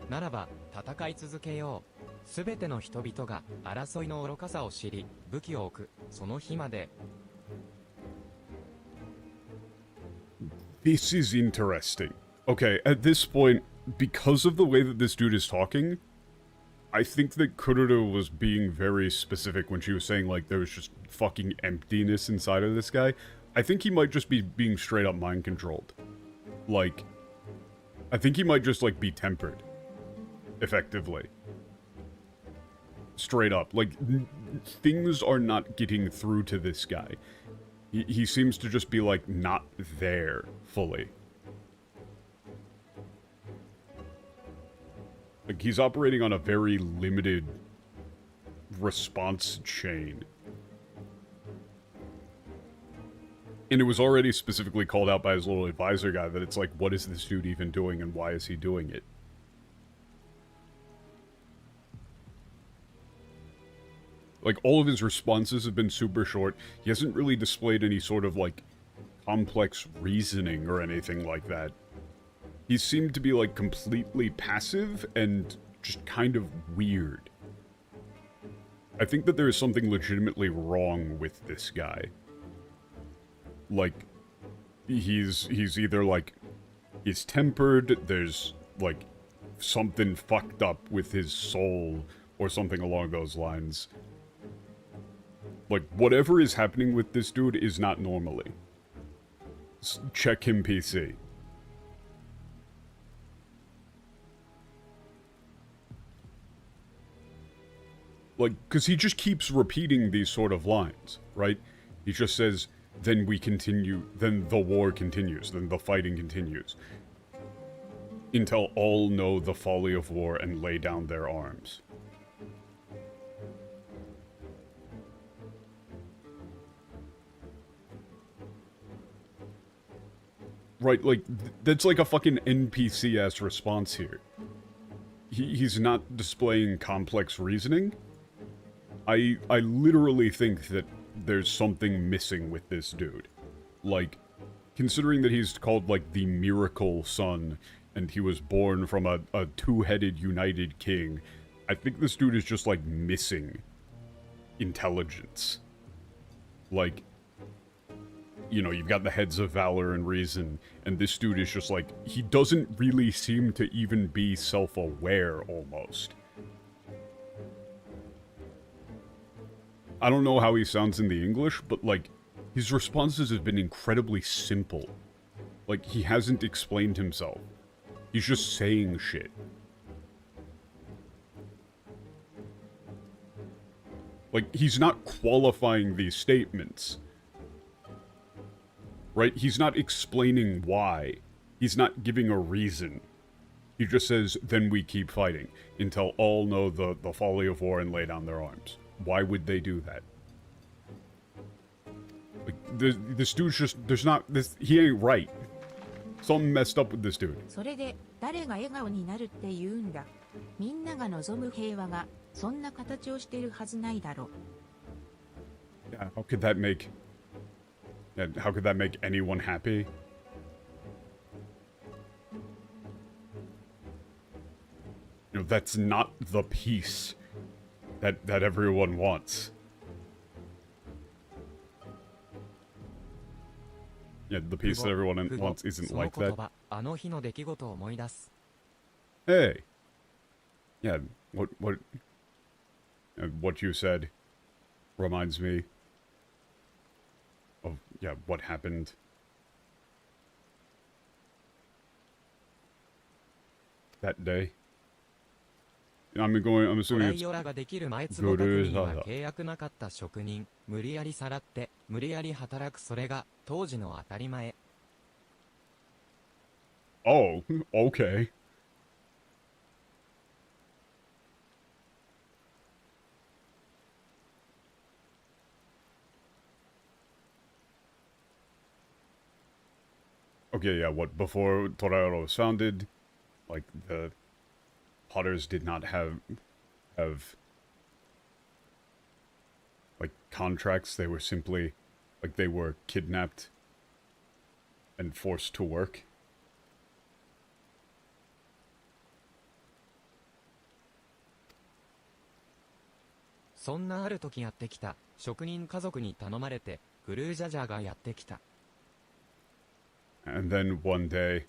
ならば戦い続けよう。すべての人々が争いの愚かさを知り、武器を置く、その日まで。This is interesting. Okay, at this point, because of the way that this dude is talking, I think that Kururu was being very specific when she was saying, like, there was just fucking emptiness inside of this guy. I think he might just be being straight up mind controlled. Like, I think he might just, like, be tempered. Effectively. Straight up. Like, things are not getting through to this guy. He seems to just be, like, not there fully. Like, he's operating on a very limited response chain And it was already specifically called out by his little advisor guy that it's like, what is this dude even doing and why is he doing it? Like, all of his responses have been super short. He hasn't really displayed any sort of, like, complex reasoning or anything like that. He seemed to be, like, completely passive and just kind of weird. I think that there is something legitimately wrong with this guy. Like, he's either, like, he's tempered, there's, like, something fucked up with his soul, or something along those lines. Like, whatever is happening with this dude is not normally. Check him PC. Like, because he just keeps repeating these sort of lines, right? He just says, then we continue, then the war continues, then the fighting continues. Until all know the folly of war and lay down their arms. Right, like, that's like a fucking NPC-ass response here. He's not displaying complex reasoning. I literally think that there's something missing with this dude. Like, considering that he's called, like, the Miracle Son, and he was born from a two-headed united king, I think this dude is just, like, missing intelligence. Like, you know, you've got the heads of valor and reason, and this dude is just like, he doesn't really seem to even be self-aware, almost. I don't know how he sounds in the English, but, like, his responses have been incredibly simple. Like, he hasn't explained himself. He's just saying shit. Like, he's not qualifying these statements. Right? He's not explaining why. He's not giving a reason. He just says, then we keep fighting, until all know the folly of war and lay down their arms. Why would they do that? Like, this dude's just, there's not, he ain't right. Something messed up with this dude. それで誰が笑顔になるって言うんだ。みんなが望む平和がそんな形をしてるはずないだろ。Yeah, how could that make... Yeah, how could that make anyone happy? You know, that's not the peace that everyone wants. Yeah, the peace that everyone wants isn't like that. Hey. Yeah, what you said reminds me of, yeah, what happened that day. I'm assuming it's ができる前坪拓には契約なかった職人、無理やりさらって、無理やり働くそれが当時の当たり前。Oh, okay. Okay, yeah, what, before Toraoro was founded, like, the Potters did not have, like, contracts. They were simply, like, they were kidnapped and forced to work. "そんなある時やってきた職人家族に頼まれてグルージャジャーがやってきた。And then one day,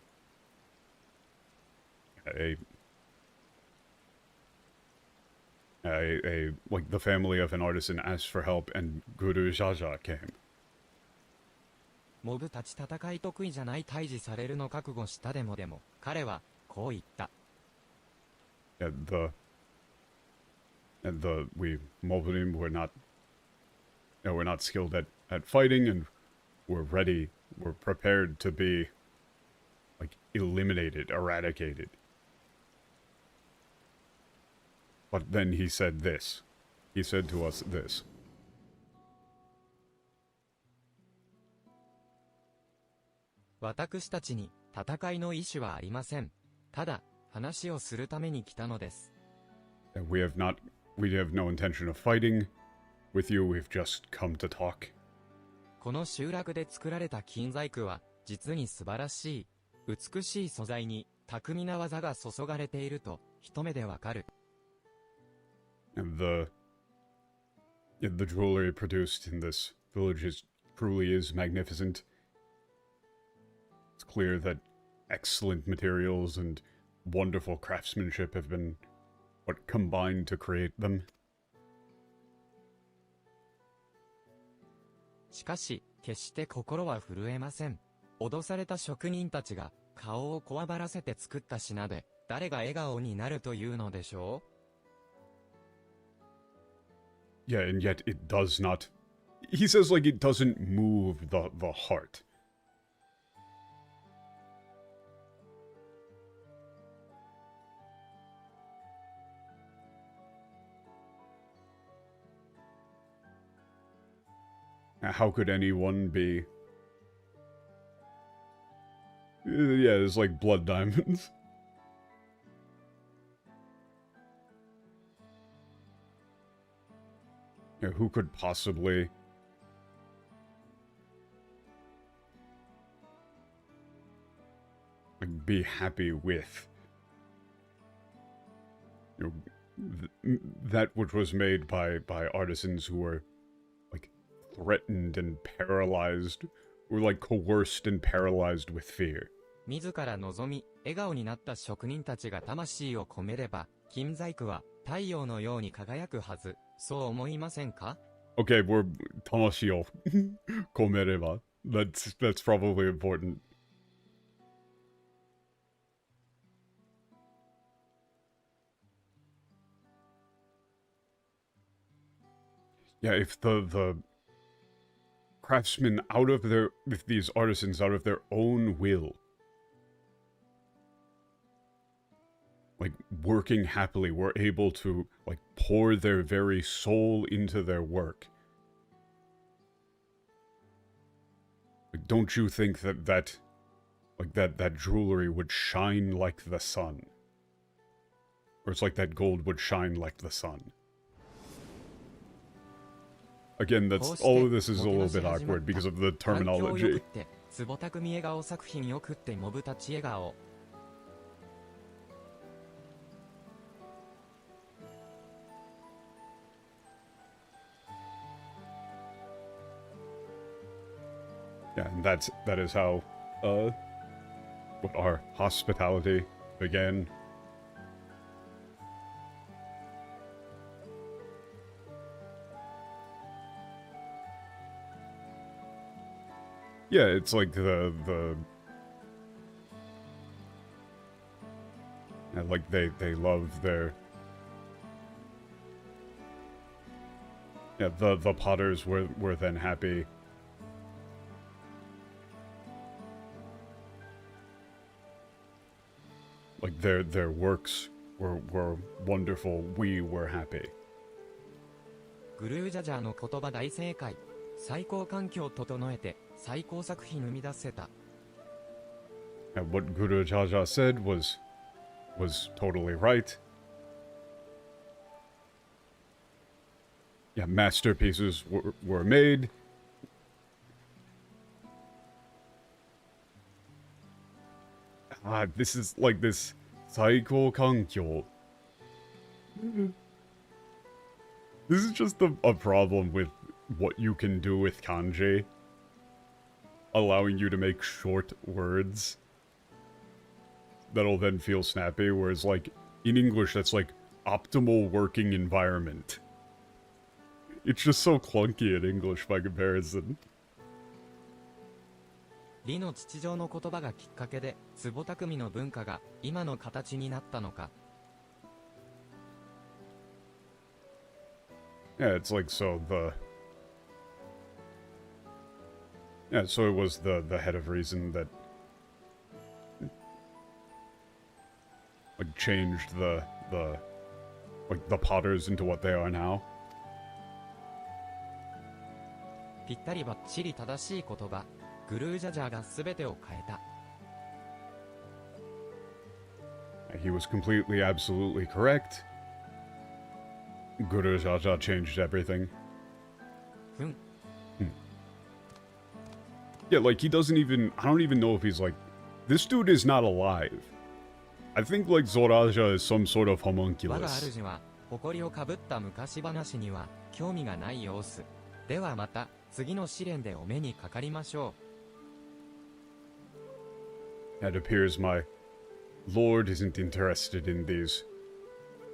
like, the family of an artisan asked for help, and Guru Jaja came. モブたち戦い得意じゃない退治されるの覚悟したでも彼はこう言った。We Mobunim were not skilled at fighting, and we're prepared to be, like, eliminated, eradicated. But then he said this. He said to us this. 私たちに戦いの意思はありません。ただ、話をするために来たのです。We have no intention of fighting with you, we've just come to talk. この集落で作られた金細工は、実に素晴らしい、美しい素材に、巧みな技が注がれていると、一目でわかる。And the jewelry produced in this village truly is magnificent. It's clear that excellent materials and wonderful craftsmanship have been combined to create them. しかし、決して心は震えません。脅された職人たちが顔をこわばらせて作った品で、誰が笑顔になるというのでしょう Yeah, and yet it does not. He says like it doesn't move the heart. How could anyone be? Yeah, it's like blood diamonds. Yeah, who could possibly be happy with that which was made by artisans who were threatened and paralyzed, or coerced and paralyzed with fear. 自ら望み、笑顔になった職人たちが魂を込めれば、金細工は太陽のように輝くはず、そう思いませんか? Okay, we're tamashi o komereba. That's probably important. Yeah, if the craftsmen if these artisans out of their own will, working happily, were able to, pour their very soul into their work. Don't you think that jewelry would shine like the sun? Or it's like that gold would shine like the sun. Again, all of this is a little bit awkward because of the terminology. Yeah, and that is how our hospitality began. Yeah, it's like the yeah, they love their, yeah, the potters were then happy. Their works were wonderful. We were happy. グルージャジャーの言葉大正解。最高環境を整えて最高作品生み出せた。And what Guru Jaja said was totally right. Yeah, masterpieces were made. This is like this Saiko Kankyo. This is just a problem with what you can do with kanji. Allowing you to make short words that'll then feel snappy, whereas in English that's optimal working environment. It's just so clunky in English by comparison. 李の父上の言葉がきっかけで、壺匠の文化が今の形になったのか。Yeah, it's yeah, so it was the head of reason that changed the potters into what they are now. ぴったりばっちり正しい言葉。グルージャジャーが全てを変えた。 He was completely, absolutely correct. Guru Jaja changed everything. ふん。 Yeah, like, he doesn't even... I don't even know if he's, like... This dude is not alive. I think, like, Zoraja is some sort of 我が homunculus. 主は誇りをかぶった昔話には興味がない様子。ではまた次の試練でお目にかかりましょう。 It appears my lord isn't interested in these...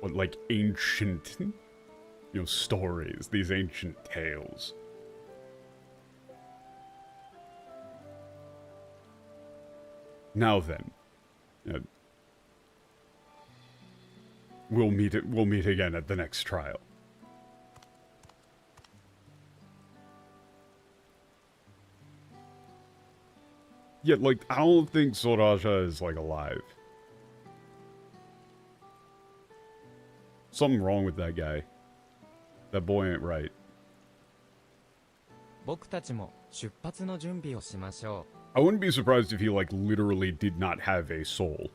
What, like, ancient... You know, stories. These ancient tales. Now then... We'll meet again at the next trial. Yeah, like, I don't think Zoraja is, like, alive. Something wrong with that guy. That boy ain't right. 僕たちも出発の準備をしましょ I wouldn't be surprised if he, like, literally did not have a soul.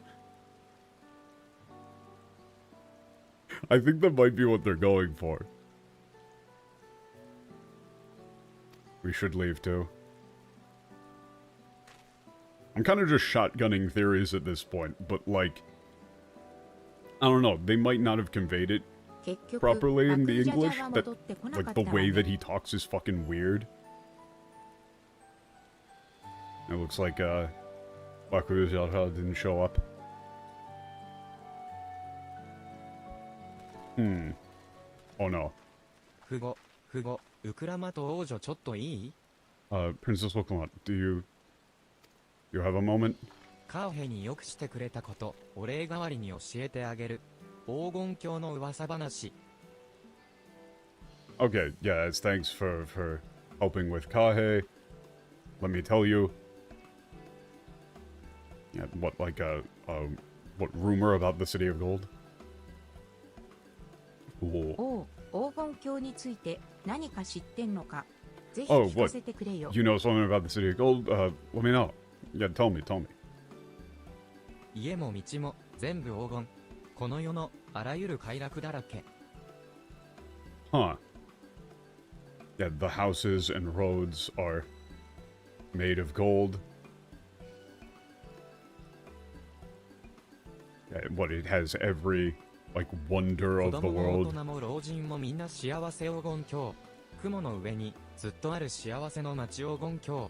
I think that might be what they're going for. We should leave, too. I'm kind of just shotgunning theories at this point, but, like... I don't know, they might not have conveyed it 結局 properly in バ the クジャジャ English, が that, 戻ってこなか like, った the わ way ね that he talks is fucking weird. It looks like, Bakujaja didn't show up. Oh no. う。不後、ウクラマと王女ちょっといい？ Princess Wokamat, do you have a moment? カーヘによくしてくれたこと、お礼代わりに教えてあげる。黄金鏡の噂話。 Okay, yeah, as thanks for helping with Kahe. Let me tell you. Yeah, what, like, what rumor about the City of Gold? Whoa. おう、黄金鏡について何か知ってんのか。ぜひ Oh, 聞か what? せてくれよ。 You know something about the City of Gold? Let me know. Yeah, tell me. 家も道も全部黄金。この世のあらゆる快楽だらけ。 Huh. Yeah, the houses and roads are made of gold. Yeah, what, it has every, like, wonder 子 of the 供も大 world. 人も老人もみんな幸せ黄金鏡。雲の上にずっとある幸せの街黄金鏡。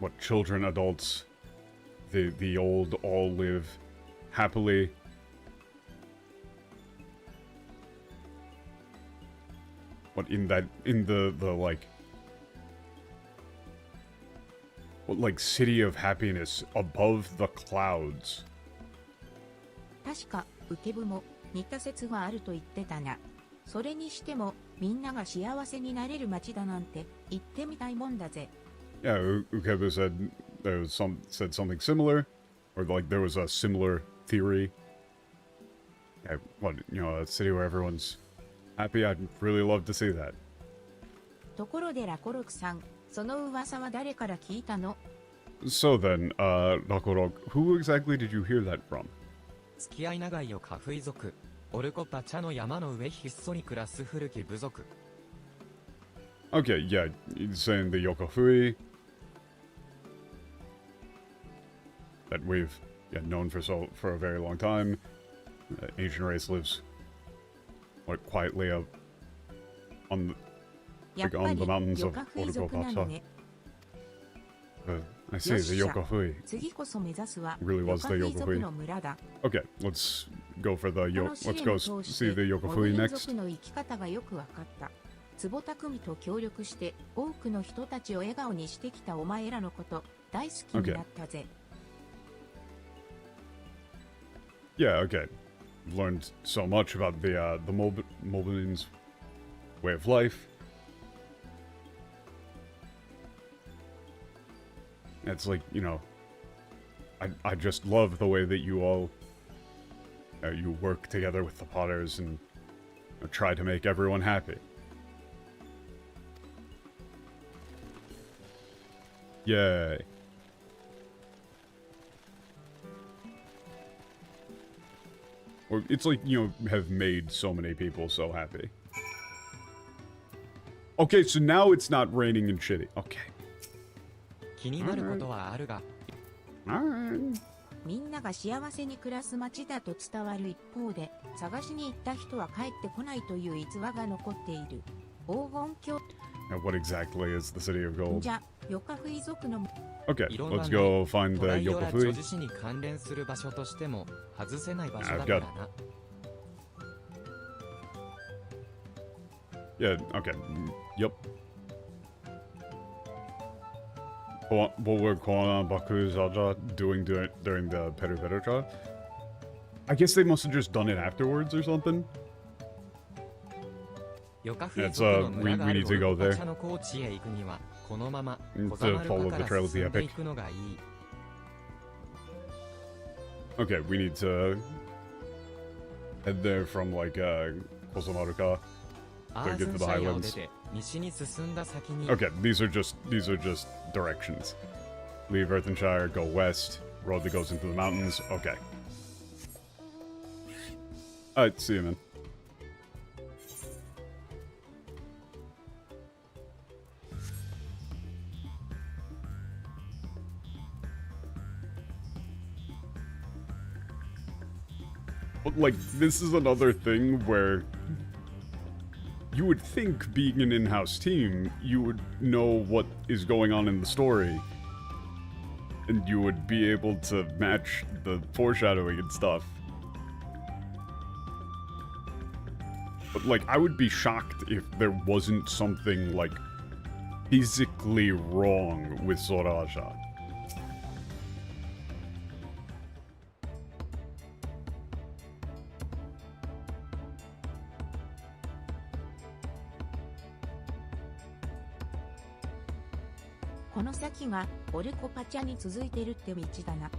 What, children, adults, the old all live happily. What, in the like, what, like, city of happiness above the clouds. 確か、ウケブも似た説があると言ってたな。それにしても、みんなが幸せになれる街だなんて言ってみたいもんだぜ。Yeah, Ukeba said said something similar, or like there was a similar theory. Yeah, what, you know, a city where everyone's happy. I'd really love to see that. ところでラコロクさん、その噂は誰から聞いたの？ So then, Rakorok, who exactly did you hear that from? 付き合い長いよカフイ族。オルコパチャの山の上ひっそり暮らす古き部族。 Okay, yeah, he's saying the Yokofui that we've known for a very long time. Asian race lives quietly up on やっぱ on り the mountains ヨ of カフイ族なの Orgopacha. ね。 I see the Yokofui. 次こそ目指すは Really ヨ was カ the フイ族 Yokofui. の村だ。 Okay, let's go for the この試 let's 練 go を通し see て the モ Yokofui ブ民 next. 族の生き方がよく分かった。坪田組と協力して多くの人たちを笑顔にしてきたお前らのこと大好きになったぜ。 Yeah, okay. Learned so much about the Moblins' way of life. It's like, you know, I just love the way that you all you work together with the Potters and try to make everyone happy. Yay. Or it's like, you know, have made so many people so happy. Okay, so now it's not raining and shitty. Okay. 気になることはあるが、 Alright. みんなが幸せに暮らす街だと伝わる一方で、探しに行った人は帰ってこないという逸話が残っている。黄金鏡 Now, what exactly is the City of Gold? じゃ、ヨカフイ族の Okay, 異論は let's ない go find ト the ライオラ Yokofui. 女子に関連する場所としても外せない場所だ I've か got らな。 Yeah, okay. Yep. What were Kwana Bakuzaja doing during the Peru Peru trial? I guess they must have just done it afterwards or something. ヨカフイ It's, 族の村があ we る need to go オルコ there. パチャの高地へ行くには、このまま To 小ザマル follow カ the か trail ら of the 進んで epic. いくのがいい。 Okay, we need to head there from like Kosomaruka ア to ーズ get to ン the シャイアを出 highlands. て西に進んだ先に Okay, these are just directions. Leave Earthenshire, go west, road that goes into the mountains. Okay. Alright, see you, man. But, like, this is another thing where you would think, being an in-house team, you would know what is going on in the story. And you would be able to match the foreshadowing and stuff. But, like, I would be shocked if there wasn't something, like, physically wrong with Soraja.「この先がオルコパチャに続いてるって道だな。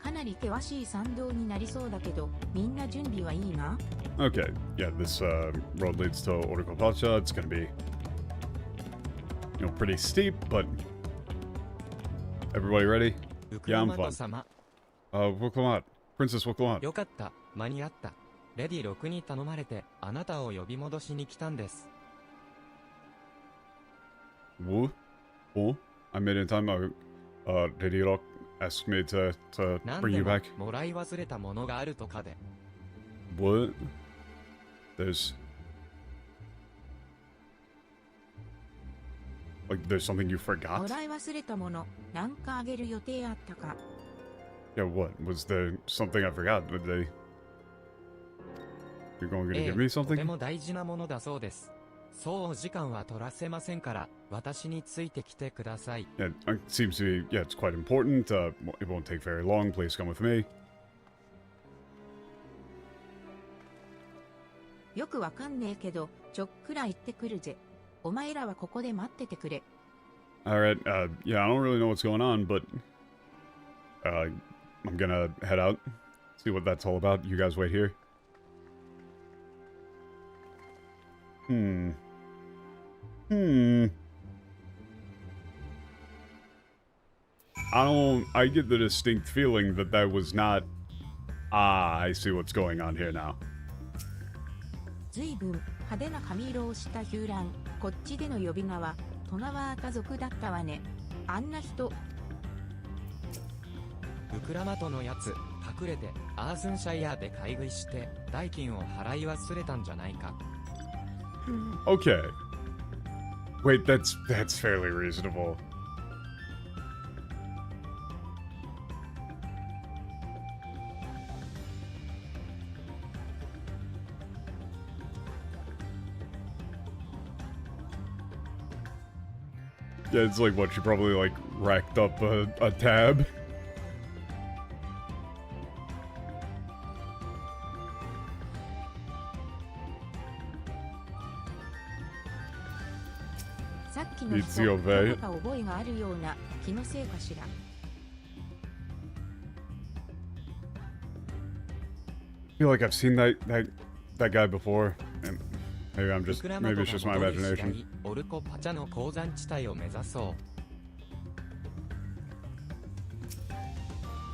かなり険しい山道になりそうだけど、みんな準備はいいな。 Okay, yeah, this road leads to Orikopacha. It's gonna be, you know, pretty steep, but everybody ready? ウク Yeah, ラ I'm マト fine. 様。 Wokomat. Princess Wokomat. よかった、間に合った。レディ6に頼まれてあなたを呼び戻しに来たんです。 Woo? Oh, I made it in time. Lady Rock asked me to 何 bring で you も back. もらい忘れたものがあるとかで。 What? There's... Like, there's something you も forgot? らい忘れたもの、なんかあげる予定あったか。 Yeah, what? Was there something I forgot? Did they... You're gonna え give え、 me とて something? も大事なものだそうです。そうお時間は取らせませんから、私についてきてください。 Yeah, it seems to be... Yeah, it's quite important. It won't take very long. Please come with me. よくわかんねえけど、ちょっくら行ってくるぜ。お前らはここで待っててくれ。 Alright, yeah, I don't really know what's going on, but... I'm gonna head out. See what that's all about. You guys wait here. I get the distinct feeling that that was not... Ah, I see what's going on here now. ずいぶん派手な髪色をしたヒューラン、こっちでの呼び名はトナワータ族だったわね。あんな人、ウクラマトのやつ、隠れてアーズンシャイアで買い食いして代金を払い忘れたんじゃないか。 Okay. Wait, that's fairly reasonable. Yeah, it's like what, she probably like racked up a tab. さっきの必要人、べどこか覚えがあるような気のせいかしら。 I feel like I've seen that guy before. And maybe ウクラマ maybe ト it's が just my 戻り次 imagination. 第、オルコパチャの鉱山地帯を目指そう。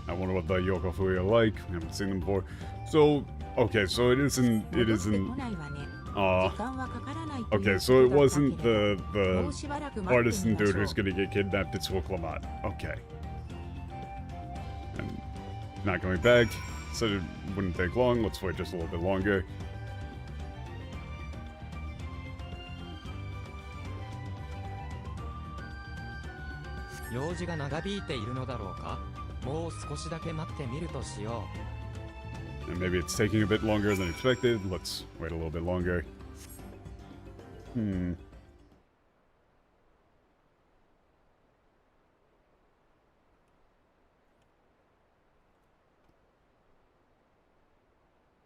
I wonder what the Yokofui are like. We haven't seen them before. So, okay, so it isn't. 戻ってこないわね。時間はかからないという Okay, こ so と it だったけ wasn't れど、 the もうしばらく待って artisan みまし dude ょう who's gonna get kidnapped. It's Woklamat. Okay. And not coming back. Said it wouldn't take long. Let's wait just a little bit longer. 用事が長引いているのだろうか。もう少しだけ待ってみるとしよ And maybe it's taking a bit longer than expected. Let's wait a little bit longer. Hmm.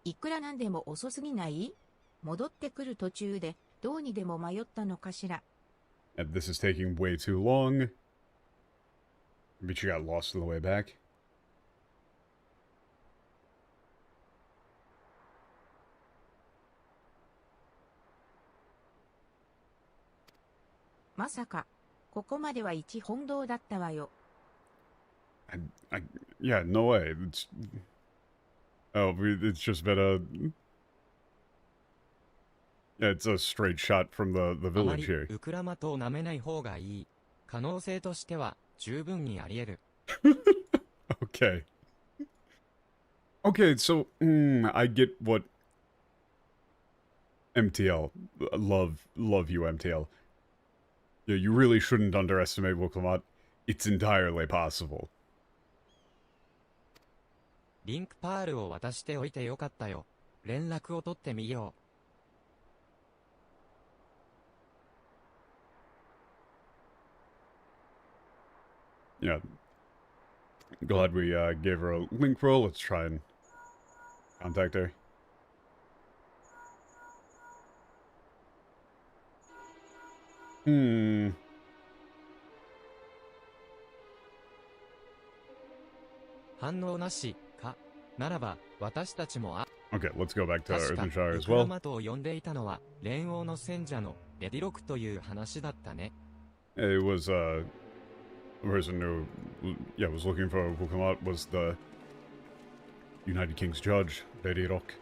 いくらなんでも遅すぎない？戻ってくる途中でどうにでも迷ったのかしら。And this is taking way too long. Maybe she got lost on the way back. まさか、ここまでは一本道だったわよ。Yeah, no way. It's, it's just been a. Yeah, it's a straight shot from the う。あま village り here. ウクラマトを舐めない方がいい。可能性としては十分にあり得る。Okay. Okay, so I get what MTL love you MTL. Yeah, you really shouldn't underestimate Woklamat. It's entirely possible. リンクパールを渡しておいてよかったよ。連絡を取ってみよ Yeah. Glad we gave her a link roll. Let's try and contact her. Hmm. う。反応なしか。ならば私たちも Okay, let's go back to 確か Earthenshire ウ as クラ well. マトを呼んでいたのは連王の戦者のレディロクという話だったね。 It was a person who, yeah, was looking for Woklamat was the United King's judge, Lady Rock.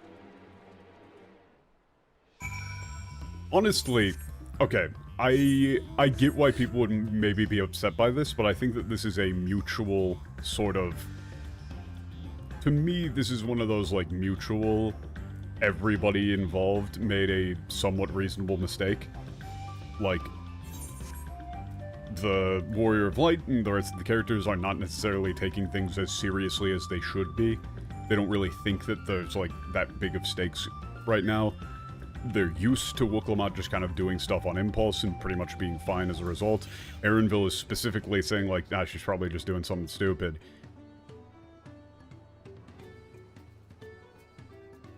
Honestly, okay, I get why people would maybe be upset by this, but I think that this is a mutual sort of. To me, this is one of those like mutual. Everybody involved made a somewhat reasonable mistake. Like, the Warrior of Light and the rest of the characters are not necessarily taking things as seriously as they should be. They don't really think that there's, like, that big of stakes right now. They're used to Woklamat just kind of doing stuff on impulse and pretty much being fine as a result. Erinville is specifically saying, like, she's probably just doing something stupid.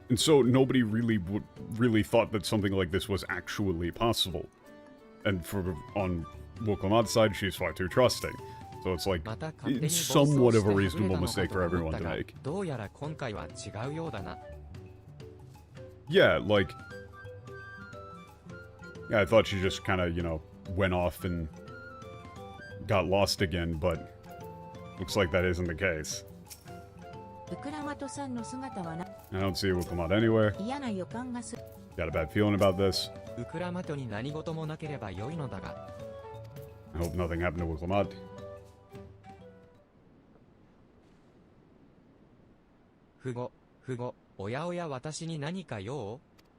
And so nobody really thought that something like this was actually possible. And on Woklamat's side, she's far too trusting. So it's like, また勝手に暴 it's 走 somewhat し of て a はぐれ reasonable たのか mistake と for 思っ everyone た to が make. どうやら今回は違うようだな。 Yeah, like... Yeah, I thought she just kind of, you know, went off and got lost again, but looks like that isn't the case. ウクラマトさんの姿はな、 I don't see Woklamat anywhere. 嫌な予感がする。 Got a bad feeling about this. ウクラマトに何事もなければ良いのだが。 I hope nothing happened to Woklamat. 父母、おやおや私に何か用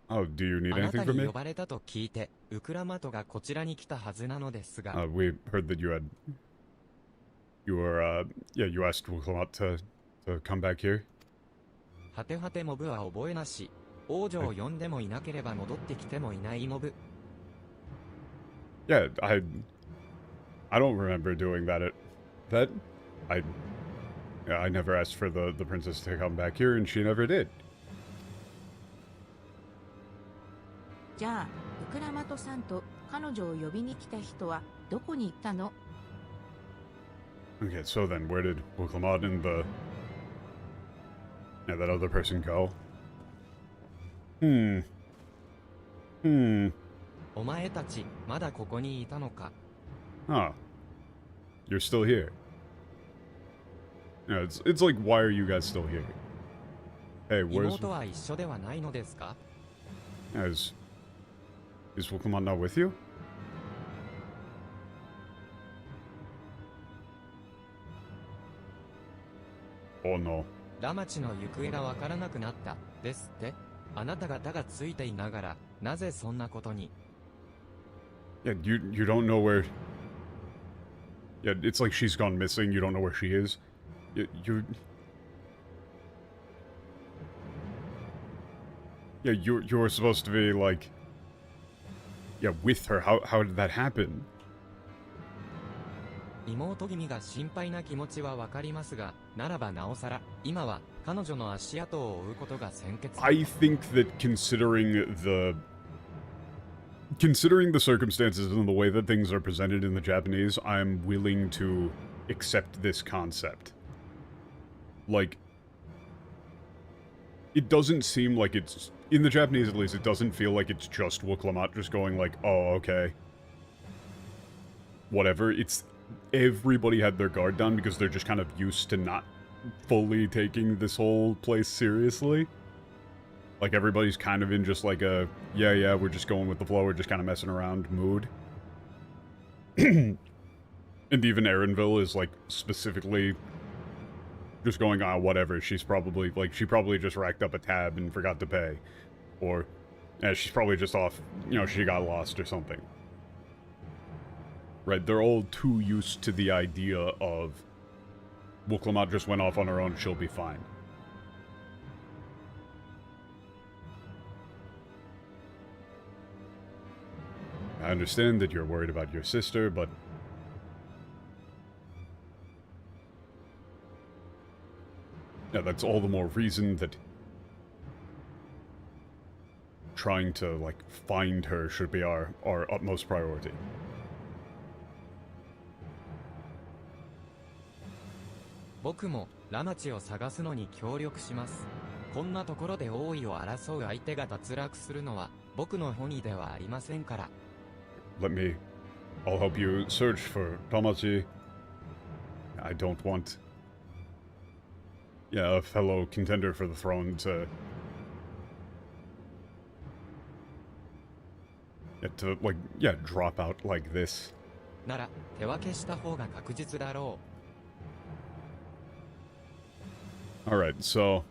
Oh, do you need あな anything た from に me? 呼ばれたと聞いて、ウクラマトがこちらに来たはずなのですが。 We heard that you were, yeah, you asked Woklamat to come back here. はてはてモブは覚えなし。王女を呼んでもいなければ戻ってきてもいないモブ。Yeah, I don't remember doing that. I never asked for the princess to come back here, and she never did. じゃあ、ウクラマトさんと彼女を呼びに来た人はどこに行ったの？ Okay, so then, where did Woklamat and that other person go? お前たち、まだここにいたのか。 Huh. You're still here. Yeah, it's like, why are you guys still here? Hey, where's... 妹は一緒ではないのですか？ Is Pokemon not with you? Oh no. ラマチの行方がわからなくなったですって？あなた方がついていながらなぜそんなことに？ Yeah, you don't know where... Yeah, it's like she's gone missing, you don't know where she is. You... Yeah, you were supposed to be, like... Yeah, with her. How did that happen? 妹君が心配な気持ちはわかりますが、ならばなおさら、今は彼女の足跡を追うことが先決。I think that considering the circumstances and the way that things are presented in the Japanese, I'm willing to accept this concept. Like, it doesn't seem like it's... In the Japanese, at least, it doesn't feel like it's just Wuklamot just going like, oh, okay. Whatever. It's... Everybody had their guard down because they're just kind of used to not fully taking this whole place seriously. Like, everybody's kind of in just like a, yeah, we're just going with the flow, we're just kind of messing around mood. And even Erinville is, like, specifically just going, whatever, she's probably, like, she probably just racked up a tab and forgot to pay. Or, she's probably just off, you know, she got lost or something. Right, they're all too used to the idea of Wuklamot just went off on her own, she'll be fine. I understand that you're worried about your sister, but... Yeah, that's all the more reason that trying to, like, find her should be our utmost priority. 僕もラマチを探すのに協力します。こんなところで王位を争う相手が脱落するのは僕の本意ではありませんから。I'll help you search for Tamachi. I don't want, a fellow contender for the throne to drop out like this. なら手分けした方が確実だろう。Alright, so,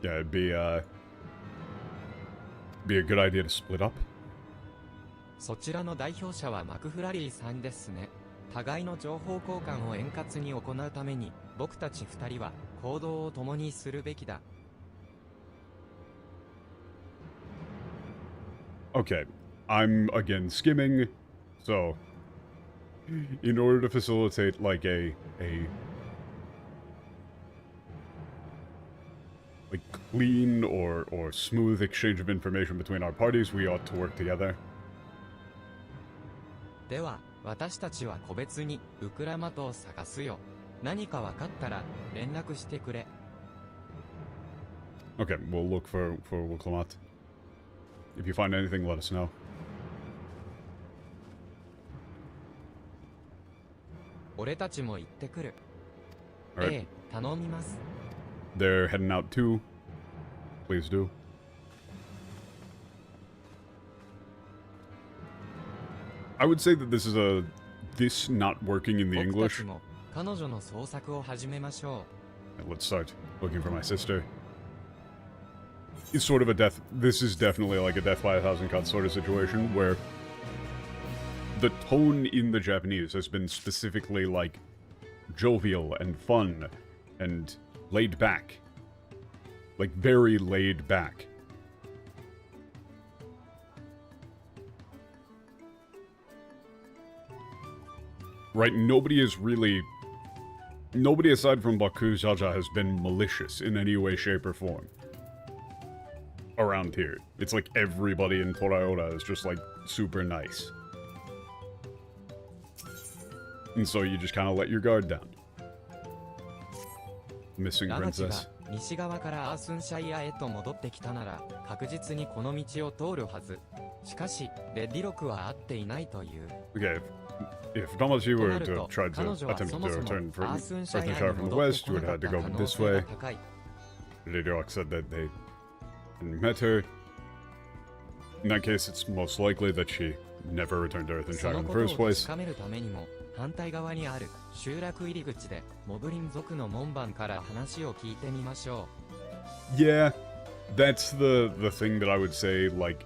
it'd be a good idea to split up. そちらの代表者はマクフラリーさんですね。互いの情報交換を円滑に行うために、僕たち二人は行動を共にするべきだ。Okay, I'm again skimming, so, in order to facilitate, like, a clean or smooth exchange of information between our parties, we ought to work together. では、私たちは個別にウクラマトを探すよ。何か分かったら連絡してくれ。Okay, we'll look for Wuklamot. If you find anything, let us know. 俺たちも行ってくる。Alright. ええ、頼みます。They're heading out too. Please do. I would say that this not working in the 僕た English. ちも彼女の捜索を始めましょ Let's start looking for my sister. It's sort of this is definitely like a death by 1,000 cuts sort of situation where the tone in the Japanese has been specifically like jovial and fun and laid back. Like very laid back. Right, nobody aside from Baku Jaja has been malicious in any way, shape, or form. Around here. It's like everybody in Toraora is just like super nice. And so you just kind of let your guard down. う。 Missing ラマチが princess. 西側からアースンシャイアへと戻ってきたなら確実にこの道を通るはず。しかし、レッディロクは会っていないという。Okay, if Damaji と were なる to と have tried 彼 to 女は attempt そ to もそも return ア from ースンシャ Earth イ and ア Shire に from the 戻って west, こ you な would か have っ had た to 可 go 能 this 性が way. 高い。 Radiox said that they met her. In that case, it's most likely that she never returned to Earth and そ Shire の in こ the とを first 確 place. かめるためにも、反対側にある集落入り口でモブリン族の門番から話を聞いてみましょ Yeah, that's the thing that I would say, like,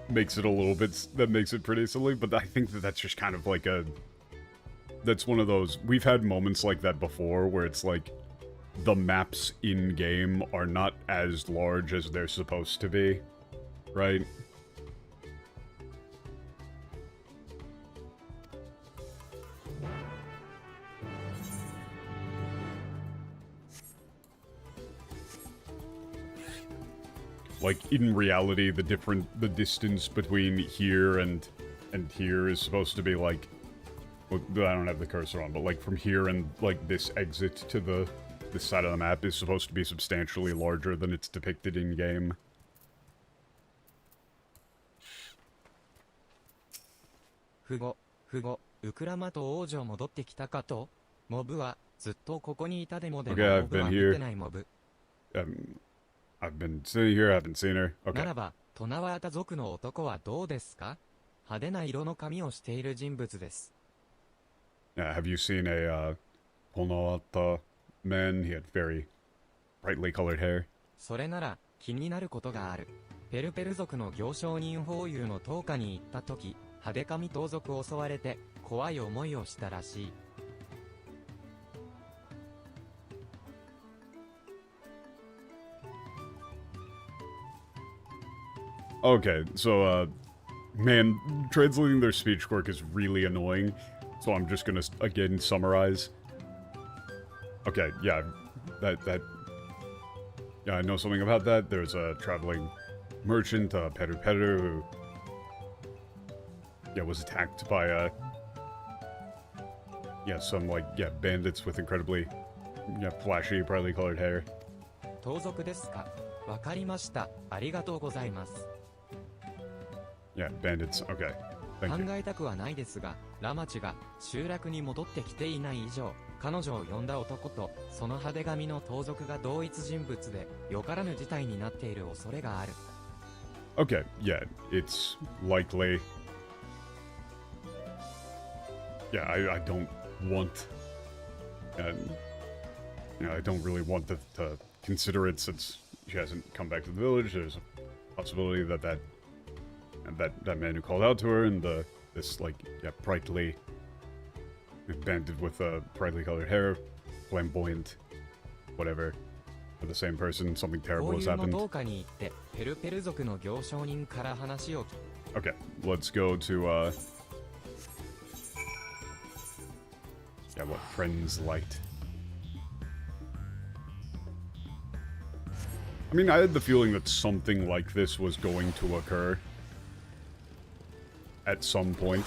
makes it a little bit, that makes it pretty silly, but I think that that's just kind of like that's one of those, we've had moments like that before, where it's like, the maps in-game are not as large as they're supposed to be, right? Like, in reality, the distance between here and here is supposed to be like, well, I don't have the cursor on, but like from here and like this exit to this side of the map is supposed to be substantially larger than it's depicted in game. う。不後、ウクラマと王女戻ってきたかと？モブはずっとここにいたでもでも Okay, モ I've ブは been 見 here. てないモブ。I've been sitting here, I haven't seen her. な Okay. らば、トナワータ族の男はどうですか？派手な色の髪をしている人物です。Have you seen a Polnoata man? He had very brightly colored hair. それなら、気になることがある。ペルペル族の行商人法友の灯火に行った時、派手髪盗賊を襲われて、怖い思いをしたらしい。Okay, so, man, translating their speech quirk is really annoying, so I'm just gonna, again, summarize. Okay, yeah, yeah, I know something about that. There's a traveling merchant, Peru Peru, who, yeah, was attacked by, yeah, some, like, yeah, bandits with incredibly, yeah, flashy, brightly colored hair. 盗賊ですか？わかりました。ありがとうございます。Yeah, bandits, okay. 考 Thank you. えたくはないですが、ラマチが集落に戻ってきていない以上、彼女を呼んだ男とその派手髪の盗賊が同一人物で、よからぬ事態になっている恐れがある。Okay, yeah, it's likely. Yeah, I don't want, you know, I don't really want to consider it since she hasn't come back to the village. There's a possibility that that man who called out to her and this like, yeah, brightly banded with brightly colored hair, flamboyant, whatever, are the same person. Something 法 terrible has 友の happened. 灯火に行って、ペルペル族の行商人から話を聞 Okay, let's go to, yeah, what, Friends Light. I mean, I had the feeling that something like this was going to occur at some point.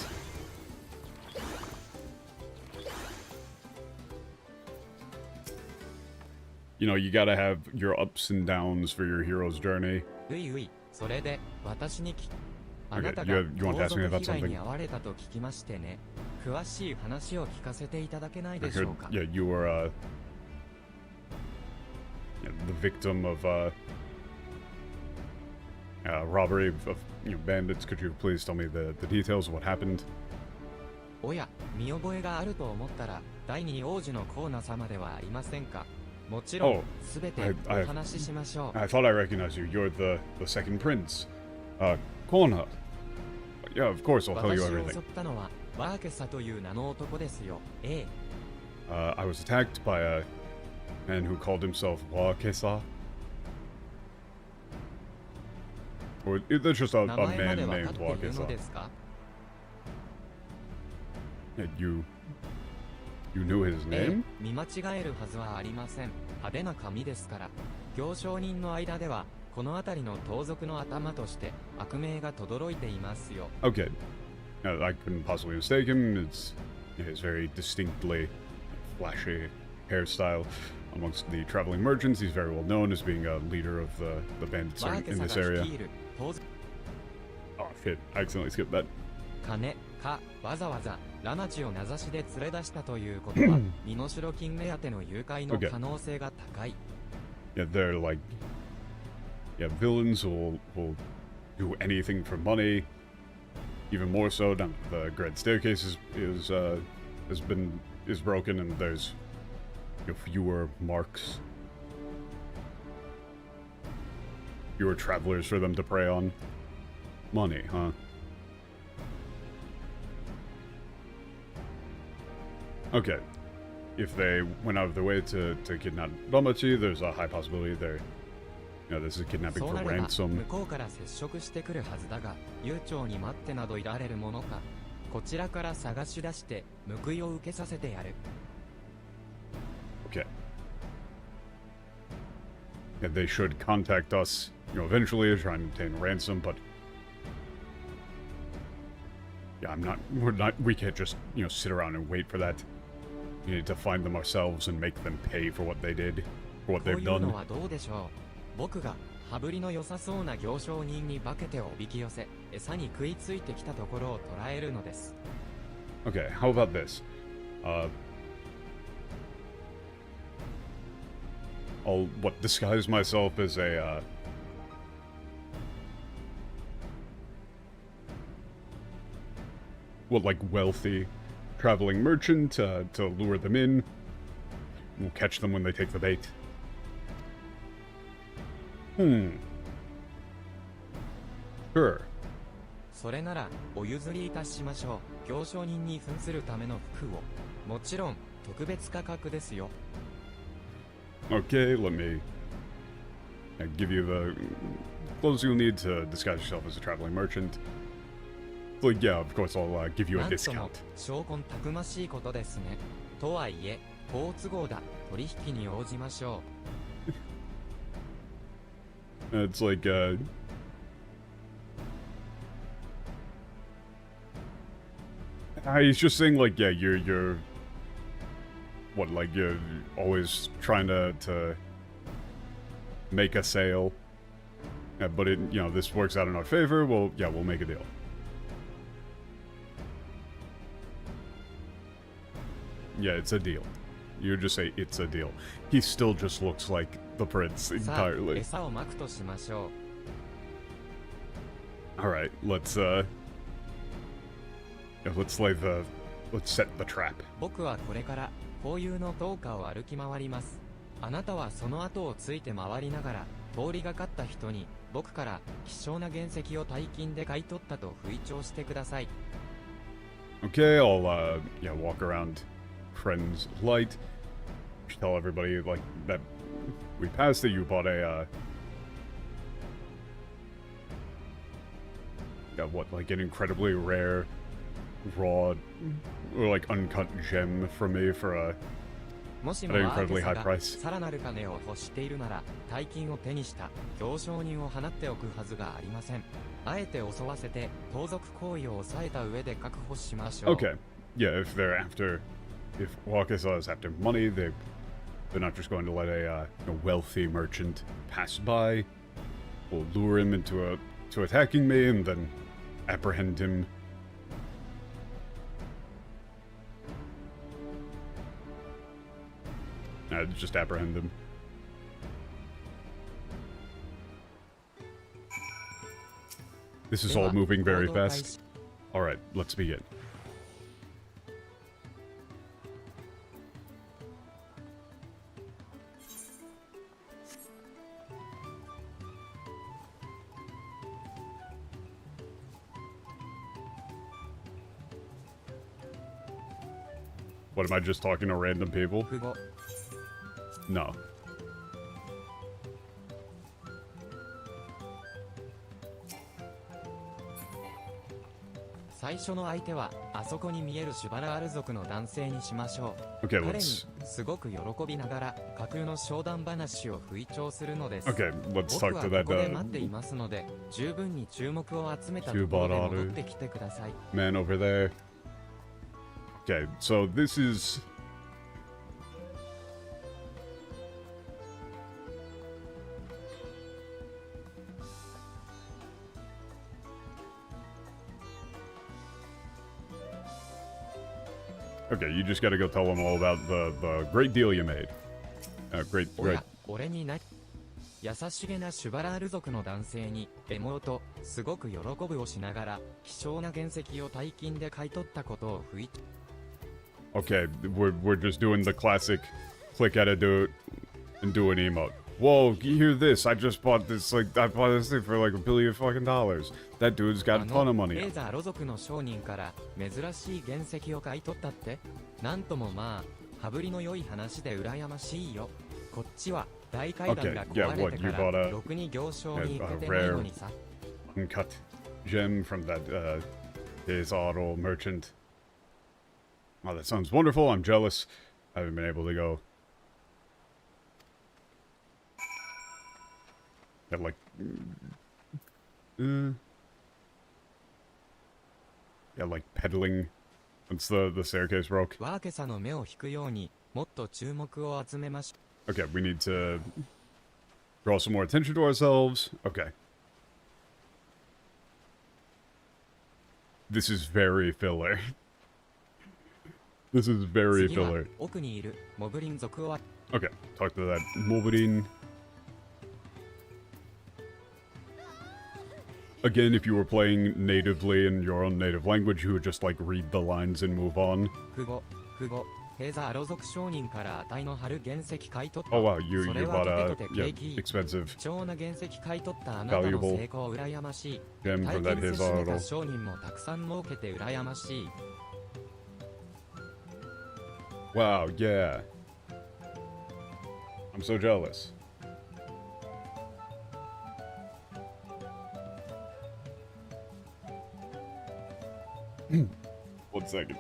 You know, you gotta have your ups and downs for your hero's journey. ういうい、それで、私にあ Okay, なた you が have- you want to ask 盗 me 賊 about 被害に something? 遭われたと聞きましてね。詳しい話を聞かせていただけない I でし heard, ょうか。 yeah, you were, yeah, the victim of, robbery of, you know, bandits. Could you please tell me the details of what happened? おや、見覚えがあると思ったら、第二王子のコーナ様ではありませんか。もちろ Oh, ん、すべて I- お話ししましょう。 I thought I recognized you. You're the second prince. Kona. Yeah, of course, I'll tell you 私を everything. 襲ったのは、バーケサという名の男ですよ。ええ。 I was attacked by a man who called himself Wakesa. Or that's just a 名前ま man でわか named っているの Wakesa. ですか？ Yeah, you knew his ええ name? 見間違えるはずはありません。派手な髪ですから。行商人の間では、この辺りの盗賊の頭として悪名が轟いていますよ。Okay. I couldn't possibly mistake him. It's his very distinctly flashy hairstyle. Amongst the traveling merchants, he's very well known as being a leader of the bandits バーケ in サ this が area. 率いる盗賊 Oh, shit. I accidentally skipped that. 金、わざわざラマチを名指しで連れ出したということは身代金目当ての誘拐の可能性が高い。Yeah, they're like, yeah, villains will do anything for money. Even more so now the Grand Staircase is broken and there's fewer marks, fewer travelers for them to prey on. Money, huh? Okay. If they went out of their way to kidnap Ramachi, there's a high possibility this is kidnapping そう for なれば ransom. 向こうから接触してくるはずだが、悠長に待ってなどいられるものか。こちらから探し出して報いを受けさせてやる。Okay. And they should contact us, eventually to try and obtain ransom, but yeah, we can't just, sit around and wait for that. We need to find them ourselves and make them pay for what they did, for what こう they've いうの done. はどうでしょう。僕が羽振りの良さそうな行商人に化けておびき寄せ、餌に食いついてきたところを捕らえるのです。Okay, how about this? I'll disguise myself as a wealthy traveling merchant to lure them in. We'll catch them when they take the bait. Sure. それならお譲りいたしましょう。行商人に扮するための服を。もちろん特別価格ですよ。Okay, let me give you the clothes you'll need to disguise yourself as a traveling merchant. Like, yeah, of course I'll give you a なんとも discount. 証拠たくましいことですね。とはいえ、好都合だ。取引に応じましょう。It's like, he's just saying, like, yeah, you're you're always trying to make a sale, but this works out in our favor, well, yeah, we'll make a deal. Yeah, it's a deal. You just say it's a deal. He still just looks like the prince さあ、 entirely. 餌をまくとしましょう。Alright, let's set the trap. 僕はこれからこういうの灯火を歩き回ります。あなたはその後をついて回りながら通りがかった人に僕から希少な原石を大金で買い取ったと吹聴してください。Okay, I'll walk around Friends Light. Tell everybody that we passed that you bought an incredibly rare raw or uncut gem from me for a もしも at an アー incredibly ティ high スが price. さらなる金を欲しているなら大金を手にした行商人を放っておくはずがありません。あえて襲わせて盗賊行為を抑えた上で確保しましょう。 Okay, yeah, if Wakasa is after money, they're not just going to let a wealthy merchant pass by. We'll lure him into attacking me and then apprehend him. Just apprehend him. This is all moving very fast. Alright, let's begin. What, am I just talking to random people? 符号 No. 最初の相手はあそこに見えるシュバラール族の男性にしましょう。 Okay, 彼に let's すごく喜びながら架空の商談話を吹聴するのです。 okay, let's 僕 talk は to こ that こで待っていますので、十分に注目を集めたところで戻ってきてください。 man over there. Okay, so this is Okay, you just gotta go tell them all about the great deal you made. Great. おや、俺にな。優しげなシュバラール族の男性に、妹、すごく喜ぶをしながら、希少な原石を大金で買い取ったことを吹い。Okay, we're just doing the classic click at a dude and do an emote. Whoa, you hear this? I just bought this, like, I bought this thing for like $1 billion fucking dollars. That dude's got a ton of money. レーザーロ族の商人から珍しい原石を買い取ったって、なんともまあ、羽振りの良い話で羨ましいよ。こっちは大階段が壊れてからろくに行商に行けてないのにさ。Uncut gem from that his auto merchant. Oh, that sounds wonderful. I'm jealous. I haven't been able to go. Got like, yeah, like pedaling. Once the staircase broke. ワーケサの目を引くようにもっと注目を集めまし。Okay, we need to draw some more attention to ourselves. Okay. This is very filler. This is very 次は filler. 奥にいるモブリン族を。Okay, talk to that Mobirin. Again, if you were playing natively in your own native language, you would just like read the lines and move on. フゴ、ヘーザーロ族商人から値の張る原石買い取った。 Oh wow, you それ you は bought とて a とて景気いい。 expensive 貴重な原石買い取ったあなたの成功羨ましい。 gem 体 from 験 that せ his しめた auto. 商人もたくさん儲けて羨ましい。 Wow, yeah. I'm so jealous. One second.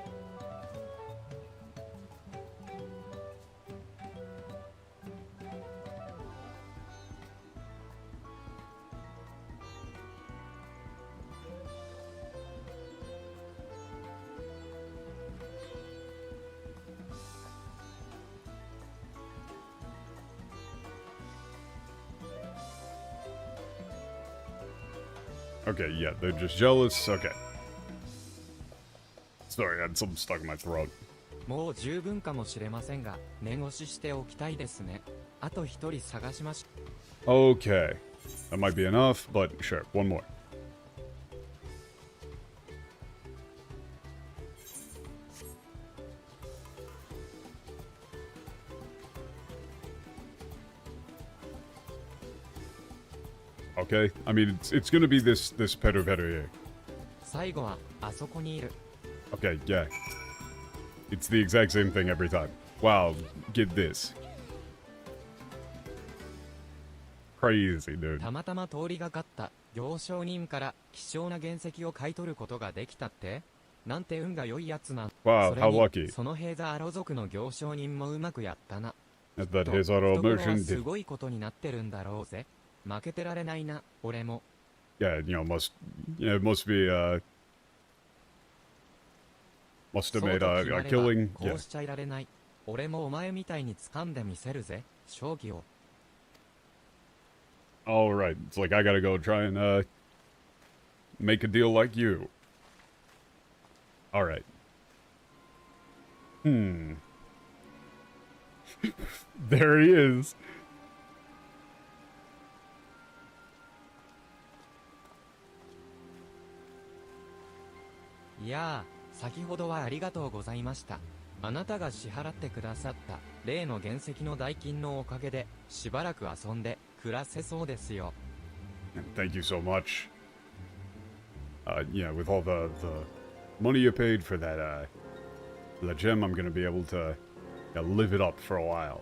Okay, yeah, they're just jealous. Okay. Sorry, I had something stuck in my throat. もう十分かもしれませんが、念押ししておきたいですね。あと一人探しまし。 Okay. That might be enough, but sure, one more. Okay, I mean, it's gonna be this Peter here. 最後はあそこにいる。 Okay, yeah. It's the exact same thing every time. Wow, get this. Crazy, dude. たまたま通りがかった行商人から希少な原石を買い取ることができたって、なんて運が良いやつなん。 Wow, それ how に lucky. そのヘーザーロ族の行商人もうまくやったな。 That his と auto 懐は merchant す did. ごいことになってるんだろうぜ。負けてられないな、俺も。 Yeah, it must be, must have そう made と a 決まれば killing. こ Yeah. うしちゃいられない。俺もお前みたいに掴んでみせるぜ、勝機を。 All right. It's like I gotta go try and make a deal like you. All right. There he is. いやあ、先ほどはありがとうございました。あなたが支払ってくださった例の原石の代金のおかげでしばらく遊んで暮らせそうですよ。 Thank you so much. Yeah, with all the money you paid for that the gem, I'm gonna be able to live it up for a while.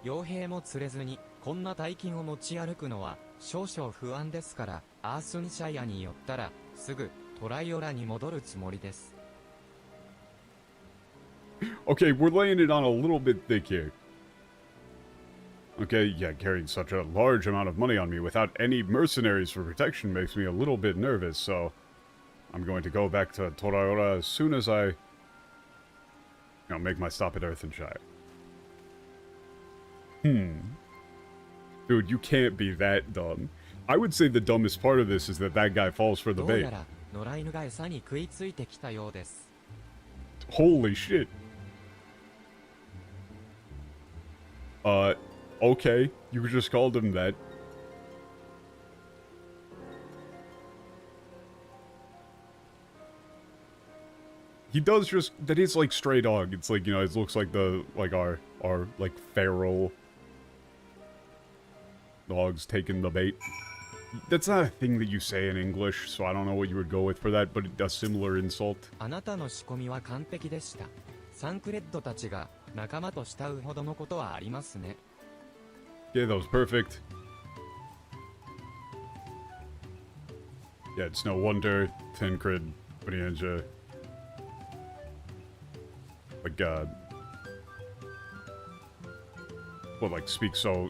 傭兵も釣れずにこんな大金を持ち歩くのは少々不安ですから、アースンシャイアに寄ったらすぐトライオラに戻るつもりです。 Okay, we're laying it on a little bit thick here. Okay, yeah, carrying such a large amount of money on me without any mercenaries for protection makes me a little bit nervous, so I'm going to go back to Toraora as soon as I make my stop at Earthenshire. Dude, you can't be that dumb. I would say the dumbest part of this is that guy falls for the どう bait. やら野良犬が餌に食いついてきたようです。 Holy shit. Okay. You just called him that. He does just, that is like stray dog. It's like, you know, it looks like the, like our like feral dogs taking the bait. That's not a thing that you say in English, so I don't know what you would go with for that, but a similar insult. あなたの仕込みは完璧でした。サンクレッドたちが仲間と慕うほどのことはありますね。Yeah, that was perfect. Yeah, it's no wonder Tancred Brianja, like, well, like, speak so,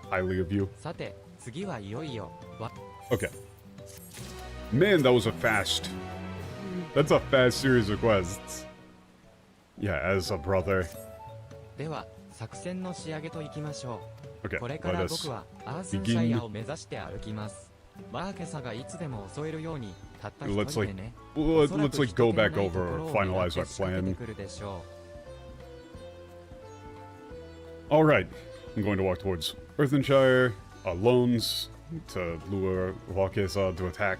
highly of you. さて、次はいよいよ、Okay. Man, that was a fast... That's a fast series of quests. Yeah, as a brother. では、作戦の仕上げといきましょう。 Okay, これか let ら us 僕はアースンシャイアを目指して歩きます。マーケサがいつでも襲えるように、たった一人でね。 let's like go back over or finalize our plan. Alright, I'm going to walk towards Earthenshire, Loans, to lure Valkesa to attack.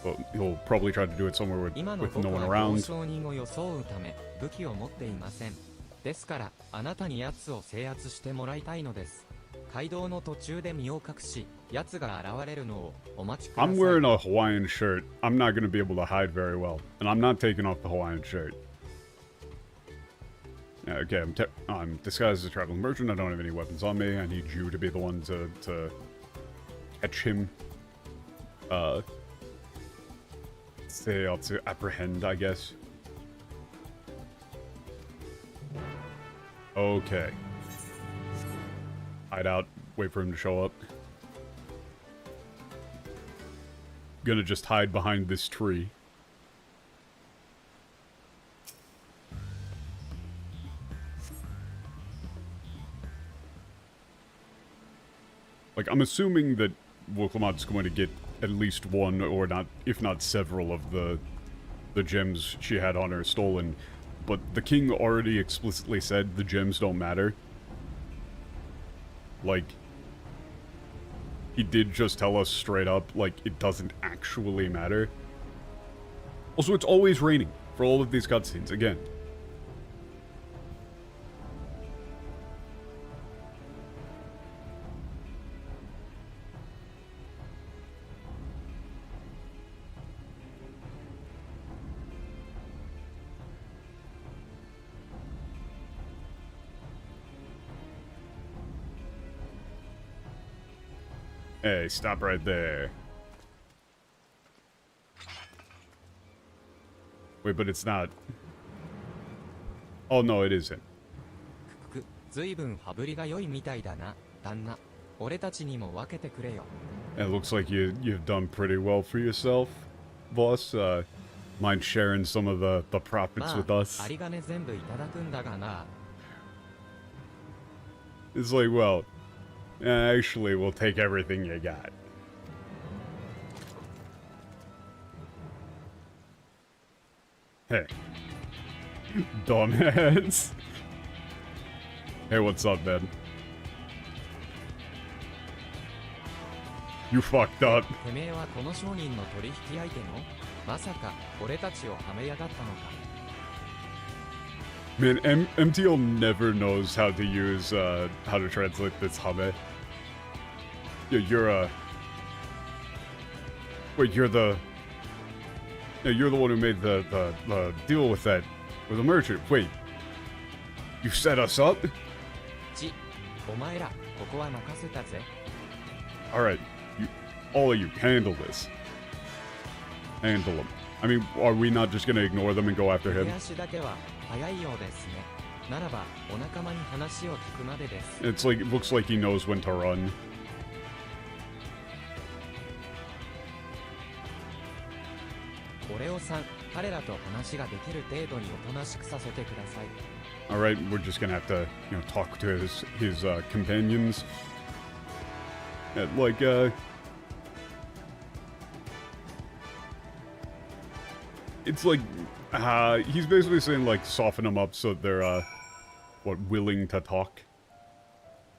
Well, he'll probably try to do it somewhere with 今の no 僕 one は around. 交渉人を装うため武器を持っていません。ですからあなたに奴を制圧してもらいたいのです。街道の途中で身を隠し、奴が現れるのをお待ちください。 I'm wearing a Hawaiian shirt. I'm not going to be able to hide very well. And I'm not taking off the Hawaiian shirt. Okay, I'm disguised as a traveling merchant. I don't have any weapons on me. I need you to be the one to catch him. Say out to apprehend, I guess. Okay. Hide out. Wait for him to show up. Gonna just hide behind this tree. Like, I'm assuming that Wolkamad's going to get at least one, or not, if not several, of the gems she had on her stolen. But the king already explicitly said the gems don't matter. Like, he did just tell us straight up, like, it doesn't actually matter. Also, it's always raining for all of these cutscenes, again. Hey, stop right there. Wait, but it's not. Oh, no, it isn't. ずいぶん羽振りが良いみたいだな、旦那。俺たちにも分けてくれよ。 It looks like you've done pretty well for yourself, boss. Mind sharing some of the profits with us? 有り金全部いただくんだがな。 It's like, well, actually, we'll take everything you got. Hey. Dumbass. Hey, what's up, man? You fucked up. てめえはこの商人の取引相手のまさか俺たちをはめやがったのか。 Man, MTL never knows how to use, how to translate this hame. Yeah, you're wait, you're the one who made the deal with the merchant. Wait, you set us up? お前ら、ここは任せたぜ。 Alright, all of you, handle this. Handle him. I mean, are we not just gonna ignore them and go after him? 手足だけは早いようですね。ならば、お仲間に話を聞くまでです。 It's like, it looks like he knows when to run. 俺をさん、彼らと話ができる程度におとなしくさせてください。 Alright, we're just gonna have to, you know, talk to his companions. And, like, it's like, he's basically saying, like, soften them up so they're, what, willing to talk.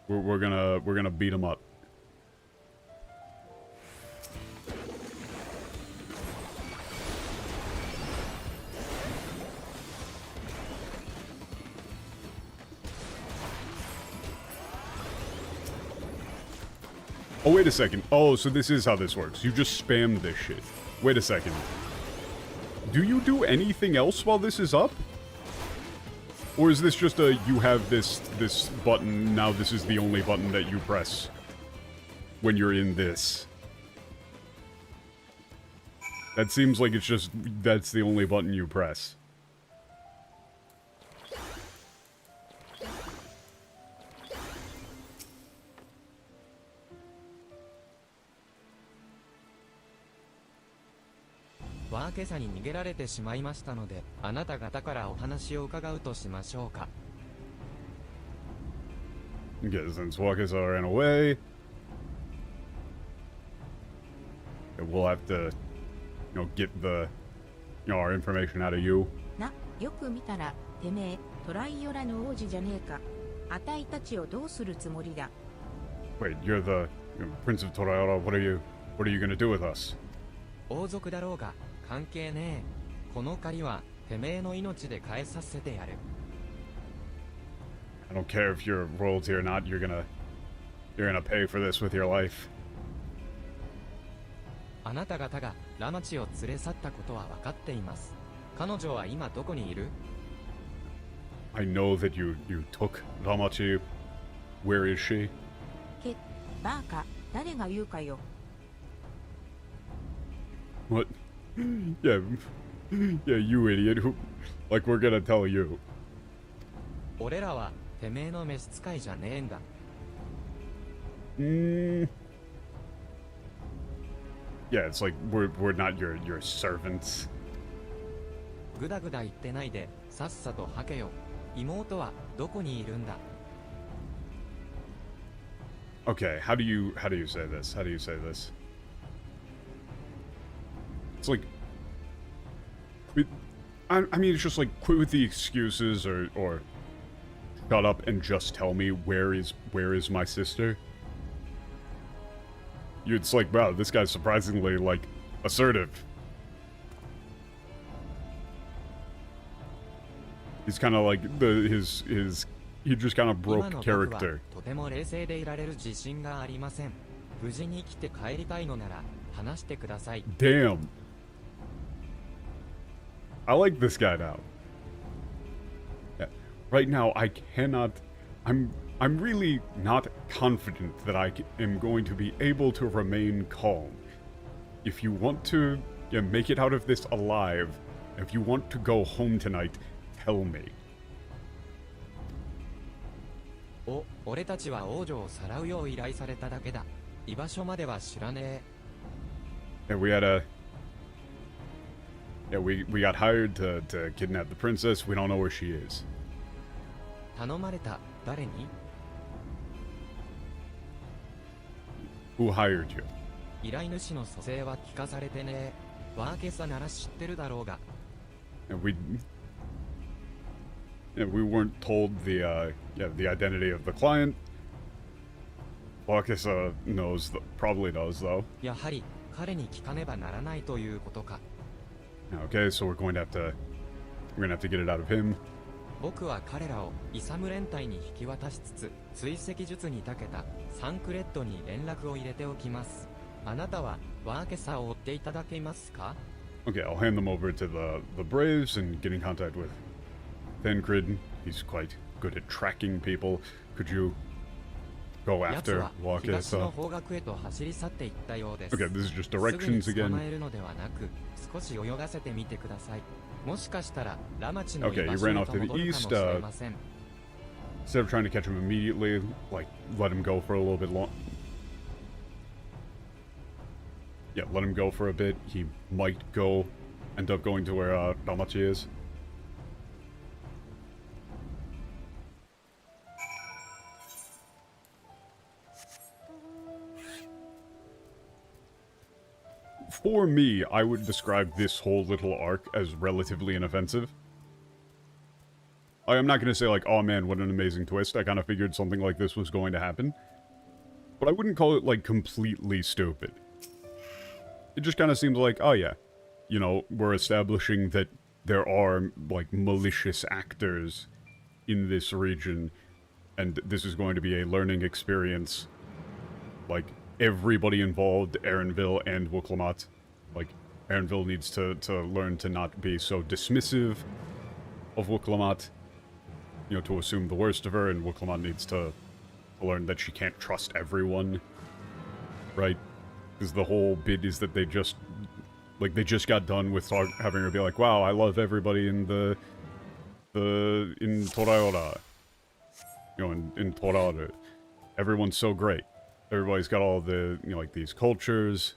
We're gonna beat him up. Oh, wait a second. Oh, so this is how this works. You just spam this shit. Wait a second. Do you do anything else while this is up? Or is this just a, you have this button, now this is the only button that you press when you're in this? That seems like it's just, that's the only button you press.ワーケサに逃げられてしまいましたので、あなた方からお話を伺うとしましょうか。Okay, since Wakasa ran away, we'll have to, get the, our information out of you. な、よく見たら、てめえ、トライオラの王子じゃねえか。あたいたちをどうするつもりだ。Wait, you're the Prince of Toraora. What are you gonna do with us? 王族だろうが関係ねえ。この借りはてめえの命で返させてやる。I don't care if you're royalty or not. You're gonna pay for this with your life. あなた方がラマチを連れ去ったことは分かっています。彼女は今どこにいる？ I know that you took Ramachi. Where is she? け、バーカ、誰が言うかよ。What? Yeah, you idiot. Like we're gonna tell you. 俺らはてめえの召使いじゃねえんだ。Yeah, it's like we're not your servants. ぐだぐだ言ってないでさっさとはけよ。妹はどこにいるんだ？ Okay, how do you say this? How do you say this? It's like, I mean, it's just like quit with the excuses or shut up and just tell me where is my sister. It's like, wow, this guy's surprisingly like assertive. He's kind of like his he just kind of broke character. とても冷静でいられる自信がありません。無事に来て帰りたいのなら話してください。 Damn. I like this guy now. Yeah. Right now, I cannot. I'm really not confident that I am going to be able to remain calm. If you want to make it out of this alive, if you want to go home tonight, tell me. 俺たちは王女をさらうよう依頼されただけだ。居場所までは知らねえ。Yeah, we had a. Yeah, we got hired to kidnap the princess. We don't know where she is. 頼まれた誰に？ Who hired you? 依頼主の蘇生は聞かされてねえ。ワーケサなら知ってるだろうが。And we weren't told the identity of the client. Wakasa probably knows though. やはり彼に聞かねばならないということか。Okay, so we're gonna have to get it out of him. 僕は彼らをイサム連隊に引き渡しつつ、追跡術に長けたサンクレッドに連絡を入れておきます。あなたはワーケサを追っていただけますか？ Okay, I'll hand them over to the Braves and get in contact with Thancred. He's quite good at tracking people. Could you go 奴 after は東の Wakasa? 方角へと走り去っていったようです。 Okay, this is just すぐに directions 捕ま again. えるのではなく、少し泳がせてみてください。もしかしたらラマチの Okay, 居 he 場所 ran へ off と to the 戻るかもし east, れません。 Instead of trying to catch him immediately, like, let him go for a little bit long. Yeah, let him go for a bit. He might end up going to where Damachi is. For me, I would describe this whole little arc as relatively inoffensive. I am not going to say like, oh man, what an amazing twist. I kind of figured something like this was going to happen. But I wouldn't call it like completely stupid. It just kind of seems like, oh yeah, you know, we're establishing that there are like malicious actors in this region, and this is going to be a learning experience. Like, everybody involved, Erenville and Wuklamot, like, Erenville needs to learn to not be so dismissive of Wuklamot, you know, to assume the worst of her, and Wuklamot needs to learn that she can't trust everyone, right? Because the whole bit is that they just got done with having her be like, wow, I love everybody in in Toraora. You know, in Toraora. Everyone's so great. Everybody's got all the, you know, like, these cultures.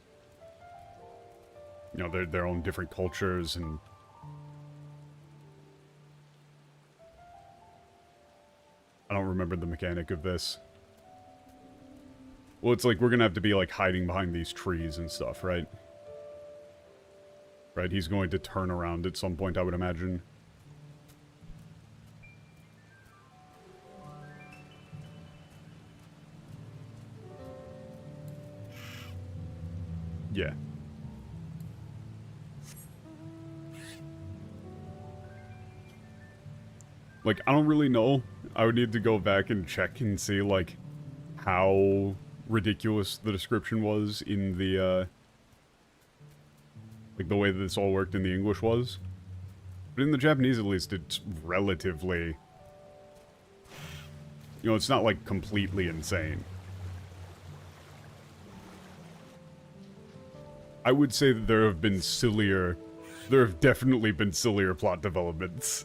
You know, their own different cultures, and... I don't remember the mechanic of this. Well, it's like, we're gonna have to be, like, hiding behind these trees and stuff, right? Right, he's going to turn around at some point, I would imagine. Yeah. Like, I don't really know. I would need to go back and check and see, like, how ridiculous the description was in the, like, the way that this all worked in the English was. But in the Japanese, at least, it's relatively... You know, it's not, like, completely insane. I would say that there have been sillier... There have definitely been sillier plot developments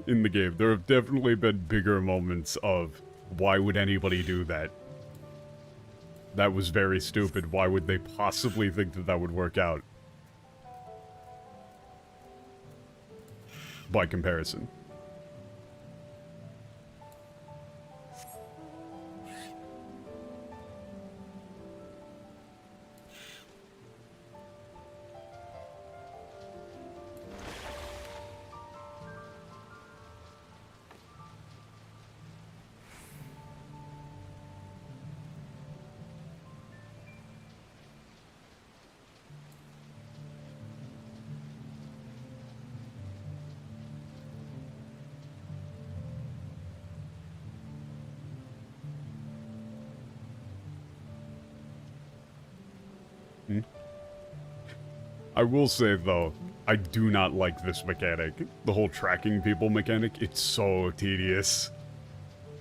in the game. There have definitely been bigger moments of, why would anybody do that? That was very stupid. Why would they possibly think that that would work out? By comparison. I will say, though, I do not like this mechanic. The whole tracking people mechanic, it's so tedious.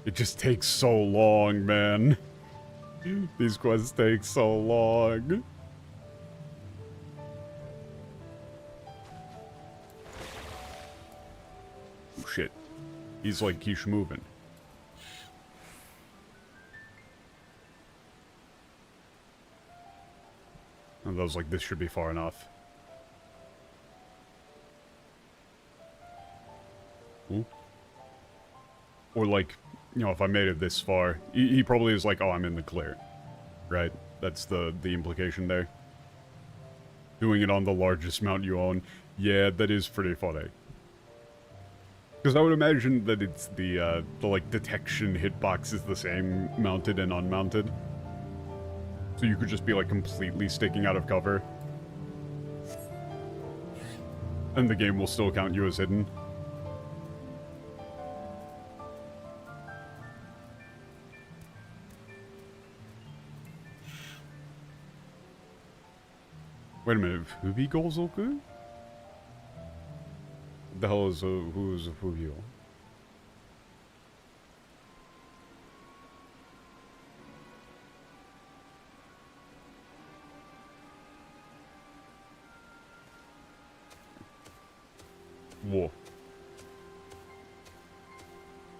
It just takes so long, man. These quests take so long. Oh, shit. He's like, he's moving. And I was like, this should be far enough. Ooh. Or like, you know, if I made it this far, he probably is like, oh, I'm in the clear. Right? That's the implication there. Doing it on the largest mount you own. Yeah, that is pretty funny. Because I would imagine that it's the like, detection hitbox is the same mounted and unmounted. So you could just be, like, completely sticking out of cover. And the game will still count you as hidden. Wait a minute, Fubi Gozoku? What the hell is who is a Fubio? Whoa.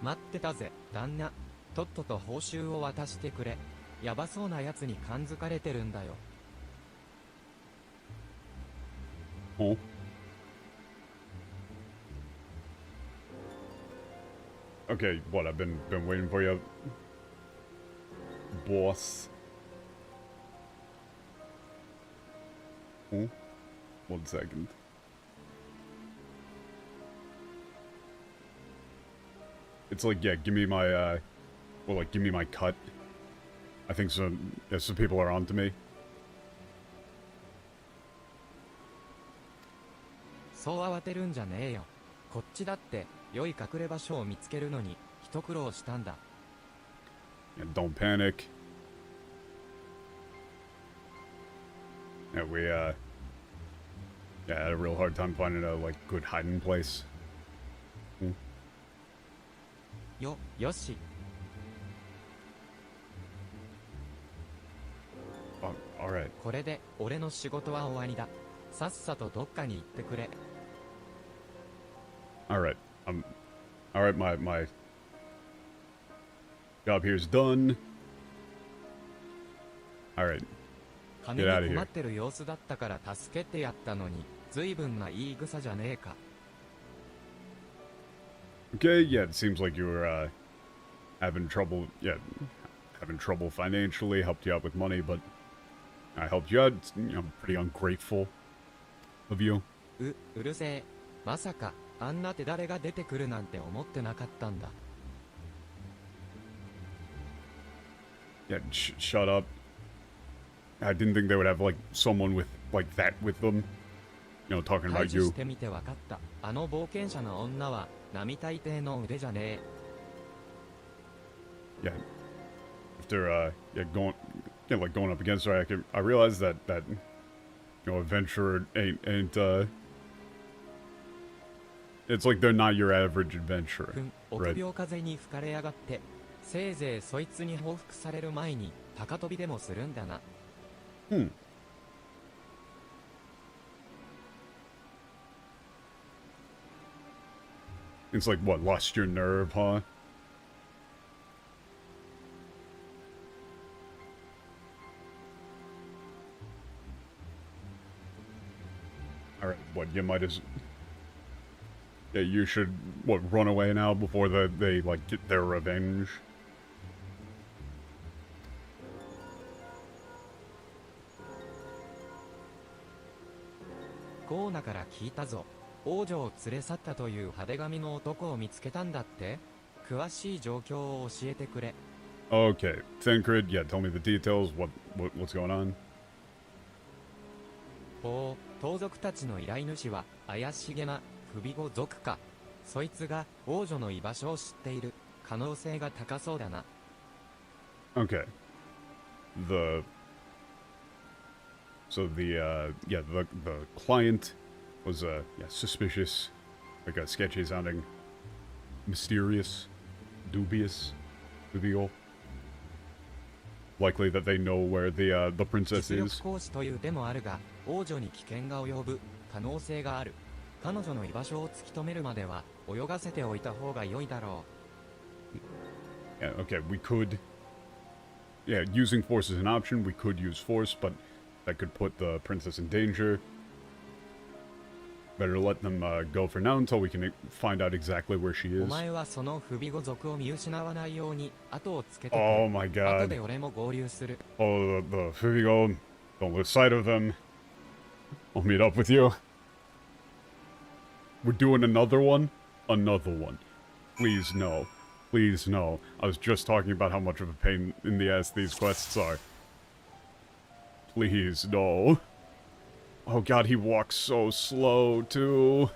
待ってたぜ、旦那。とっとと報酬を渡してくれ。やばそうな奴に感づかれてるんだよ。Oh. Okay, what? I've been waiting for you, boss. Oh, 1 second. It's like, yeah, give me my, well, like, give me my cut. I think some people are onto me. そう慌てるんじゃねえよ。こっちだって良い隠れ場所を見つけるのに一苦労したんだ。Yeah, don't panic. Yeah, we, yeah, had a real hard time finding a, like, good hiding place. よし。Alright. これで俺の仕事は終わりだ。さっさとどっかに行ってくれ。Alright. Alright, my job here is done. Alright. 金に困ってる様子だったから助けてやったのに、随分な言い草じゃねえか。Okay, yeah, it seems like you were, having trouble financially, helped you out with money, but I helped you out. It's, pretty ungrateful of you. うるせえ。まさか、あんな手だれが出てくるなんて思ってなかったんだ。Yeah, shut up. I didn't think they would have, like, someone with, like, that with them. Talking 開 about 示 you. してみてわかった。あの冒険者の女は、並大抵の腕じゃねえ。Yeah. After, going up against her, I realized that, adventurer ain't, it's like they're not your average adventurer. 臆病風に吹かれやがって、せいぜいそいつに報復される前に、高飛びでもするんだな。It's like, what, lost your nerve, huh? Alright, what, you might as... Yeah, you should, what, run away now before they like, get their revenge? ゴーナから聞いたぞ。王女を連れ去ったという派手髪の男を見つけたんだって。詳しい状況を教えてくれ。Okay, Tancred, yeah, tell me the details, what's going on? ほう、盗賊たちの依頼主は怪しげな不備後族か。そいつが王女の居場所を知っている可能性が高そうだな。Okay. The client was, suspicious, like a sketchy sounding, mysterious, dubious, dubious. Likely that they know where the princess 実力 is. 行使という手もあるが、王女に危険が及ぶ可能性がある。彼女の居場所を突き止めるまでは泳がせておいた方が良いだろう。Yeah, okay, we could... Yeah, using force is an option. We could use force, but that could put the princess in danger. Better let them go for now until we can find out exactly where she お is. 前はその不備後族を見失わないように後をつけてく Oh れ。 my 後 god. で俺も合流する。 Oh, the Fubigo. Don't lose sight of them. I'll meet up with you. We're doing another one? Another one. Please, no. Please, no. I was just talking about how much of a pain in the ass these quests are. Please, no. Oh god, he walks so slow, too.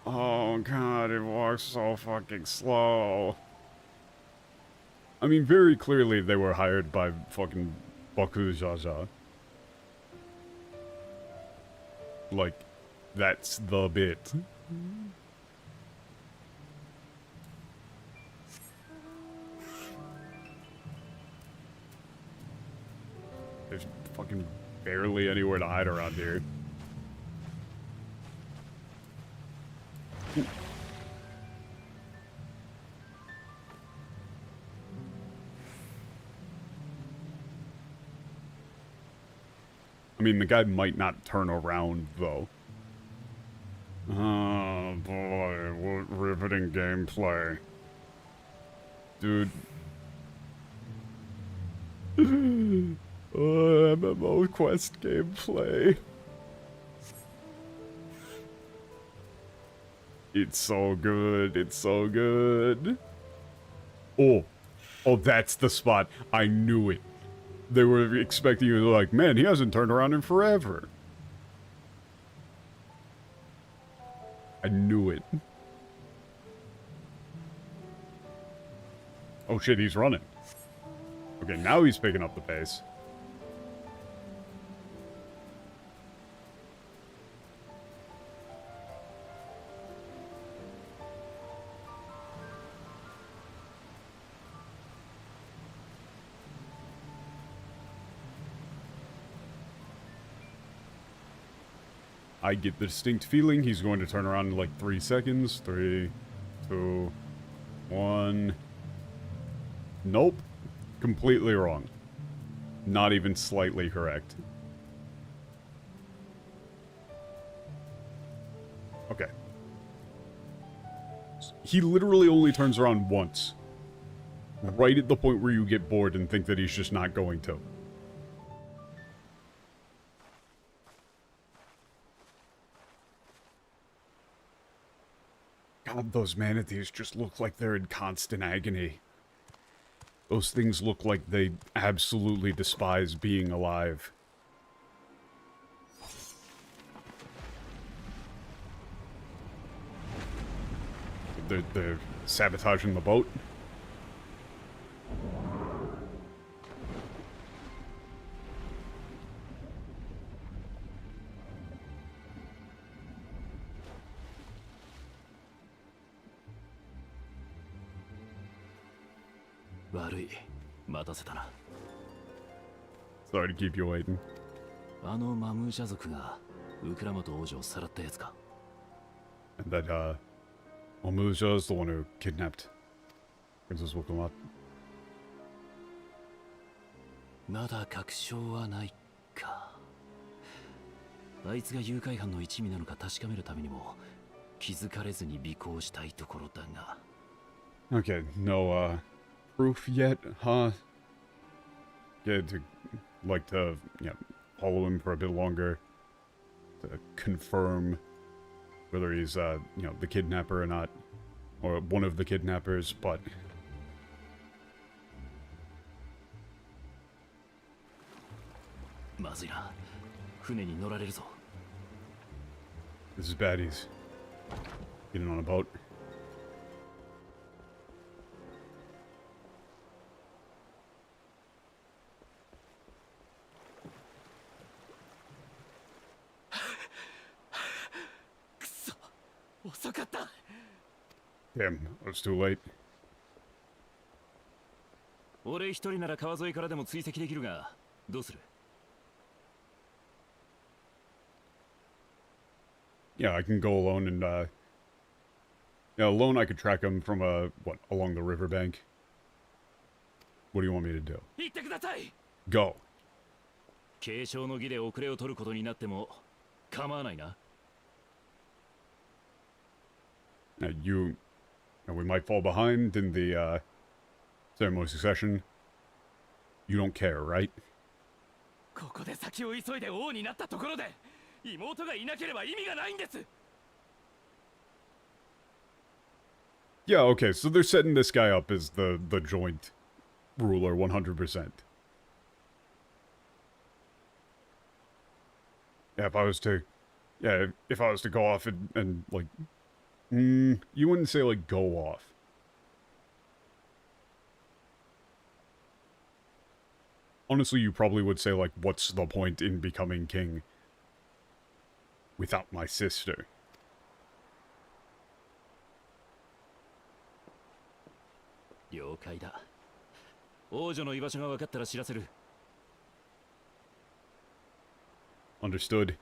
Oh god, he walks so fucking slow. I mean, very clearly they were hired by fucking Baku Jaja. Like, that's the bit. There's fucking barely anywhere to hide around here. I mean, the guy might not turn around, though. Oh, boy, what riveting gameplay. Dude. MMO quest gameplay. It's so good. It's so good. Oh. Oh, that's the spot. I knew it. They were expecting you to like, man, he hasn't turned around in forever. I knew it. Oh shit, he's running. Okay, now he's picking up the pace. I get the distinct feeling he's going to turn around in like 3 seconds. 3, 2, 1. Nope. Completely wrong. Not even slightly correct. Okay. He literally only turns around once. Right at the point where you get bored and think that he's just not going to. God, those manatees just look like they're in constant agony. Those things look like they absolutely despise being alive. They're sabotaging the boat. Sorry to keep you waiting. あのマムーシャ族がウクラモト王女をさらったやつか。 And that, Omuja is the one who kidnapped Princess Wokomat. まだ確証はないか。あいつが誘拐犯の一味なのか確かめるためにも気づかれずに尾行したいところだが。 Okay, no, proof yet, huh? Yeah, to, like to, yeah, follow him for a bit longer. To confirm whether he's, you know, the kidnapper or not. Or one of the kidnappers, but...まずいな。船に乗られるぞ。 This is baddies. Getting on a boat. Damn, I was too late. 俺一人なら川沿いからでも追跡できるが、どうする? Yeah, I can go alone and, yeah, alone I could track him from, what, along the riverbank? What do you want me to do? 行ってください! Go! 継承の儀で遅れを取ることになっても構わないな。 Now, we might fall behind in the, ceremony succession. You don't care, right? ここで先を急いで王になったところで妹がいなければ意味がないんです。 Yeah, okay, so they're setting this guy up as the joint ruler 100%. Yeah, if I was to go off and like, you wouldn't say like go off. Honestly, you probably would say like, what's the point in becoming king without my sister? Understood.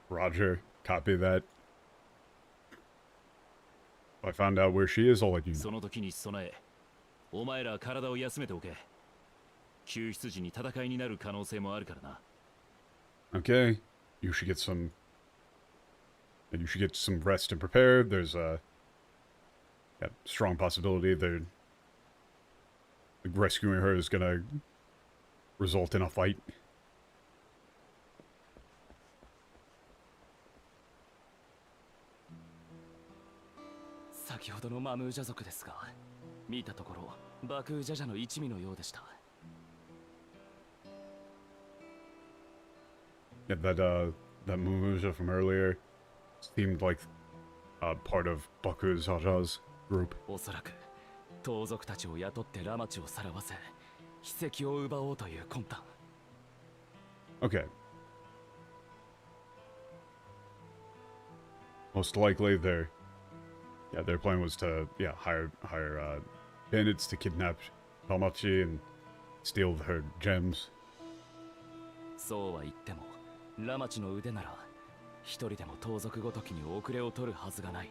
Roger, copy that. If I found out where she is, I'll let you know. その時に備え、お前ら体を休めておけ。救出時に戦いになる可能性もあるからな。 Okay, you should get some rest and prepare. There's a strong possibility that rescuing her is gonna result in a fight. 先ほどのマムージャ族ですが、見たところバクージャジャの一味のようでした。 Yeah, that Mumuja from earlier seemed like part of Baku Zaja's group. おそらく盗賊たちを雇ってラマチをさらわせ秘跡を奪おうという魂胆。 Okay. Most likely their plan was to hire bandits to kidnap Tamachi and steal her gems. そうは言ってもラマチの腕なら一人でも盗賊ごときに遅れを取るはずがない。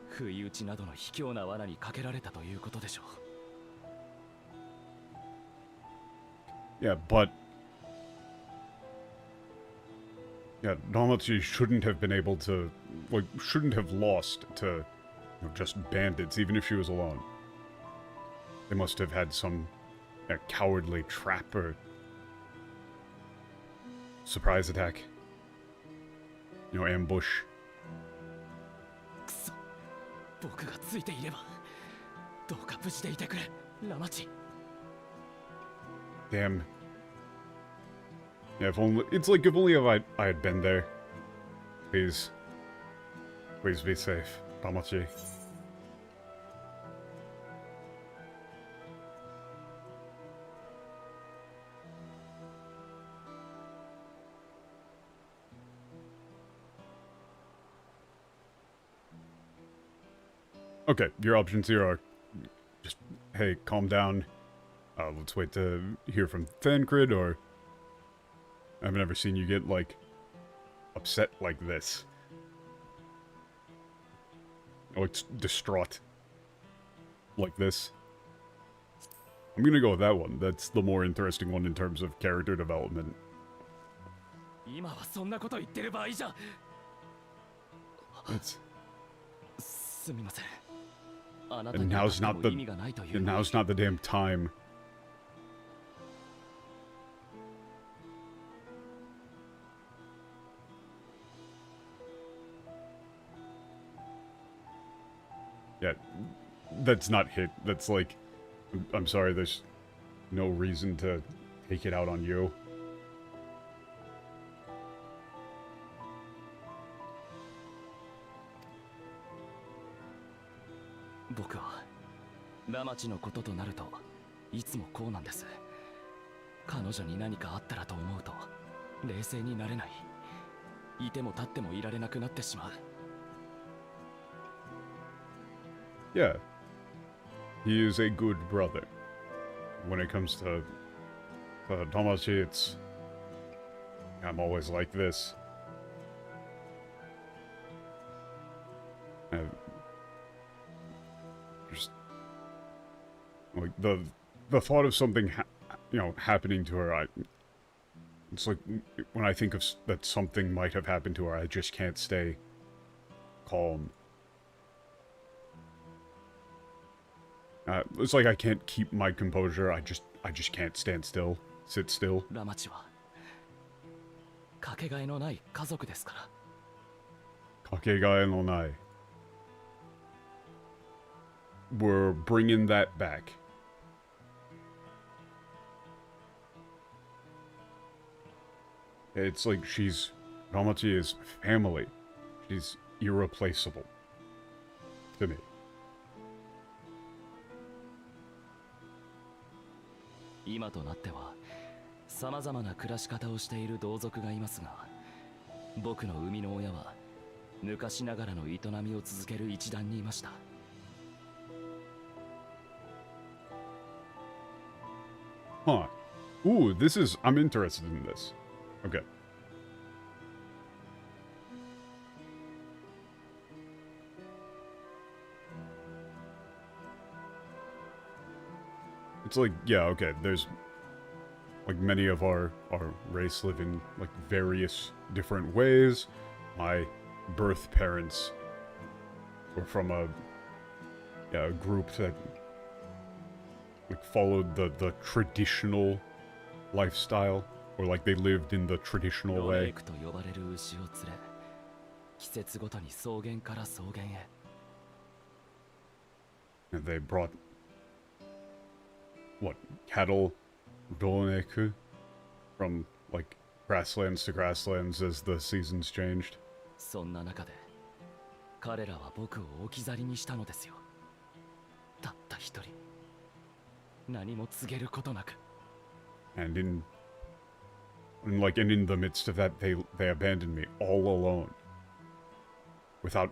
不意打ちなどの卑怯な罠にかけられたということでしょう。 Yeah, but Tamachi shouldn't have been able to, shouldn't have lost to just bandits, even if she was alone. They must have had some cowardly trap or surprise attack. Ambush. くそ、僕がついていればどうか無事でいてくれ、ラマチ。 Damn. Yeah, if only if only I had been there. Please be safe, Tamachi. Okay, your options here are just, hey, calm down. Let's wait to hear from Thancred, or I've never seen you get, upset like this. Or distraught. Like this. I'm gonna go with that one. That's the more interesting one in terms of character development. 今はそんなこと言ってる場合じゃ。 That's... すみません。あなた And に now's は not と the 意味がないという and のに。 now's not the damn time. Yeah, that's not hit. That's I'm sorry, there's no reason to take it out on you. 僕はラマチのこととなるといつもこうなんです。彼女に何かあったらと思うと冷静になれない。いても立ってもいられなくなってしまう。 Yeah, he is a good brother. When it comes to Tomodachi, I'm always like this. Just the thought of something happening to her, it's like when I think of that something might have happened to her, I just can't stay calm. It's like I can't keep my composure. I just can't stand still, sit still. ラマチはかけがえのない家族ですから。 Kakegae no nai. We're bringing that back. It's like Ramachi is family. She's irreplaceable. To me. 今となっては様々な暮らし方をしている同族がいますが、僕の生みの親は昔ながらの営みを続ける一団にいました。 Huh. Ooh, I'm interested in this. Okay. It's like, yeah, okay, there's many of our race live in various different ways. My birth parents were from a group that followed the traditional lifestyle, or they lived in the traditional ロレイ way. クと呼ばれる牛を連れ、季節ごとに草原から草原へ。And they brought, what, cattle, doneku, from, like, grasslands to grasslands as the seasons changed. そんな中で彼らは僕を置き去りにしたのですよ。たった一人、何も告げることなく。And in the midst of that, they abandoned me all alone. Without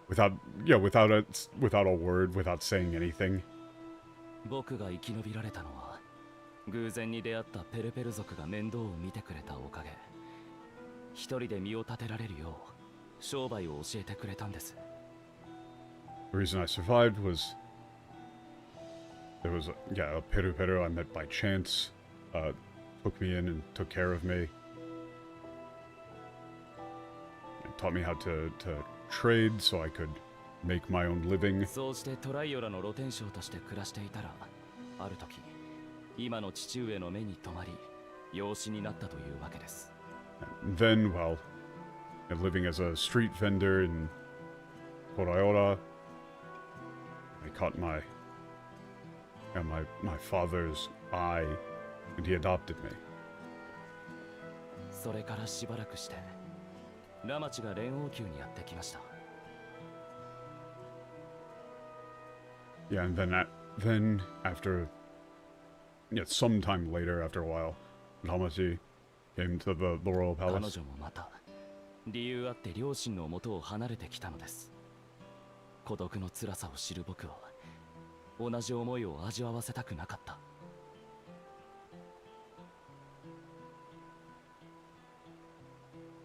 a word, without saying anything. 僕が生き延びられたのは偶然に出会ったペルペル族が面倒を見てくれたおかげ。一人で身を立てられるよう商売を教えてくれたんです。The reason I survived was there was a Peru Peru I met by chance, took me in and took care of me. And taught me how to trade so I could make my own living. そうしてトライオラの露天商として暮らしていたら、ある時今の父上の目に留まり養子になったというわけです。And then, while living as a street vendor in Torayora, I caught my father's eye, and he adopted me. それからしばらくしてラマチが連王宮にやってきました。 Yeah, and then after, sometime later, after a while, Hamachi came to the royal 彼 palace. 女もまた理由あって両親の元を離れてきたのです。孤独の辛さを知る僕は同じ思いを味わわせたくなかった。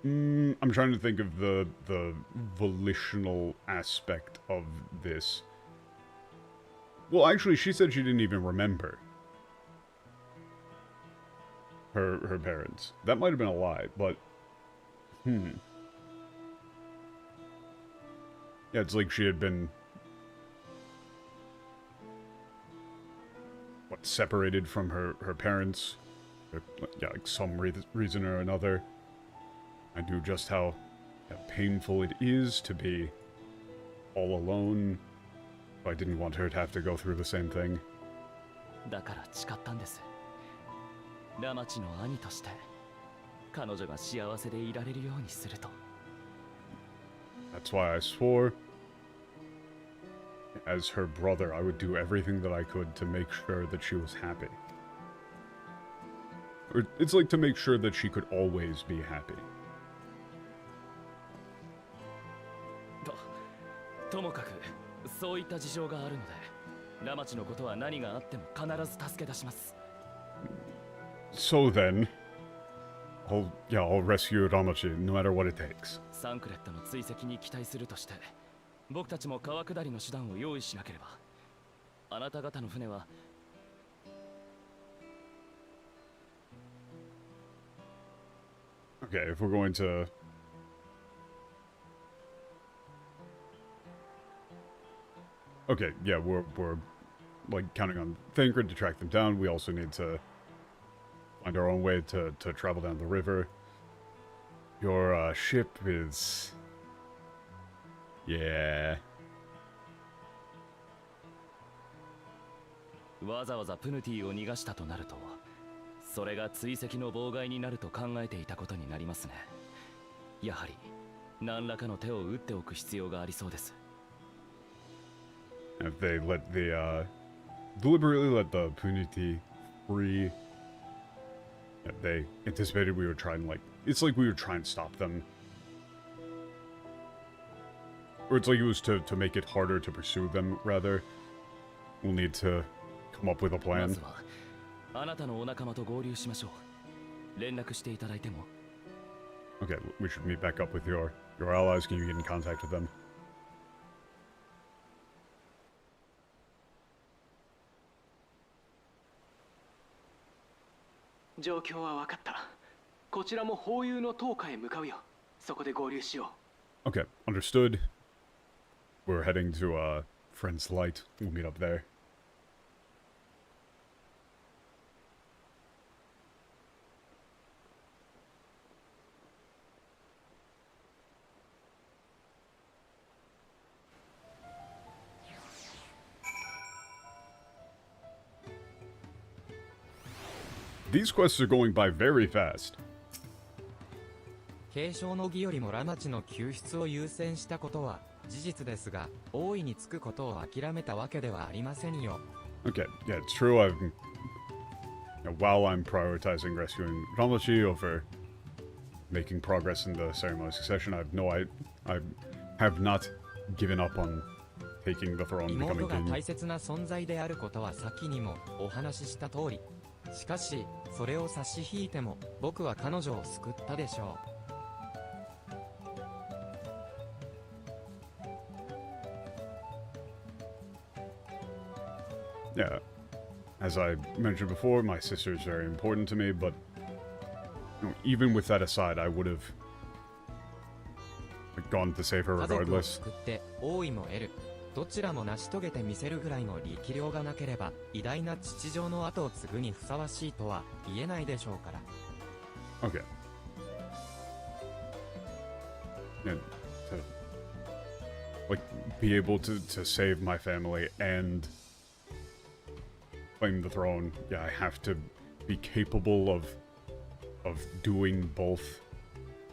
I'm trying to think of the volitional aspect of this. Well, actually, she said she didn't even remember her parents. That might have been a lie, but yeah, it's like she had been separated from her parents, like some reason or another. I knew just how painful it is to be all alone. I didn't want her to have to go through the same thing. だから誓ったんです。ラマチの兄として彼女が幸せでいられるようにすると。 That's why I swore, as her brother, I would do everything that I could to make sure that she was happy. Or it's like to make sure that she could always be happy. ともかくそういった事情があるので、ラマチのことは何があっても必ず助け出します。 So then, I'll rescue Ramachi no matter what it takes. サンクレットの追跡に期待するとして、僕たちも川下りの手段を用意しなければ。あなた方の船は Okay, if we're going to... Okay, yeah, we're like counting on Thancred to track them down. We also need to find our own way to travel down the river. Your ship is... Yeah. わざわざプヌティを逃がしたとなると、それが追跡の妨害になると考えていたことになりますね。やはり何らかの手を打っておく必要がありそうです。 If they deliberately let the Puniti free, they anticipated we would try and it's like we would try and stop them. Or it's like it was to make it harder to pursue them, rather. We'll need to come up with a ま plan. ずはあなたのお仲間と合流しましょう。連絡していただいても。 Okay, we should meet back up with your allies. Can you get in contact with them? 状況は分かった。こちらも法友の塔下へ向かうよ。そこで合流しよう。 Okay, understood. We're heading to Friend's Light. We'll meet up there. These quests are going by very fast. 継承の儀よりもラマチの救出を優先したことは事実ですが、大いにつくことを諦めたわけではありませんよ。Okay, yeah, it's true. While I'm prioritizing rescuing Ramachi over making progress in the ceremony of succession, I have not given up on taking the throne, 妹 becoming が king. 大切な存在であることは先にもお話しした通り。しかし、それを差し引いても僕は彼女を救ったでしょう。Yeah, as I mentioned before, my sister is very important to me, but even with that aside, I would have gone to save her 家族を regardless. 救って王位も得る。どちらも成し遂げてみせるぐらいの力量がなければ、偉大な父上の後を継ぐにふさわしいとは言えないでしょうから。Okay. And to, like, be able to save my family and claim the throne, yeah, I have to be capable of doing both.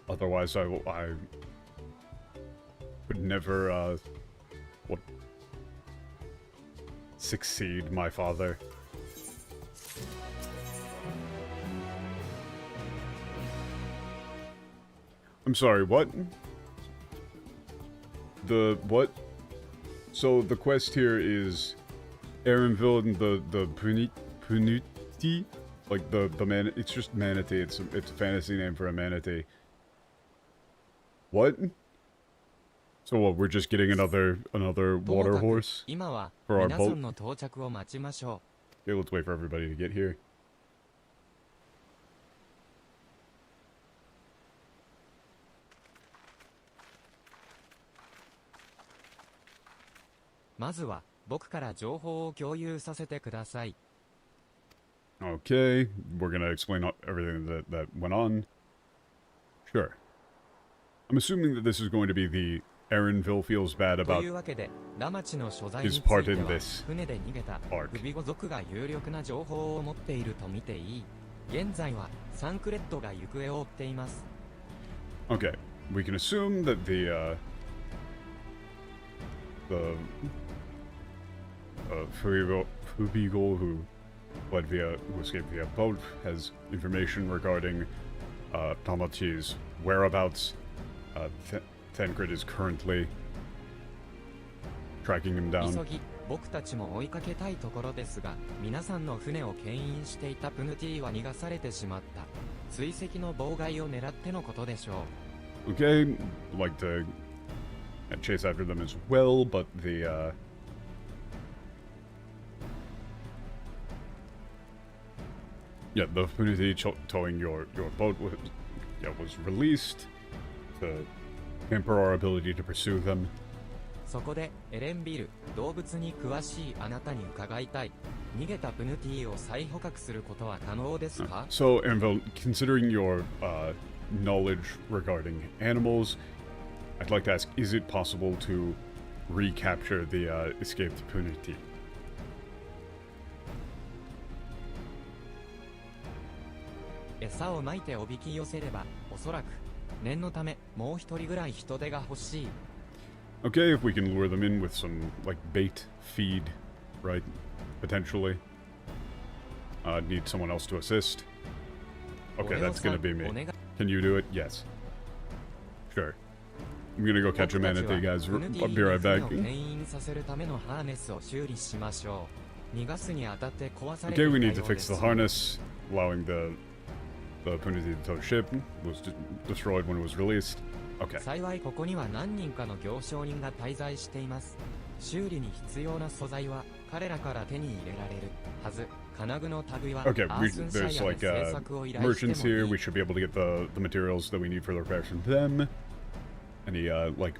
Otherwise, I would never, succeed my father. I'm sorry, what? What? So the quest here is Erenville and the Punuti? Like the man, it's just manatee, it's a fantasy name for a manatee. What? So what, we're just getting another water horse 今は for our 皆さ boat? んの到着を待ちましょ Okay, let's wait for everybody to get here. う。まずは僕から情報を共有させてください。 Okay, we're gonna explain everything that went on. Sure. I'm assuming that this is going to be the Erenville feels bad と about いうわけで、ラマチの所在に his つい part て in は this 船で逃げた arc. グビゴ族が有力な情報を持っていると見ていい。現在はサンクレッドが行方を追っています。 Okay, we can assume that the Fubigol who escaped via boat has information regarding Tamachi's whereabouts. Tancred is currently tracking him down. 急ぎ僕たちも追いかけたいところですが、皆さんの船を牽引していたプヌティは逃がされてしまった。追跡の妨害を狙ってのことでしょう。 Okay, like to chase after them as well, but the yeah, the Puniti towing your boat was released to hamper our ability to pursue them. そこでエレンビル、動物に詳しいあなたに伺いたい。逃げたプヌティを再捕獲することは可能ですか？ So, Anvil, considering your knowledge regarding animals, I'd like to ask, is it possible to recapture the escaped Puniti? 餌をまいておびき寄せれば、おそらく念のためもう一人ぐらい人手が欲しい。 Okay, if we can lure them in with some, like, bait, feed, right? Potentially. Need someone else to assist. Okay, that's gonna be me. Can you do it? Yes. Sure. I'm gonna go catch a manatee, guys. I'll be right back. 牽引させるためのハーネスを修理しましょう。逃がすにあたって壊されてい Okay, た we よ need to うで fix す。 the harness, allowing the Puniti to tow the ship. Was destroyed when it was released. Okay. 幸いここには何人かの行商人が滞在しています。修理に必要な素材は彼らから手に入れられるはず。金具の類は Okay, アースンシャ there's イア like で製作を依頼して merchants もい here. い We。should be able to get the materials that we need for the repairs from them. Any like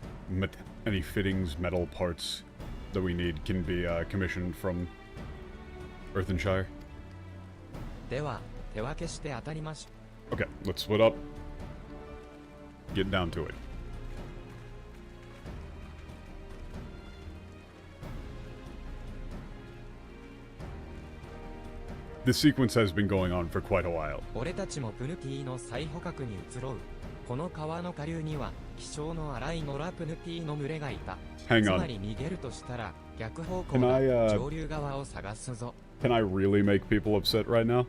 any fittings, metal parts that we need can be commissioned from Earthenshire. では手分けして当たりましょう。 Okay, let's split up. Get down to it. this sequence has been going on for quite a while. 俺たちもプヌティの最捕獲に移ろう。この川の下流には希少の荒い野良プヌティの群れがいた。 Hang つ on. まり逃げるとしたら逆方向 Can の I, 上流側を探すぞ。 Can I really make people upset right now?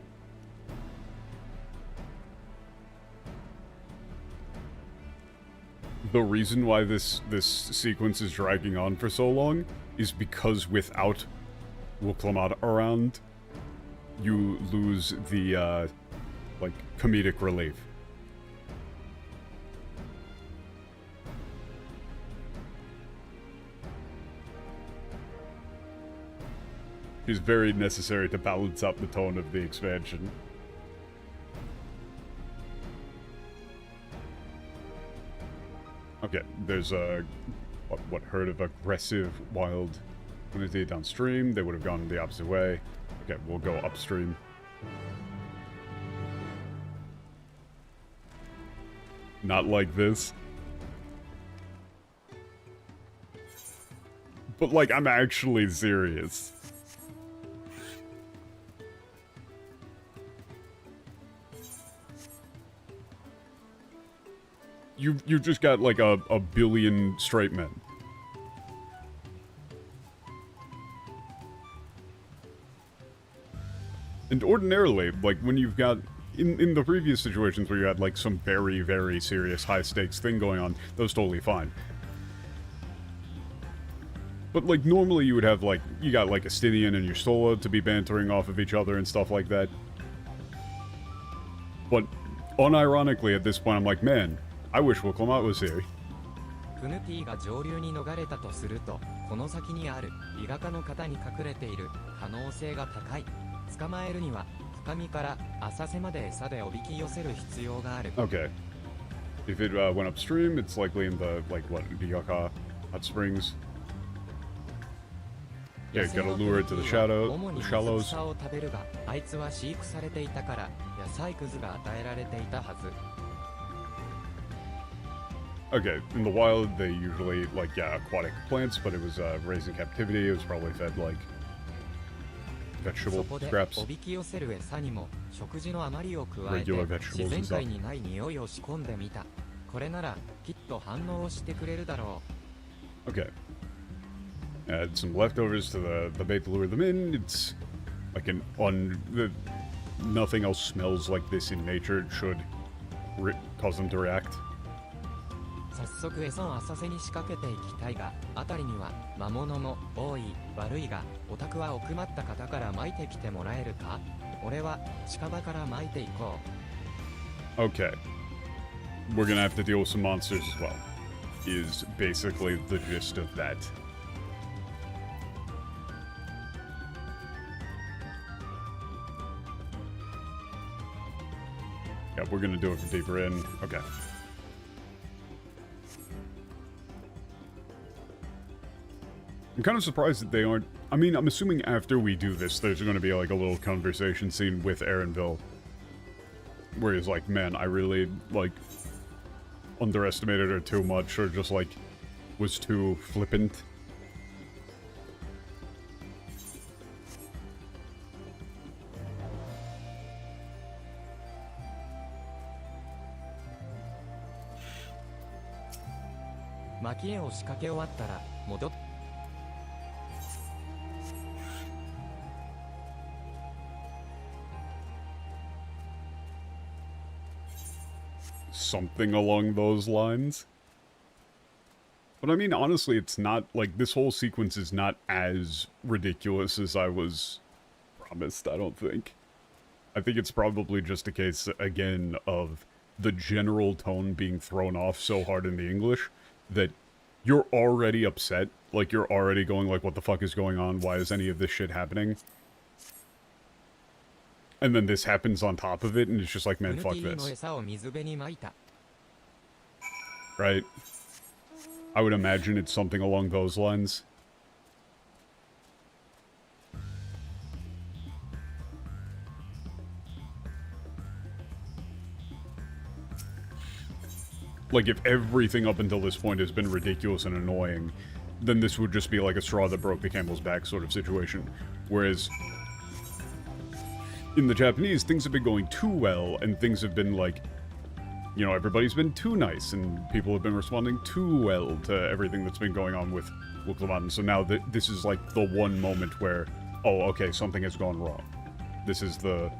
The reason why this sequence is dragging on for so long is because without Wuklamat around, you lose the, like, comedic relief. It's very necessary to balance out the tone of the expansion. Okay, there's a what herd of aggressive wild community downstream. They would have gone the opposite way. Okay, we'll go upstream. Not like this. But like, I'm actually serious. You've just got like a billion straight men. And ordinarily, like when you've got in the previous situations where you had like some very, very serious high stakes thing going on, that was totally fine. But like normally you would have like, you got like Astidian and your Sola to be bantering off of each other and stuff like that. But unironically at this point I'm like, man, I wish Wuklamat was here. プヌティが上流に逃れたとすると、この先にある伊賀科の方に隠れている可能性が高い。捕まえるには深みから浅瀬まで餌でおびき寄せる必要がある。 Okay. If it went upstream, it's likely in the, like, what, Ryaka hot springs? Yeah, you gotta lure it to the shallows. 草を食べるが、あいつは飼育されていたから野菜くずが与えられていたはず。 Okay, in the wild, they usually, like, yeah, aquatic plants, but it was raised in captivity. It was probably fed, like, vegetable そこで scraps. おびき寄せる餌にも食事の余りを加えて Regular vegetables 自然 and stuff. 界にない匂いを仕込んでみた。これならきっと反応をしてくれるだろう。 Okay. Add some leftovers to the bait to lure them in. It's like nothing else smells like this in nature. It should cause them to react. 早速餌を浅瀬に仕掛けていきたいが、辺りには魔物も多い。悪いが、オタクは奥まった方から撒いてきてもらえるか？俺は近場から撒いていこう。Okay. We're gonna have to deal with some monsters as well. Is basically the gist of that. Yeah, we're gonna do it from deeper in. Okay. I'm kind of surprised that they aren't... I mean, I'm assuming after we do this, there's going to be like a little conversation scene with Aaronville. Where he's like, man, I really, like, underestimated her too much, or just, like, was too flippant. Something along those lines. But I mean, honestly, it's not, like, this whole sequence is not as ridiculous as I was promised, I don't think. I think it's probably just a case, again, of the general tone being thrown off so hard in the English that you're already upset. Like, you're already going, like, what the fuck is going on? Why is any of this shit happening? And then this happens on top of it, and it's just like, man, fuck this. Right? I would imagine it's something along those lines. Like, if everything up until this point has been ridiculous and annoying, then this would just be like a straw that broke the camel's back sort of situation. Whereas... in the Japanese, things have been going too well, and things have been like, you know, everybody's been too nice, and people have been responding too well to everything that's been going on with Wuklaman. So now this is like the one moment where, oh, okay, something has gone wrong. This is the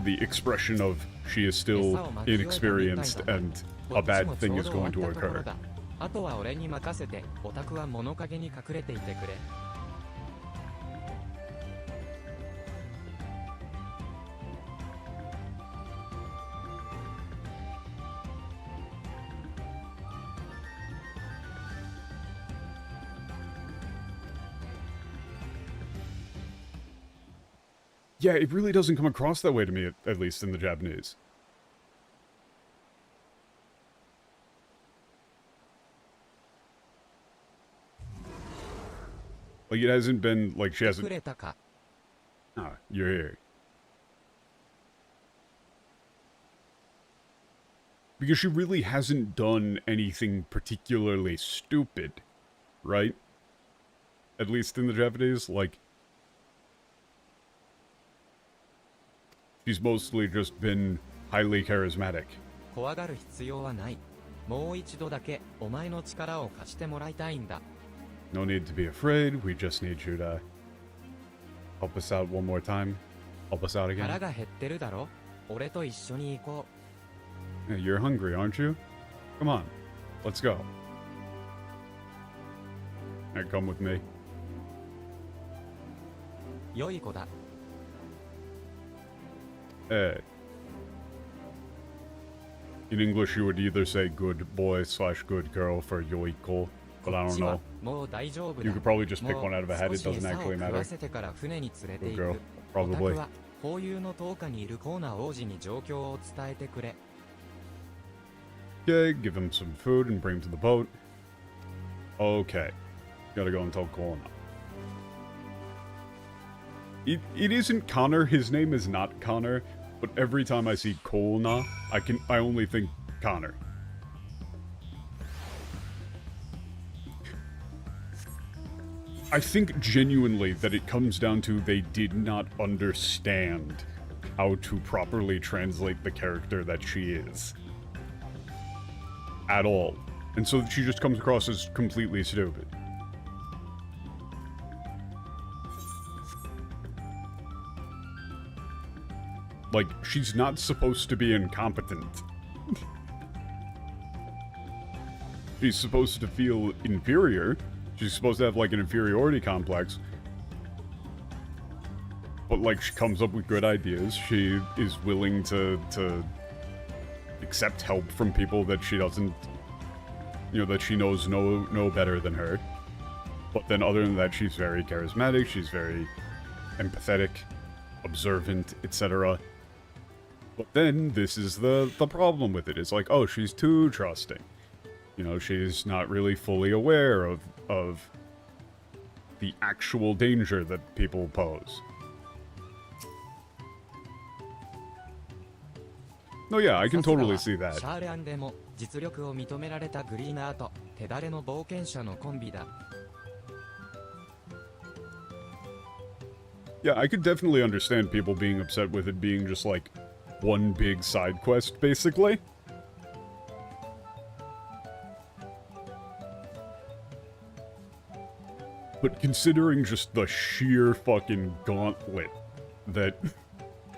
expression of she is still inexperienced and a bad thing is going to occur. あとは俺に任せて、オタクは物陰に隠れていてくれ。Yeah, it really doesn't come across that way to me, at least in the Japanese. Like, it hasn't been, like, she hasn't... Ah, you're here. Because she really hasn't done anything particularly stupid, right? At least in the Japanese, like... She's mostly just been highly charismatic. 怖がる必要はない。もう一度だけお前の力を貸してもらいたいんだ。No need to be afraid. We just need you to help us out one more time. Help us out again. 腹が減ってるだろ。俺と一緒に行こう。Yeah, you're hungry, aren't you? Come on, let's go. Alright, come with me. 良い子だ。In English, you would either say good boy / good girl for yoiko, but I don't know. You could probably just pick one out of a hat, it doesn't actually matter. Good girl, probably. Okay, give him some food and bring him to the boat. Okay, gotta go and tell Kona. It isn't Connor, his name is not Connor, but every time I see Kona, I only think Connor. I think genuinely that it comes down to they did not understand how to properly translate the character that she is. At all. And so she just comes across as completely stupid. Like, she's not supposed to be incompetent. She's supposed to feel inferior. She's supposed to have, like, an inferiority complex. But, like, she comes up with good ideas. She is willing to accept help from people that she doesn't... You know, that she knows know better than her. But then other than that, she's very charismatic. She's very empathetic, observant, etc. But then, this is the problem with it. It's like, oh, she's too trusting. You know, she's not really fully aware of the actual danger that people pose. No, yeah, I can totally see that. Yeah, I could definitely understand people being upset with it being just like one big side quest, basically. But considering just the sheer fucking gauntlet that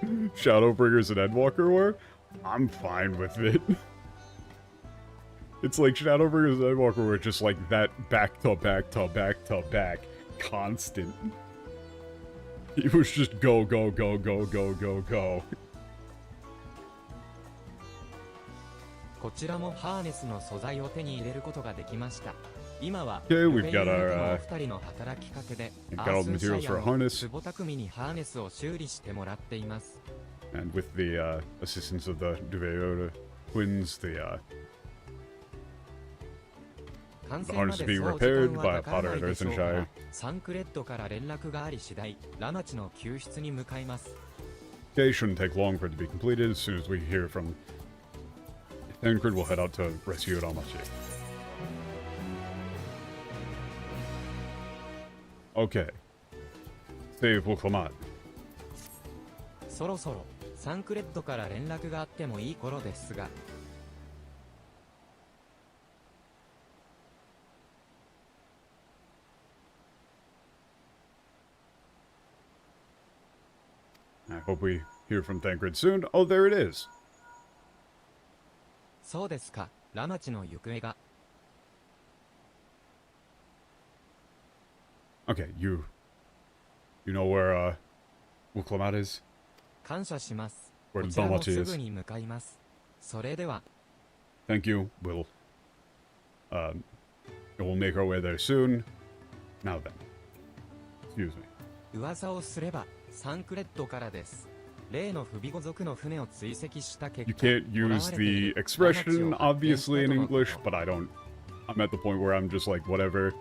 Shadowbringers and Endwalker were, I'm fine with it. It's like Shadowbringers and Endwalker were just like that back to back to back to back, constant. It was just go, go, go, go, go, go, go. Okay, we've got our, got all the materials for a harness. And with the assistance of the Duveyoda twins, the harness is being repaired by a potter at Earthenshire. Okay, shouldn't take long for it to be completed. As soon as we hear from Tancred, we'll head out to rescue Ramachi. Okay. Save Wuklamat. そろそろサンクレッドから連絡があってもいい頃ですが。I hope we hear from Thancred soon. Oh, there it is. そうですか、ラマチの行方が。Okay, you know where Wuklamat is? 感謝します。 Where こちらも Damachi す is? ぐに向かいます。それでは。 Thank you. We'll make our way there soon. Now then. Excuse me. 噂をすればサンクレッドからです。例の不備語族の船を追跡した結 You 果、 can't use the expression, obviously, in English, but I'm at the point where I'm just like, whatever.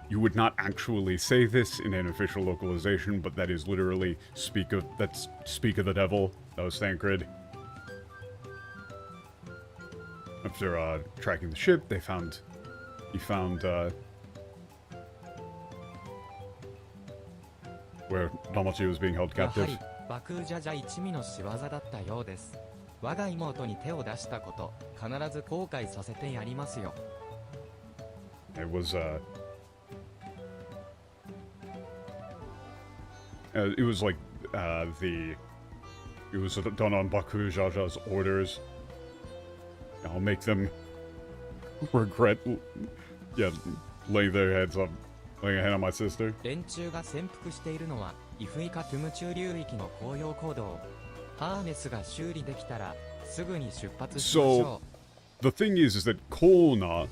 You would not actually say this in an official localization, but that is literally speak of the devil. That was Thancred. After tracking the ship, he found where Damachi was being held やは captive. りバクージャジャ一味の仕業だったようです。我が妹に手を出したこと、必ず後悔させてやりますよ。It was like it was done on Baku Jaja's orders. I'll make them regret, laying a hand on my sister. 連中が潜伏しているのはイフイカトゥム中流域の紅葉坑道。ハーネスが修理できたらすぐに出発しましょ So, the thing is that Kolna,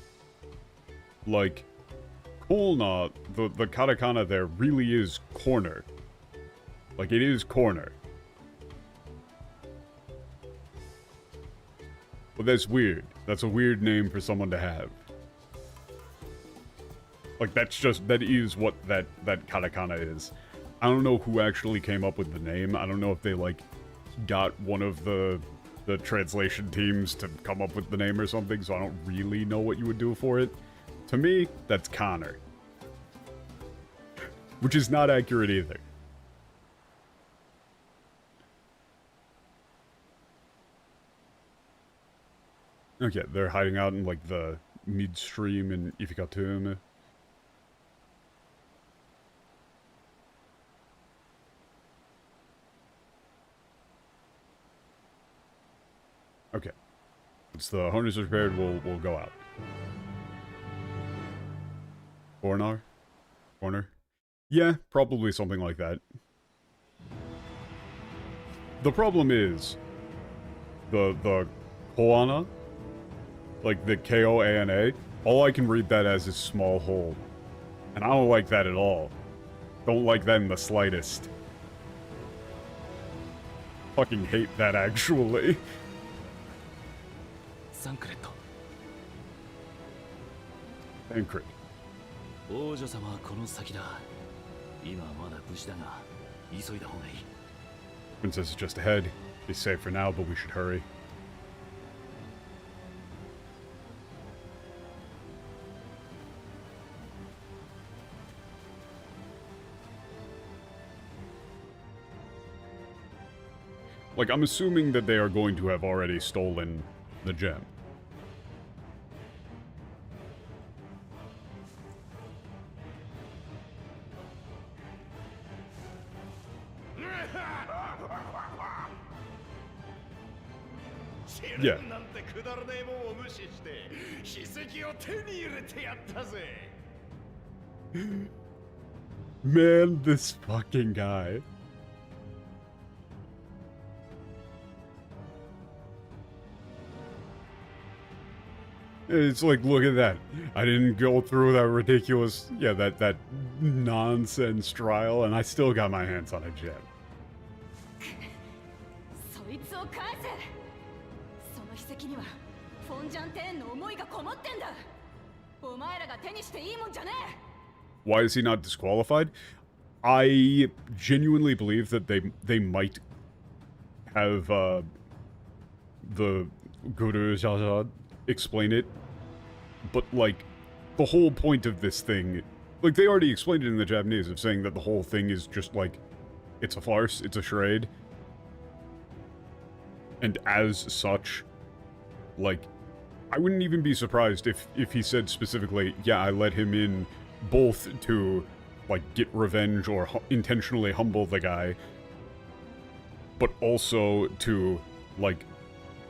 the katakana there really is corner. Like, it is corner. But that's weird. That's a weird name for someone to have. Like, that is what that katakana is. I don't know who actually came up with the name. I don't know if they, like, got one of the translation teams to come up with the name or something, so I don't really know what you would do for it. To me, that's Connor. Which is not accurate either. Okay, they're hiding out in, like, the midstream in Ifikatum. Okay. Once the harness is repaired, we'll go out. Corner? Yeah, probably something like that. The problem is the Koana, like the K-O-A-N-A, all I can read that as is small hole. And I don't like that at all. Don't like that in the slightest. Fucking hate that, actually. サンクレット Thancred. 王女様はこの先だ。今はまだ無事だが急いだ方がいい。 Princess is just ahead. She's safe for now, but we should hurry. Like, I'm assuming that they are going to have already stolen the gem. Yeah. Man, this fucking guy. It's like, look at that. I didn't go through that ridiculous, that nonsense trial, and I still got my hands on a gem. そいつを返せ。その筆跡にはフォンジャンテーンの思いがこもってんだ。お前らが手にしていいもんじゃねえ。 Why is he not disqualified? I genuinely believe that they might have the Guru Jajad explain it, but like the whole point of this thing, like they already explained it in the Japanese of saying that the whole thing is just like it's a farce, it's a charade. And as such, like, I wouldn't even be surprised if he said specifically, yeah, I let him in both to, like, get revenge or intentionally humble the guy, but also to, like,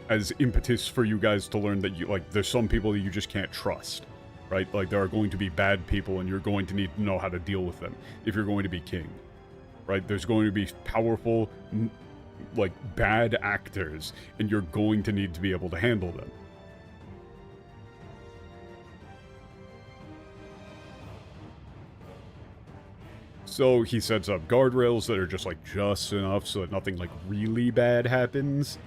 as impetus for you guys to learn that you, like, there's some people that you just can't trust, right? Like, there are going to be bad people, and you're going to need to know how to deal with them if you're going to be king, right? There's going to be powerful, like, bad actors, and you're going to need to be able to handle them. So he sets up guardrails that are just, like, just enough so that nothing, like, really bad happens.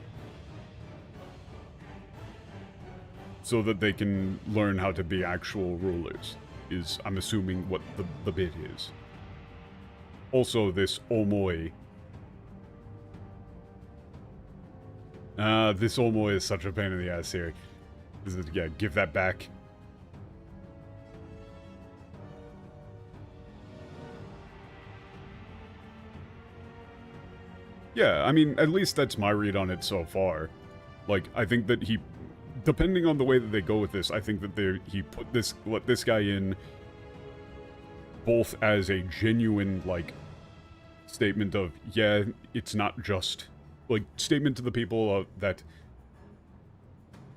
So that they can learn how to be actual rulers, is, I'm assuming, what the bit is. Also, this omoi. This omoi is such a pain in the ass here. Yeah, give that back. Yeah, I mean, at least that's my read on it so far. Like, I think that he, depending on the way that they go with this, I think that he let this guy in both as a genuine, like, statement of, yeah, it's not just, like, statement to the people that,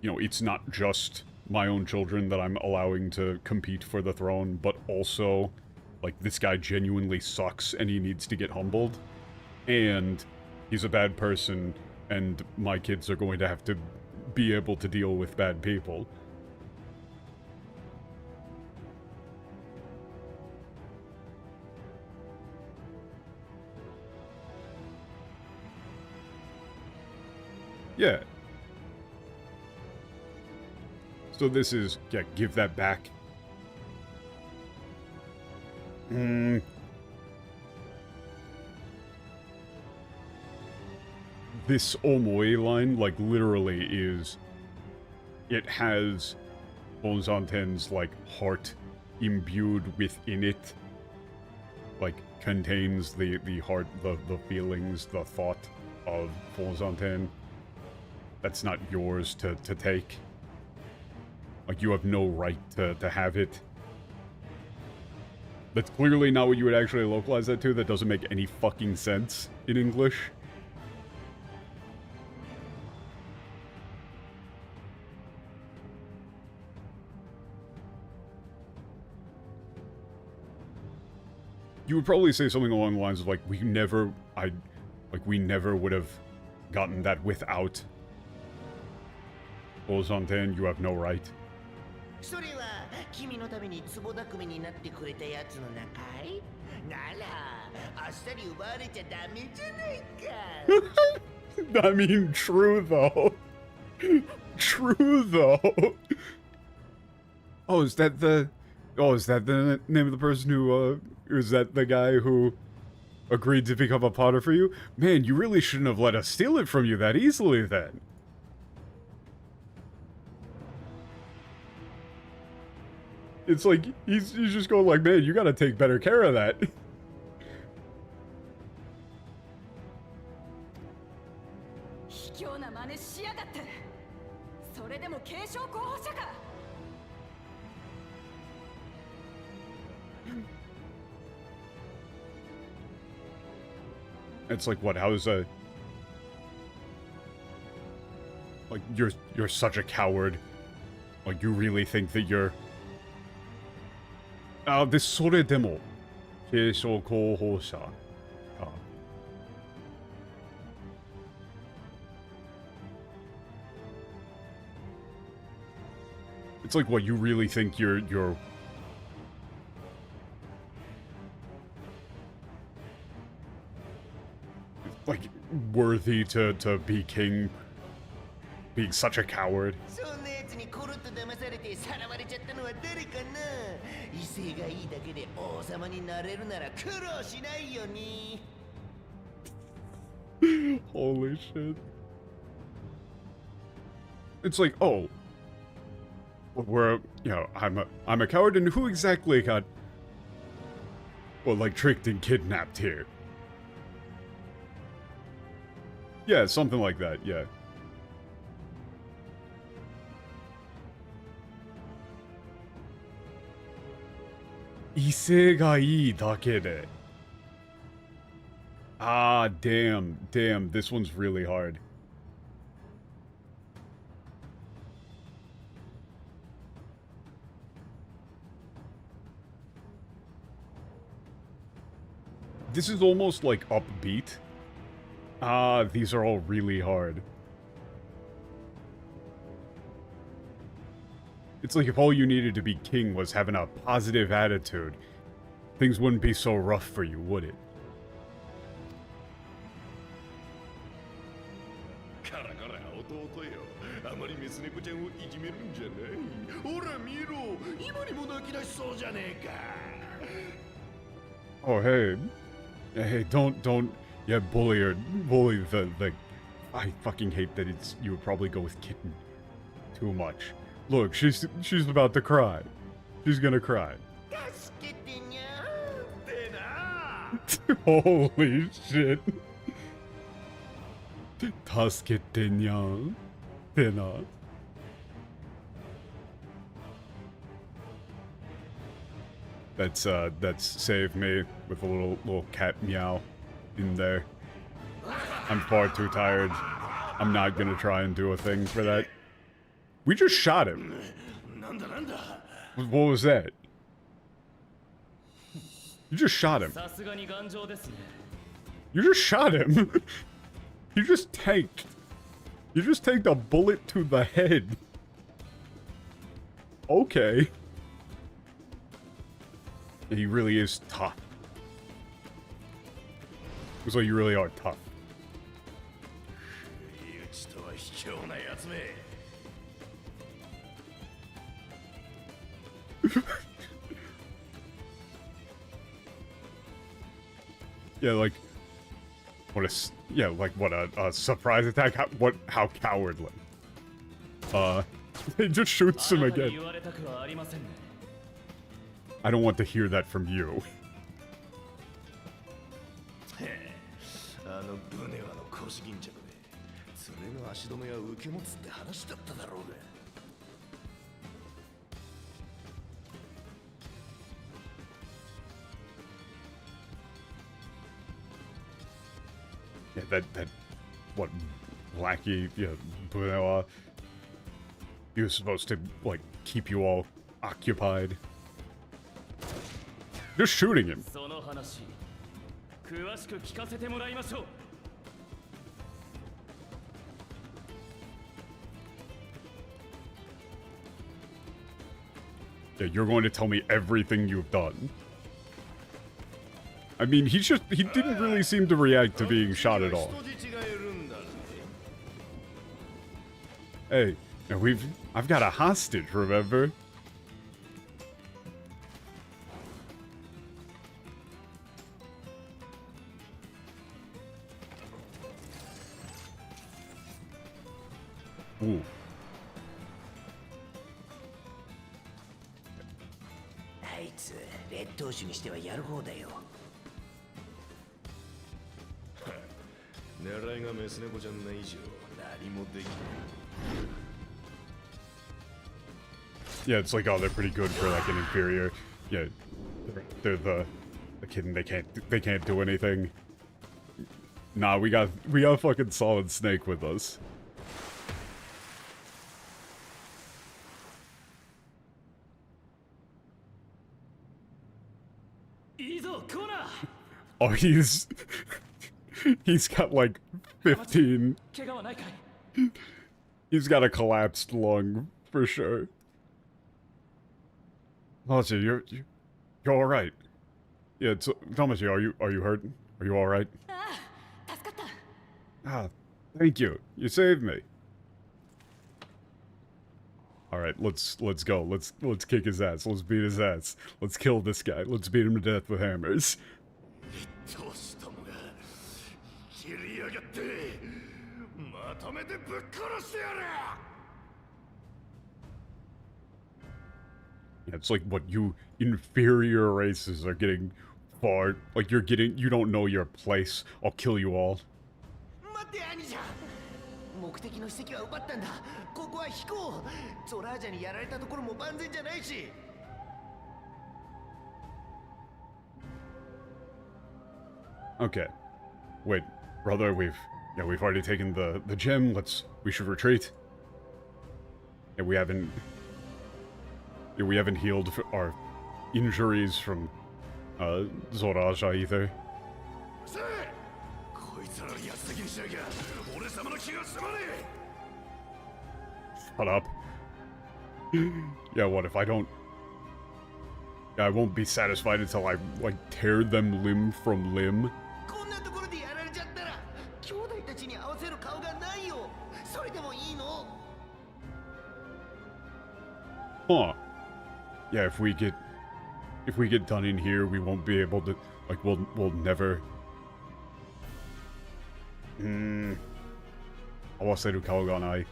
you know, it's not just my own children that I'm allowing to compete for the throne, but also, like, this guy genuinely sucks and he needs to get humbled. And he's a bad person, and my kids are going to have to be able to deal with bad people. Yeah. So this is, yeah, give that back. This omoi line, like, literally is, it has Bonzanten's, like, heart imbued within it. Like, contains the heart, the feelings, the thought of Bonzanten. That's not yours to take. Like, you have no right to have it. That's clearly not what you would actually localize that to. That doesn't make any fucking sense in English. You would probably say something along the lines of, like, we never would have gotten that without Bonzanten, you have no right. それは君のために壺匠になってくれたやつの中いならあっさり奪われちゃダメじゃないか I mean, true though. True though. Oh, is that the name of the person who, is that the guy who agreed to become a potter for you? Man, you really shouldn't have let us steal it from you that easily then. It's like, he's just going like, man, you gotta take better care of that. 卑怯な真似しやがって。それでも継承候補者か。It's like, what, how is a... Like, you're such a coward. Like, you really think that you're... this それでも継承候補者か。It's like, what, you really think you're like worthy to be king, being such a coward. そんなやつにコロッと騙されてさらわれちゃったのは誰かな威勢がいいだけで王様になれるなら苦労しないよね Holy shit. It's like, oh, we're, you know, I'm a coward, and who exactly got, well, like, tricked and kidnapped here? Yeah, something like that, yeah. 威勢がいいだけで。Ah, damn, this one's really hard. This is almost like upbeat. Ah, these are all really hard. It's like if all you needed to be king was having a positive attitude, things wouldn't be so rough for you, would it? カラカラ弟よ、あまりメス猫ちゃんをいじめるんじゃない。ほら見ろ、今にも泣き出しそうじゃねえか。Oh, hey. Hey, don't, yeah, bully the, I fucking hate that you would probably go with kitten too much. Look, she's about to cry. She's gonna cry. Holy shit. Tasukete nya. Tena. That's saved me with a little cat meow in there. I'm far too tired. I'm not gonna try and do a thing for that. We just shot him. What was that? You just shot him. You just shot him. You just tanked. You just tanked a bullet to the head. Okay. He really is tough. Looks like you really are tough. Yeah, like what a surprise attack. How cowardly. He just shoots him again. I don't want to hear that from you. あのブネワの腰巾着で連れの足止めは受け持つって話だっただろうが。Yeah, that what lackey, yeah, Bunewa. He was supposed to like keep you all occupied. Just shooting him. Yeah, you're going to tell me everything you've done. I mean, he didn't really seem to react to being shot at all. Hey, now I've got a hostage, remember? Ooh. あいつ劣等種にしてはやる方だよ。狙いがメス猫じゃない以上何もできない。Yeah, it's like, oh, they're pretty good for like an inferior. Yeah, they're the kitten. They can't do anything. Nah, we got fucking Solid Snake with us. Oh, he's got like 15. He's got a collapsed lung for sure. Tamashi, you're all right. Yeah, Tamashi, are you hurt? Are you all right? Ah, thank you. You saved me. All right, let's go. Let's kick his ass. Let's beat his ass. Let's kill this guy. Let's beat him to death with hammers. Yeah, it's like what you inferior races are getting far. Like you don't know your place. I'll kill you all. 目的の史跡は奪ったんだ。ここは飛行。ゾラージャにやられたところも万全じゃないし。Okay. Wait, brother, we've already taken the gem. We should retreat. Yeah, we haven't healed our injuries from Zoraja either. こいつらのやつだけにしなきゃ俺様の気が済まねえ。 Shut up. Yeah, what if I don't? I won't be satisfied until I like tear them limb from limb. こんなところでやられちゃったら兄弟たちに合わせる顔がないよ。それでもいいの？ Huh. Yeah, if we get done in here, we won't be able to, like, we'll never. Awaseru Kaoganai.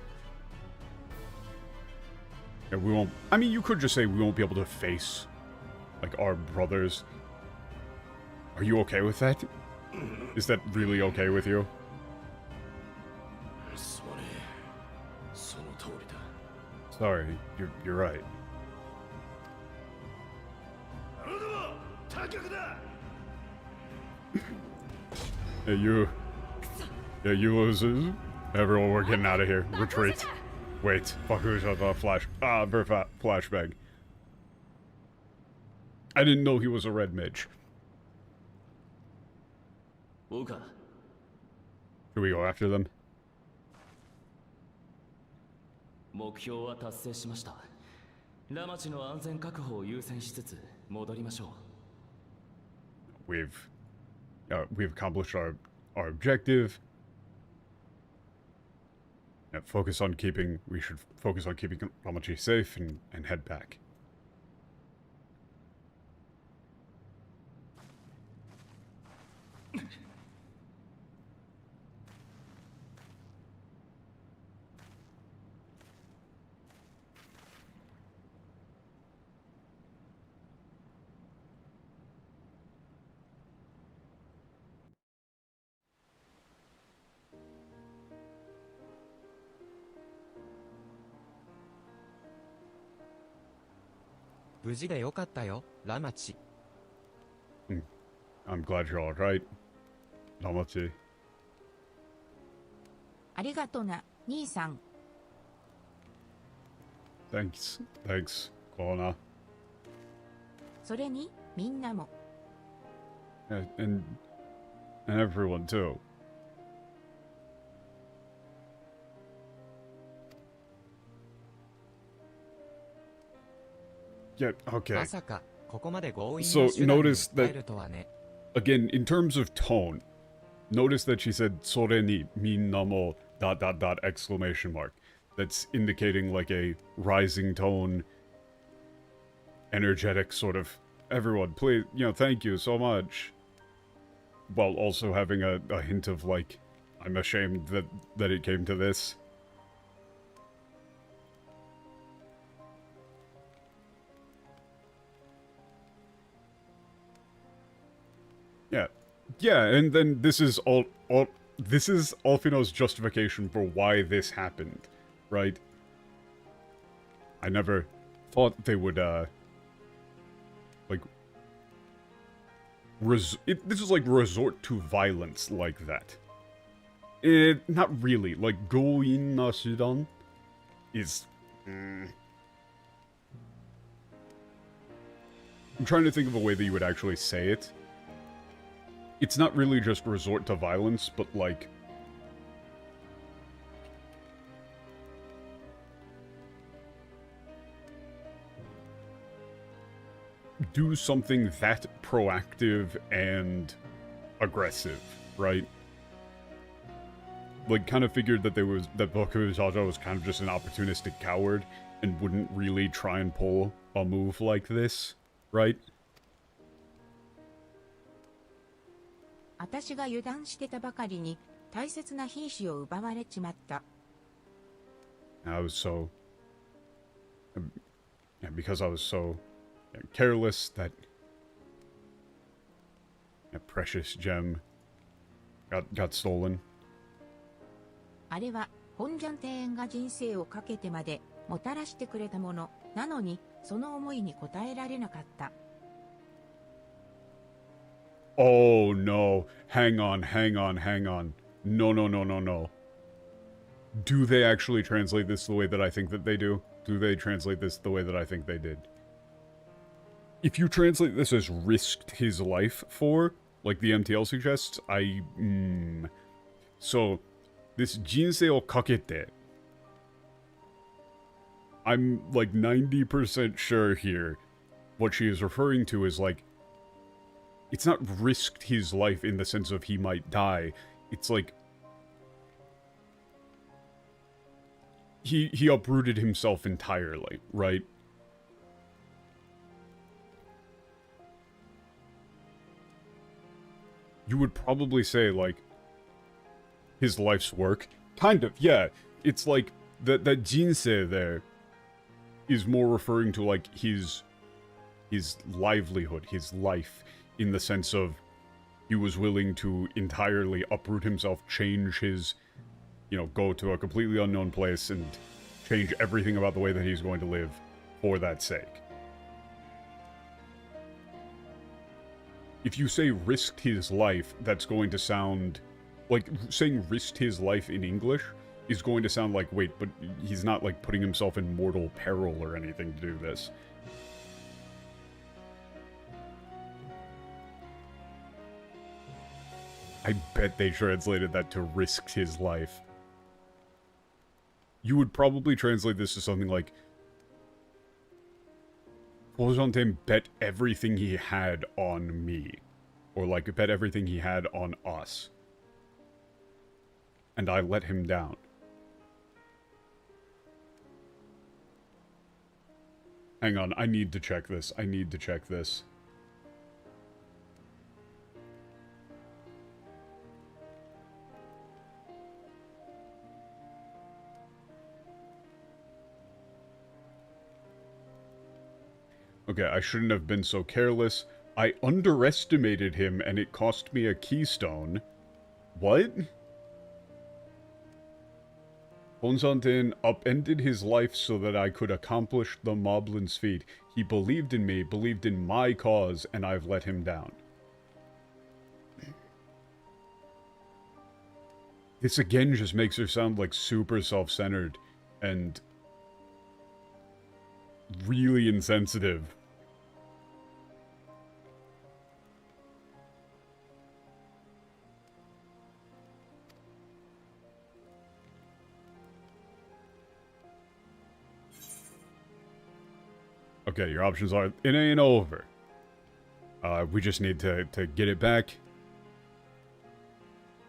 Yeah, we won't. I mean, you could just say we won't be able to face, like, our brothers. Are you okay with that? Is that really okay with you? すまねえ。その通りだ。 Sorry, you're right. あなたは他客だ。 Yeah, you losers. Everyone, we're getting out of here. Retreat. Wait, Bakuja flashbang. I didn't know he was a red mage. 追うか。 Should we go after them? 目標は達成しました。ラマチの安全確保を優先しつつ戻りましょう。We've accomplished our objective. Yeah, we should focus on keeping Ramachi safe and head back. I'm glad you're alright. Ramachi. ありがとな、兄さん。 Thanks, Kona. それに、みんなも。 And everyone too. Yeah, okay. まさかここまで強引 So な手段に notice 訴え that るとはね。 again, in terms of tone, notice that she said "sore ni minna mo ... exclamation mark. That's indicating like a rising tone, energetic sort of. Everyone, please, thank you so much. While also having a hint of like, I'm ashamed that it came to this. Yeah, and then this is this is Alfino's justification for why this happened, right? I never thought they would, like, this is like resort to violence like that. Not really, like, go-in na shidan is... I'm trying to think of a way that you would actually say it. It's not really just resort to violence, but like... do something that proactive and aggressive, right? Like, kind of figured that Bakuzaja was kind of just an opportunistic coward and wouldn't really try and pull a move like this, right? 私が油断してたばかりに大切な品種を奪われちまった。I was so... because I was so careless that precious gem got stolen. あれは本ジャン庭園が人生をかけてまでもたらしてくれたものなのに、その思いに応えられなかった。Oh, no. Hang on, hang on, hang on. No, no, no, no, no. Do they actually translate this the way that I think that they do? Do they translate this the way that I think they did? If you translate this as risked his life for, like the MTL suggests, So, this jinsei o kakete. I'm like 90% sure here what she is referring to is like, it's not risked his life in the sense of he might die. It's like, he uprooted himself entirely, right? You would probably say, like, his life's work. Kind of, yeah. It's like, that jinsei there is more referring to, like, his livelihood, his life, in the sense of he was willing to entirely uproot himself, change his, you know, go to a completely unknown place and change everything about the way that he's going to live for that sake. If you say risked his life, that's going to sound... Like, saying risked his life in English is going to sound like, wait, but he's not, like, putting himself in mortal peril or anything to do this. I bet they translated that to risked his life. You would probably translate this to something like... Fozonten bet everything he had on me. Or, like, bet everything he had on us. And I let him down. Hang on, I need to check this. I need to check this. Okay, I shouldn't have been so careless. I underestimated him and it cost me a keystone. What? Honsanten upended his life so that I could accomplish the Moblin's feat. He believed in me, believed in my cause, and I've let him down. This again just makes her sound like super self-centered and really insensitive. Okay, your options are, it ain't over. We just need to get it back.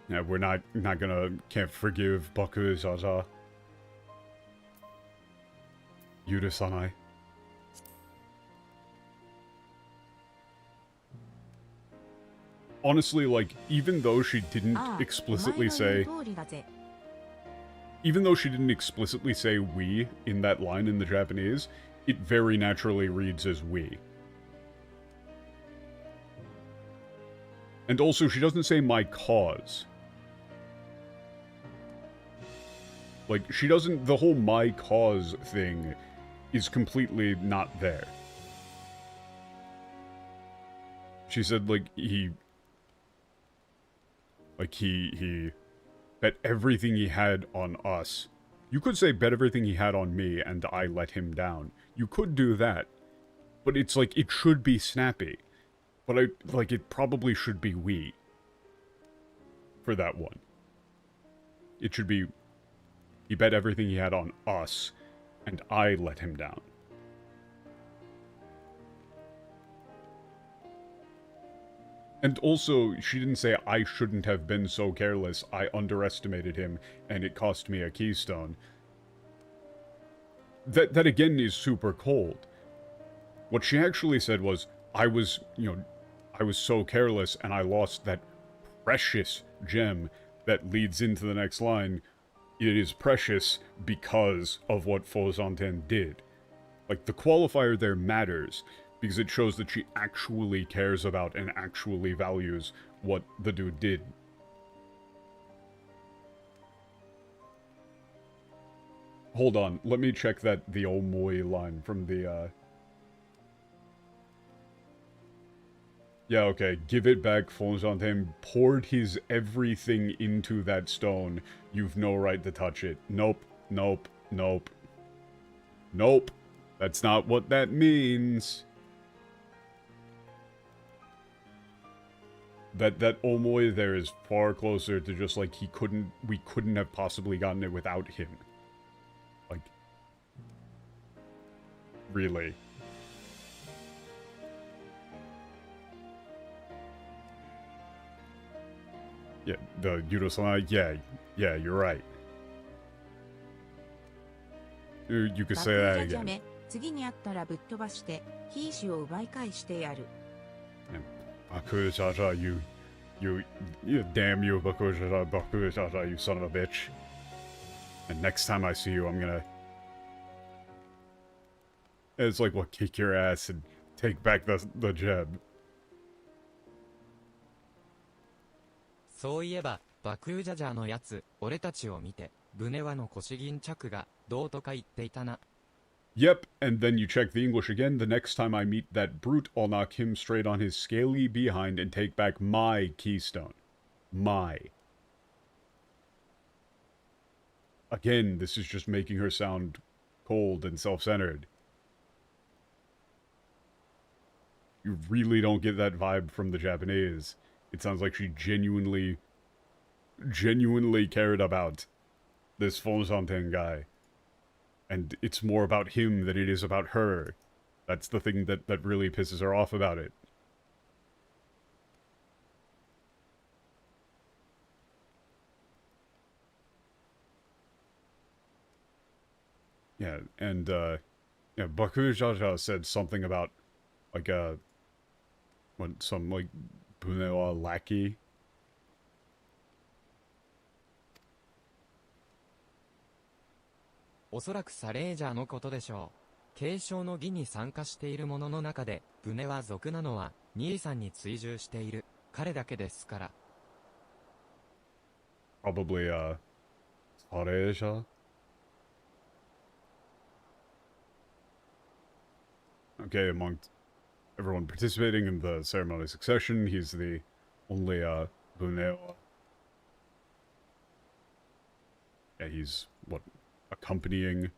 Yeah, we're can't forgive Baku Zaza. Yurusanai. Honestly, like, even though she didn't explicitly say... Even though she didn't explicitly say we in that line in the Japanese, it very naturally reads as we. And also, she doesn't say my cause. Like, she doesn't... The whole my cause thing is completely not there. She said, like, he bet everything he had on us. You could say bet everything he had on me and I let him down. You could do that. But it's like, it should be snappy. But it probably should be we. For that one. It should be, he bet everything he had on us, and I let him down. And also, she didn't say I shouldn't have been so careless, I underestimated him, and it cost me a keystone. That again is super cold. What she actually said was, I was so careless and I lost that precious gem that leads into the next line. It is precious because of what Fozanten did. Like, the qualifier there matters, because it shows that she actually cares about and actually values what the dude did. Hold on, let me check the omoi line from the, Yeah, okay, give it back, Fonzantin poured his everything into that stone. You've no right to touch it. Nope, nope, nope. Nope. That's not what that means. That Omoy there is far closer to just like we couldn't have possibly gotten it without him. Like, really. Yeah, the Yudo-sama, yeah, you're right. You could say that 爆じゃ again. め、次に会ったらぶっ飛ばして、キーシを奪い返してやる。Bakujaja, you damn you, Bakujaja, you son of a bitch. And next time I see you, I'm gonna... It's like, well, kick your ass and take back the gem. そういえば、バクージャジャーのやつ、俺たちを見て、ブネワの腰巾着が、どうとか言っていたな。Yep, and then you check the English again. The next time I meet that brute, I'll knock him straight on his scaly behind and take back my keystone. My. Again, this is just making her sound cold and self-centered. You really don't get that vibe from the Japanese. It sounds like she genuinely cared about this Fonsanten guy. And it's more about him than it is about her. That's the thing that really pisses her off about it. Yeah, and, yeah, Bakujaja said something about, like, some, like, Bunewa lackey. おそらくサレージャーのことでしょう。継承の儀に参加している者の中で、ブネは族なのは、兄さんに追従している、彼だけですから。Probably, Sareja? Okay, among everyone participating in the ceremony of succession, he's the only, Bunewa. Yeah, he's, what, accompanying...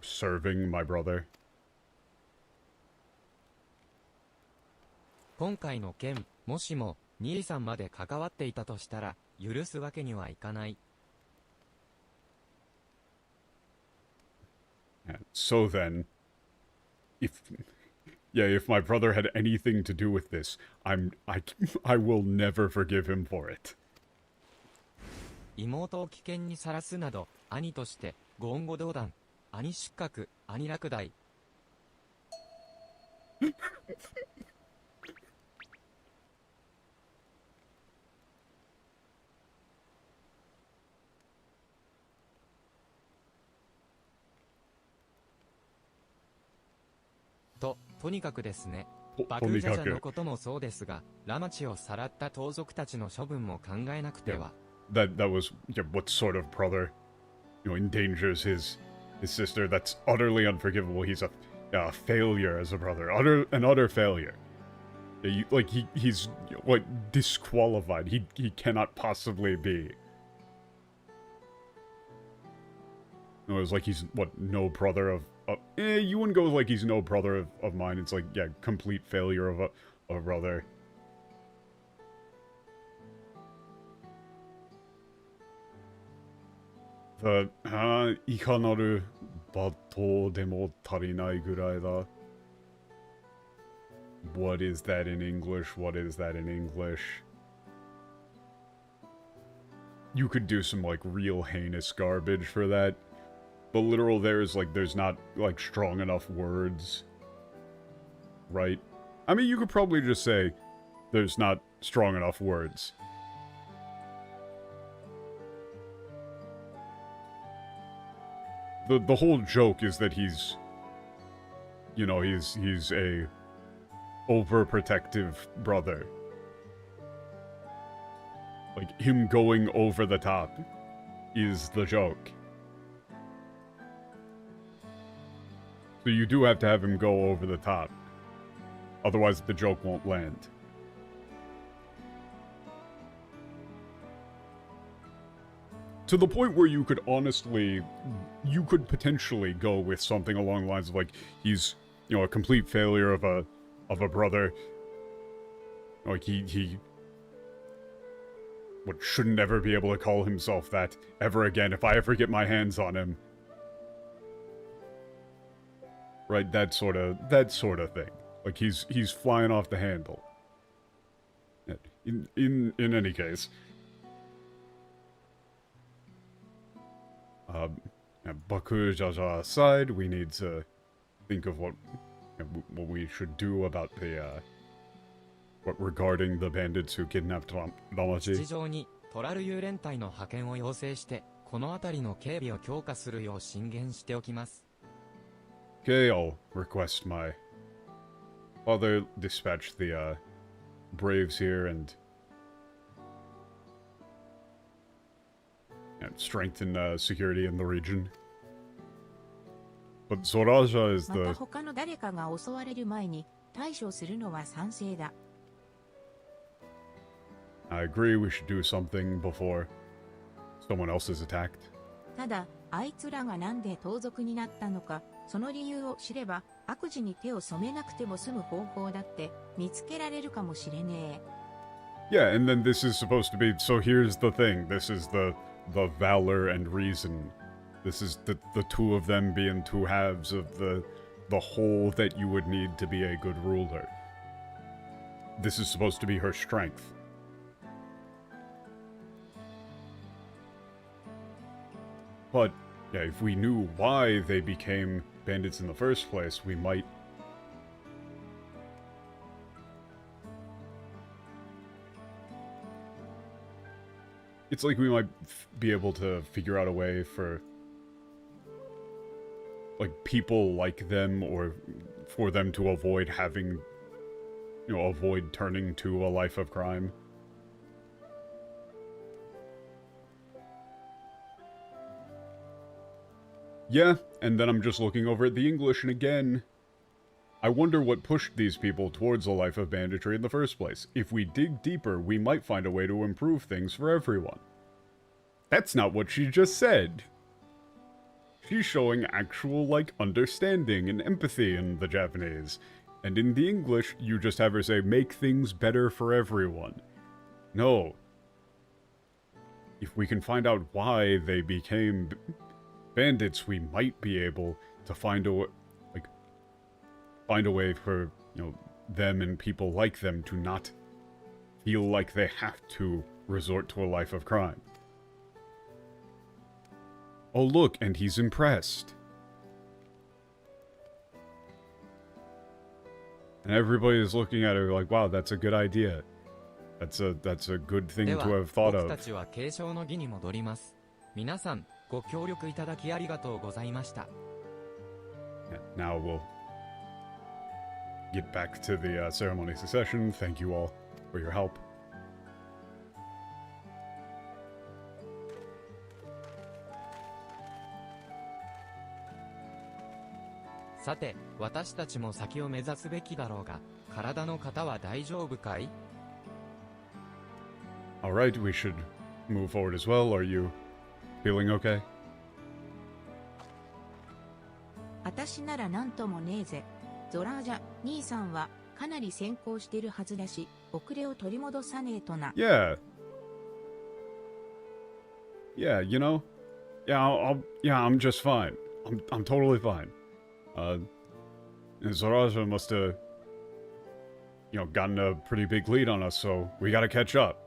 serving my brother. 今回の件、もしも、兄さんまで関わっていたとしたら、許すわけにはいかない。So then, if my brother had anything to do with this, I will never forgive him for it. 妹を危険にさらすなど、兄として、言語道断、兄失格、兄落第。とにかくですね。バクージャジャのこともそうですが、ラマチをさらった盗賊たちの処分も考えなくては。That was what sort of brother, endangers his sister. That's utterly unforgivable. He's a failure as a brother, an utter failure. He's like disqualified. He cannot possibly be. No, it's like he's no brother of. You wouldn't go like he's no brother of mine. It's like, yeah, complete failure of a brother. The, いかなる罵倒でも足りないぐらいだ. What is that in English? What is that in English? You could do some, like, real heinous garbage for that. The literal there is, like, there's not, like, strong enough words. Right? I mean, you could probably just say, there's not strong enough words. The whole joke is that he's... he's a... overprotective brother. Like, him going over the top is the joke. So you do have to have him go over the top. Otherwise, the joke won't land. To the point where you could potentially go with something along the lines of like, he's, you know, a complete failure of a brother. Like he shouldn't ever be able to call himself that ever again if I ever get my hands on him. Right, that sort of thing. Like he's flying off the handle. In any case. Baku Jaja aside, we need to think of what we should do about the what regarding the bandits who kidnapped Damachi. 地上にトラルユー連隊の派遣を要請して、この辺りの警備を強化するよう進言しておきます。Okay, I'll request my father dispatch the braves here and strengthen security in the region. But Zoraja is また the... 他の誰かが襲われる前に対処するのは賛成だ。I agree we should do something before someone else is attacked. ただ、あいつらがなんで盗賊になったのか、その理由を知れば、悪事に手を染めなくても済む方法だって見つけられるかもしれねえ。Yeah, and then this is supposed to be... So here's the thing. This is the valor and reason. This is the two of them being two halves of the whole that you would need to be a good ruler. This is supposed to be her strength. But, yeah, if we knew why they became bandits in the first place, we might... It's like we might be able to figure out a way for, like, people like them, or for them to avoid having, you know, avoid turning to a life of crime. Yeah, and then I'm just looking over at the English, and again, I wonder what pushed these people towards a life of banditry in the first place. If we dig deeper, we might find a way to improve things for everyone. That's not what she just said. She's showing actual, like, understanding and empathy in the Japanese. And in the English, you just have her say, make things better for everyone. No. If we can find out why they became bandits, we might be able to find a way for, you know, them and people like them to not feel like they have to resort to a life of crime. Oh look, and he's impressed. And everybody is looking at her like, wow, that's a good idea. That's a good thing to have thought 僕 of. たちは継承の儀に戻ります。皆さん、ご協力いただきありがとうございました。Yeah, now we'll get back to the ceremony succession. Thank you all for your help. さて、私たちも先を目指すべきだろうが、体の方は大丈夫かい？ Alright, we should move forward as well. Are you feeling okay? 私なら何ともねえぜ。ゾラージャ、兄さんはかなり先行してるはずだし、遅れを取り戻さねえとな。Yeah. Yeah, you know? Yeah, I'm just fine. I'm totally fine. Zoraja must have, you know, gotten a pretty big lead on us, so we gotta catch up.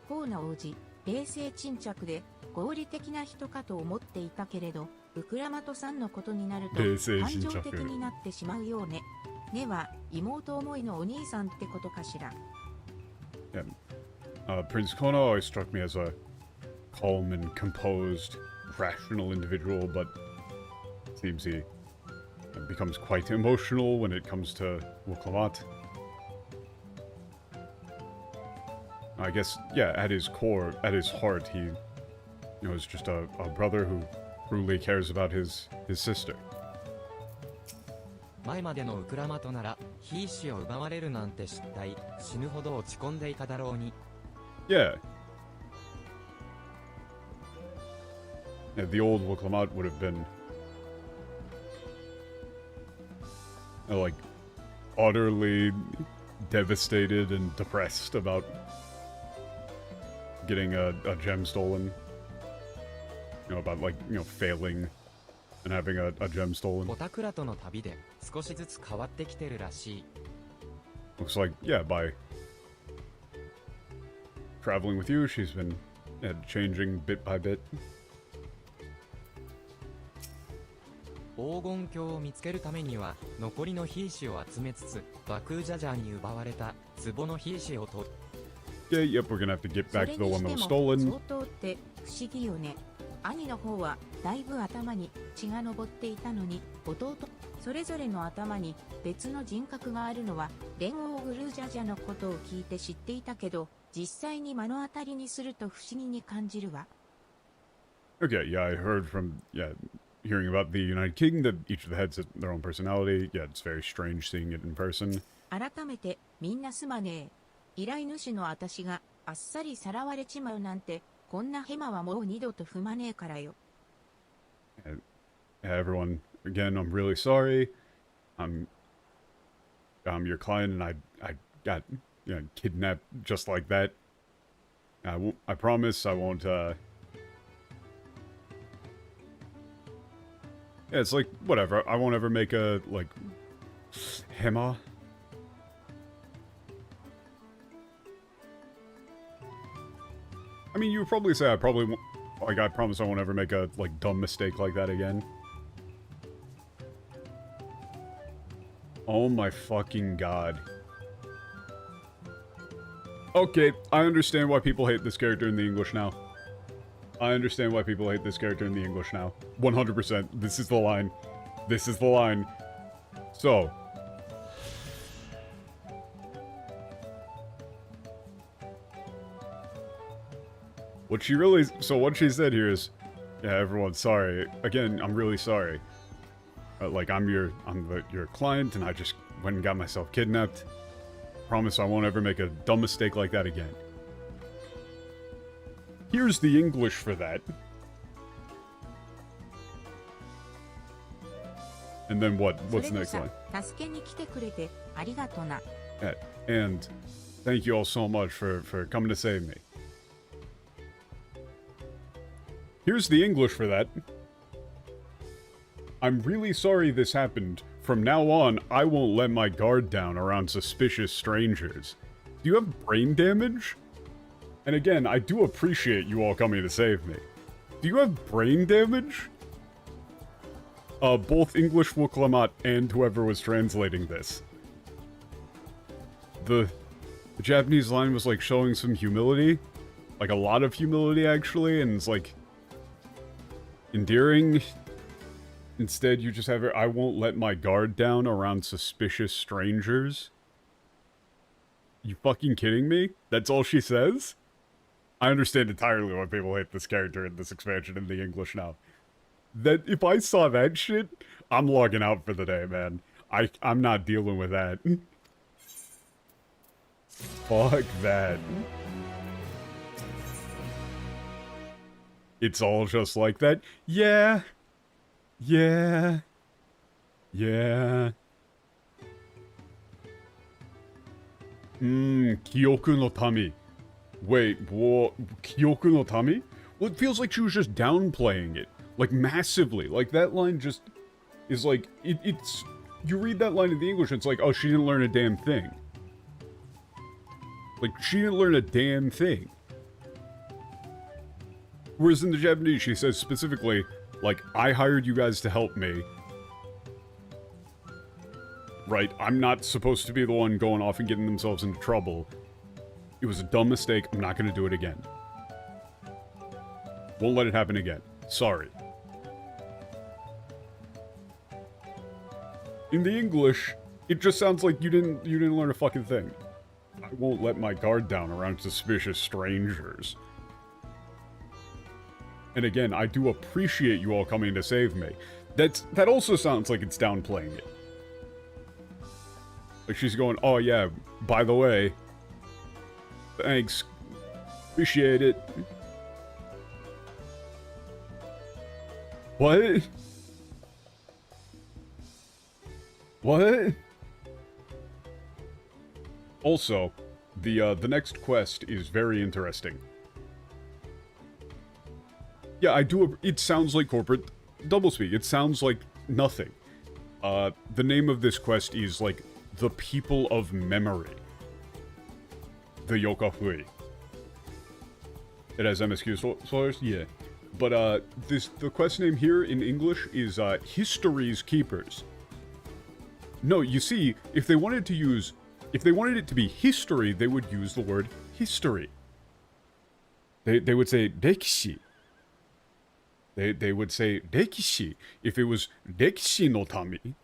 河野王子、冷静沈着で合理的な人かと思っていたけれど、ウクラマトさんのことになると冷静感沈着情的になってしまうようね。ねは妹思いのお兄さんってことかしら。Yeah. Prince Kono always struck me as a calm and composed, rational individual, but it seems he becomes quite emotional when it comes to Woklamat. I guess, yeah, at his core, at his heart, he, is just a brother who truly cares about his sister. 前までのウクラマトなら、ヒーシを奪われるなんて知ったい、死ぬほど落ち込んでいただろうに。Yeah. Yeah, the old Woklamat would have been, like, utterly devastated and depressed about getting a gem stolen. About, like, failing and having a gem stolen. オタクラとの旅で少しずつ変わってきてるらしい。Looks like, yeah, by traveling with you, she's been changing bit by bit. 黄金鏡を見つけるためには残りのヒーシを集めつつバクージャジャーに奪われた壺のヒーシを取る。Yeah, yep, we're gonna have to get そ back れ to the に one し that て was も stolen. 相当って不思議よね。兄の方はだいぶ頭に血が上っていたのに、弟それぞれの頭に別の人格があるのは連王グルージャジャのことを聞いて知っていたけど、実際に目の当たりにすると不思議に感じるわ。Okay, yeah, I heard from, hearing about the United King that each of the heads have their own personality. Yeah, it's very strange seeing it in person. 改めてみんなすまねえ。依頼主の私があっさりさらわれちまうなんて、こんなヘマはもう二度と踏まねえからよ。Everyone, again, I'm really sorry. I'm your client, and I got kidnapped just like that. I promise I won't. Yeah, it's like whatever. I won't ever make a like hema. I mean, you would probably say I probably won't, like, I promise I won't ever make a, like, dumb mistake like that again. Oh my fucking god. Okay, I understand why people hate this character in the English now. I understand why people hate this character in the English now. 100%. This is the line. This is the line. So... what she said here is, yeah, everyone, sorry. Again, I'm really sorry. Like, I'm your client, and I just went and got myself kidnapped. Promise I won't ever make a dumb mistake like that again. Here's the English for that. And then what? What's the next line? 助けに来てくれてありがとな。And thank you all so much for coming to save me. Here's the English for that. I'm really sorry this happened. From now on, I won't let my guard down around suspicious strangers. Do you have brain damage? And again, I do appreciate you all coming to save me. Do you have brain damage? Both English Woklamat and whoever was translating this. The Japanese line was like showing some humility. Like a lot of humility actually, and it's like endearing. Instead, you just have I won't let my guard down around suspicious strangers. You fucking kidding me? That's all she says? I understand entirely why people hate this character in this expansion in the English now. That if I saw that shit, I'm logging out for the day, man. I'm not dealing with that. Fuck that. It's all just like that. Yeah. Yeah. Yeah. Kyoku no Tami. Wait, what? Kyoku no Tami? Well, it feels like she was just downplaying it. Like, massively. Like, that line just is like, it's... You read that line in the English, it's like, oh, she didn't learn a damn thing. Like, she didn't learn a damn thing. Whereas in the Japanese, she says specifically, like, I hired you guys to help me. Right, I'm not supposed to be the one going off and getting themselves into trouble. It was a dumb mistake. I'm not going to do it again. Won't let it happen again. Sorry. In the English, it just sounds like you didn't learn a fucking thing. I won't let my guard down around suspicious strangers. And again, I do appreciate you all coming to save me. That also sounds like it's downplaying it. Like she's going, oh yeah, by the way, thanks, appreciate it. What? What? Also, the next quest is very interesting. Yeah, it sounds like corporate doublespeak. It sounds like nothing. The name of this quest is, like, the People of Memory. The Yokahui. It has MSQ slurs? Yeah. But, the quest name here in English is, History's Keepers. No, you see, if they wanted it to be history, they would use the word history. They would say rekishi. They would say rekishi if it was rekishi no tami.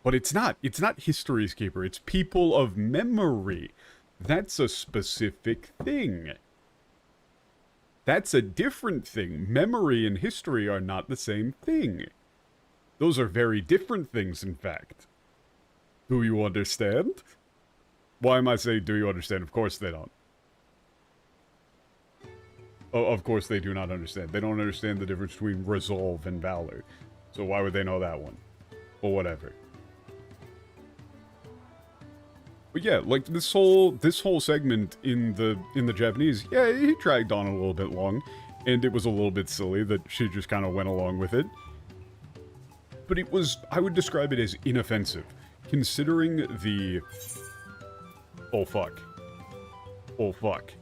But it's not. It's not History's Keeper. It's People of Memory. That's a specific thing. That's a different thing. Memory and history are not the same thing. Those are very different things, in fact. Do you understand? Why am I saying, do you understand? Of course they don't. Oh, of course they do not understand. They don't understand the difference between resolve and valor. So why would they know that one? Or whatever. But yeah, like this whole segment in the Japanese, yeah, he dragged on a little bit long, and it was a little bit silly that she just kind of went along with it. But it was, I would describe it as inoffensive, considering the... Oh fuck. Oh fuck.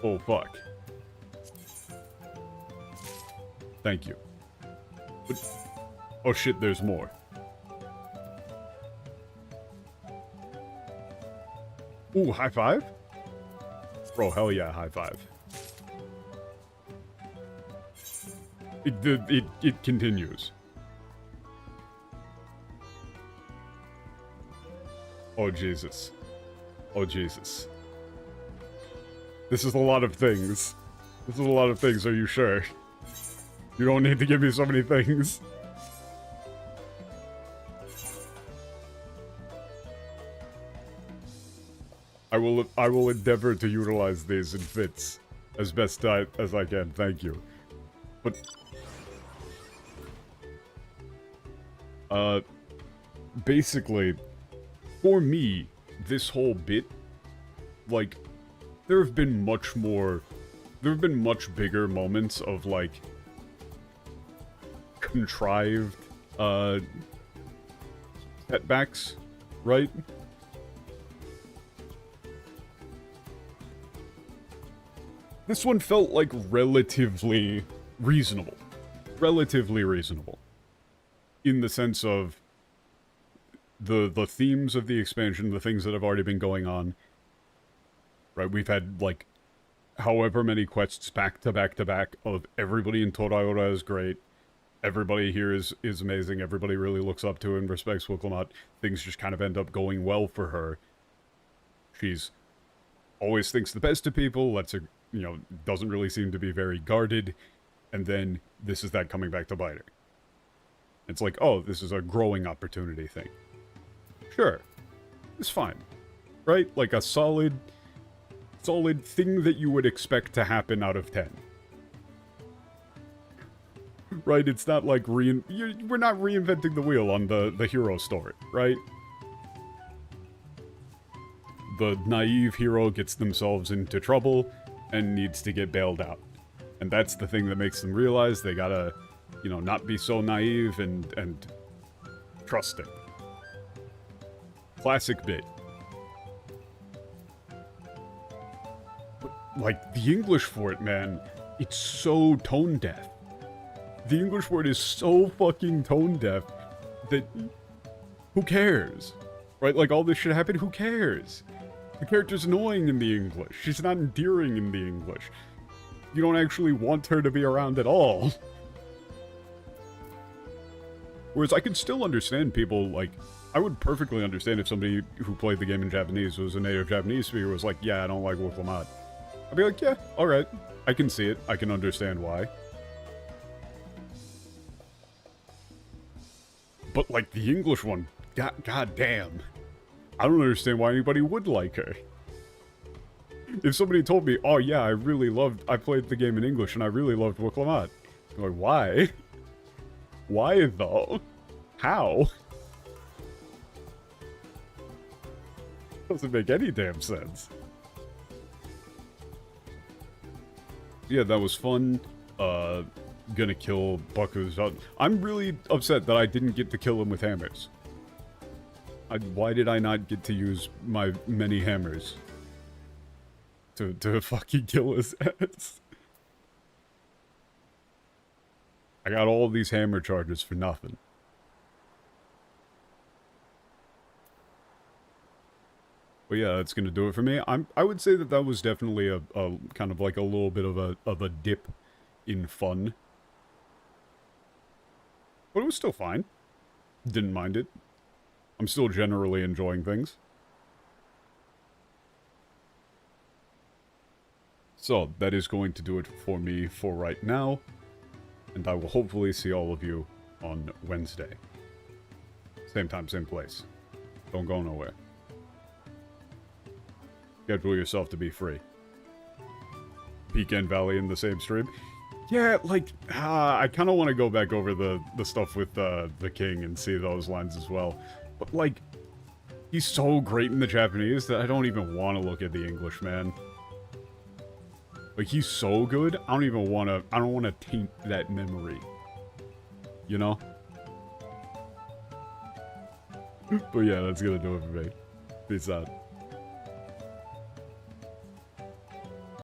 Oh fuck. Thank you. But, oh shit, there's more. Ooh, high five? Bro, hell yeah, high five. It continues. Oh, Jesus. Oh, Jesus. This is a lot of things. This is a lot of things, are you sure? You don't need to give me so many things. I will endeavor to utilize these in fits as best as I can, thank you. But... basically... For me, this whole bit, like, there have been much bigger moments of, like, contrived, setbacks, right? This one felt, like, relatively reasonable. Relatively reasonable. In the sense of the themes of the expansion, the things that have already been going on. Right, we've had, like, however many quests back to back to back of everybody in Torayora is great. Everybody here is amazing. Everybody really looks up to and respects Wiklamat. Things just kind of end up going well for her. She's always thinks the best of people, lets her, you know, doesn't really seem to be very guarded. And then this is that coming back to bite her. It's like, oh, this is a growing opportunity thing. Sure. It's fine. Right? Like a solid thing that you would expect to happen out of 10. Right? It's not like we're not reinventing the wheel on the hero story, right? The naive hero gets themselves into trouble and needs to get bailed out. And that's the thing that makes them realize they gotta, you know, not be so naive and trusting. Classic bit. But, like, the English for it, man, it's so tone deaf. The English word is so fucking tone deaf that who cares? Right? Like, all this shit happened, who cares? The character's annoying in the English. She's not endearing in the English. You don't actually want her to be around at all. Whereas I could still understand people, like, I would perfectly understand if somebody who played the game in Japanese, who was a native Japanese speaker, was like, yeah, I don't like Wuklamad. I'd be like, yeah, alright. I can see it. I can understand why. But, like, the English one, god damn. I don't understand why anybody would like her. If somebody told me, oh yeah, I played the game in English and I really loved Wuklamad. I'm like, why? Why though? How? Doesn't make any damn sense. Yeah, that was fun. Gonna kill Baku's. I'm really upset that I didn't get to kill him with hammers. Why did I not get to use my many hammers to fucking kill his ass? I got all these hammer charges for nothing. But yeah, that's gonna do it for me. I would say that that was definitely a kind of like a little bit of a dip in fun. But it was still fine. Didn't mind it. I'm still generally enjoying things. So, that is going to do it for me for right now. And I will hopefully see all of you on Wednesday. Same time, same place. Don't go nowhere. Schedule yourself to be free. Pecan Valley in the same stream. Yeah, like, I kind of want to go back over the stuff with the king and see those lines as well. But, like, he's so great in the Japanese that I don't even want to look at the English, man. Like, he's so good, I don't want to taint that memory. You know? But yeah, that's gonna do it for me. Peace out.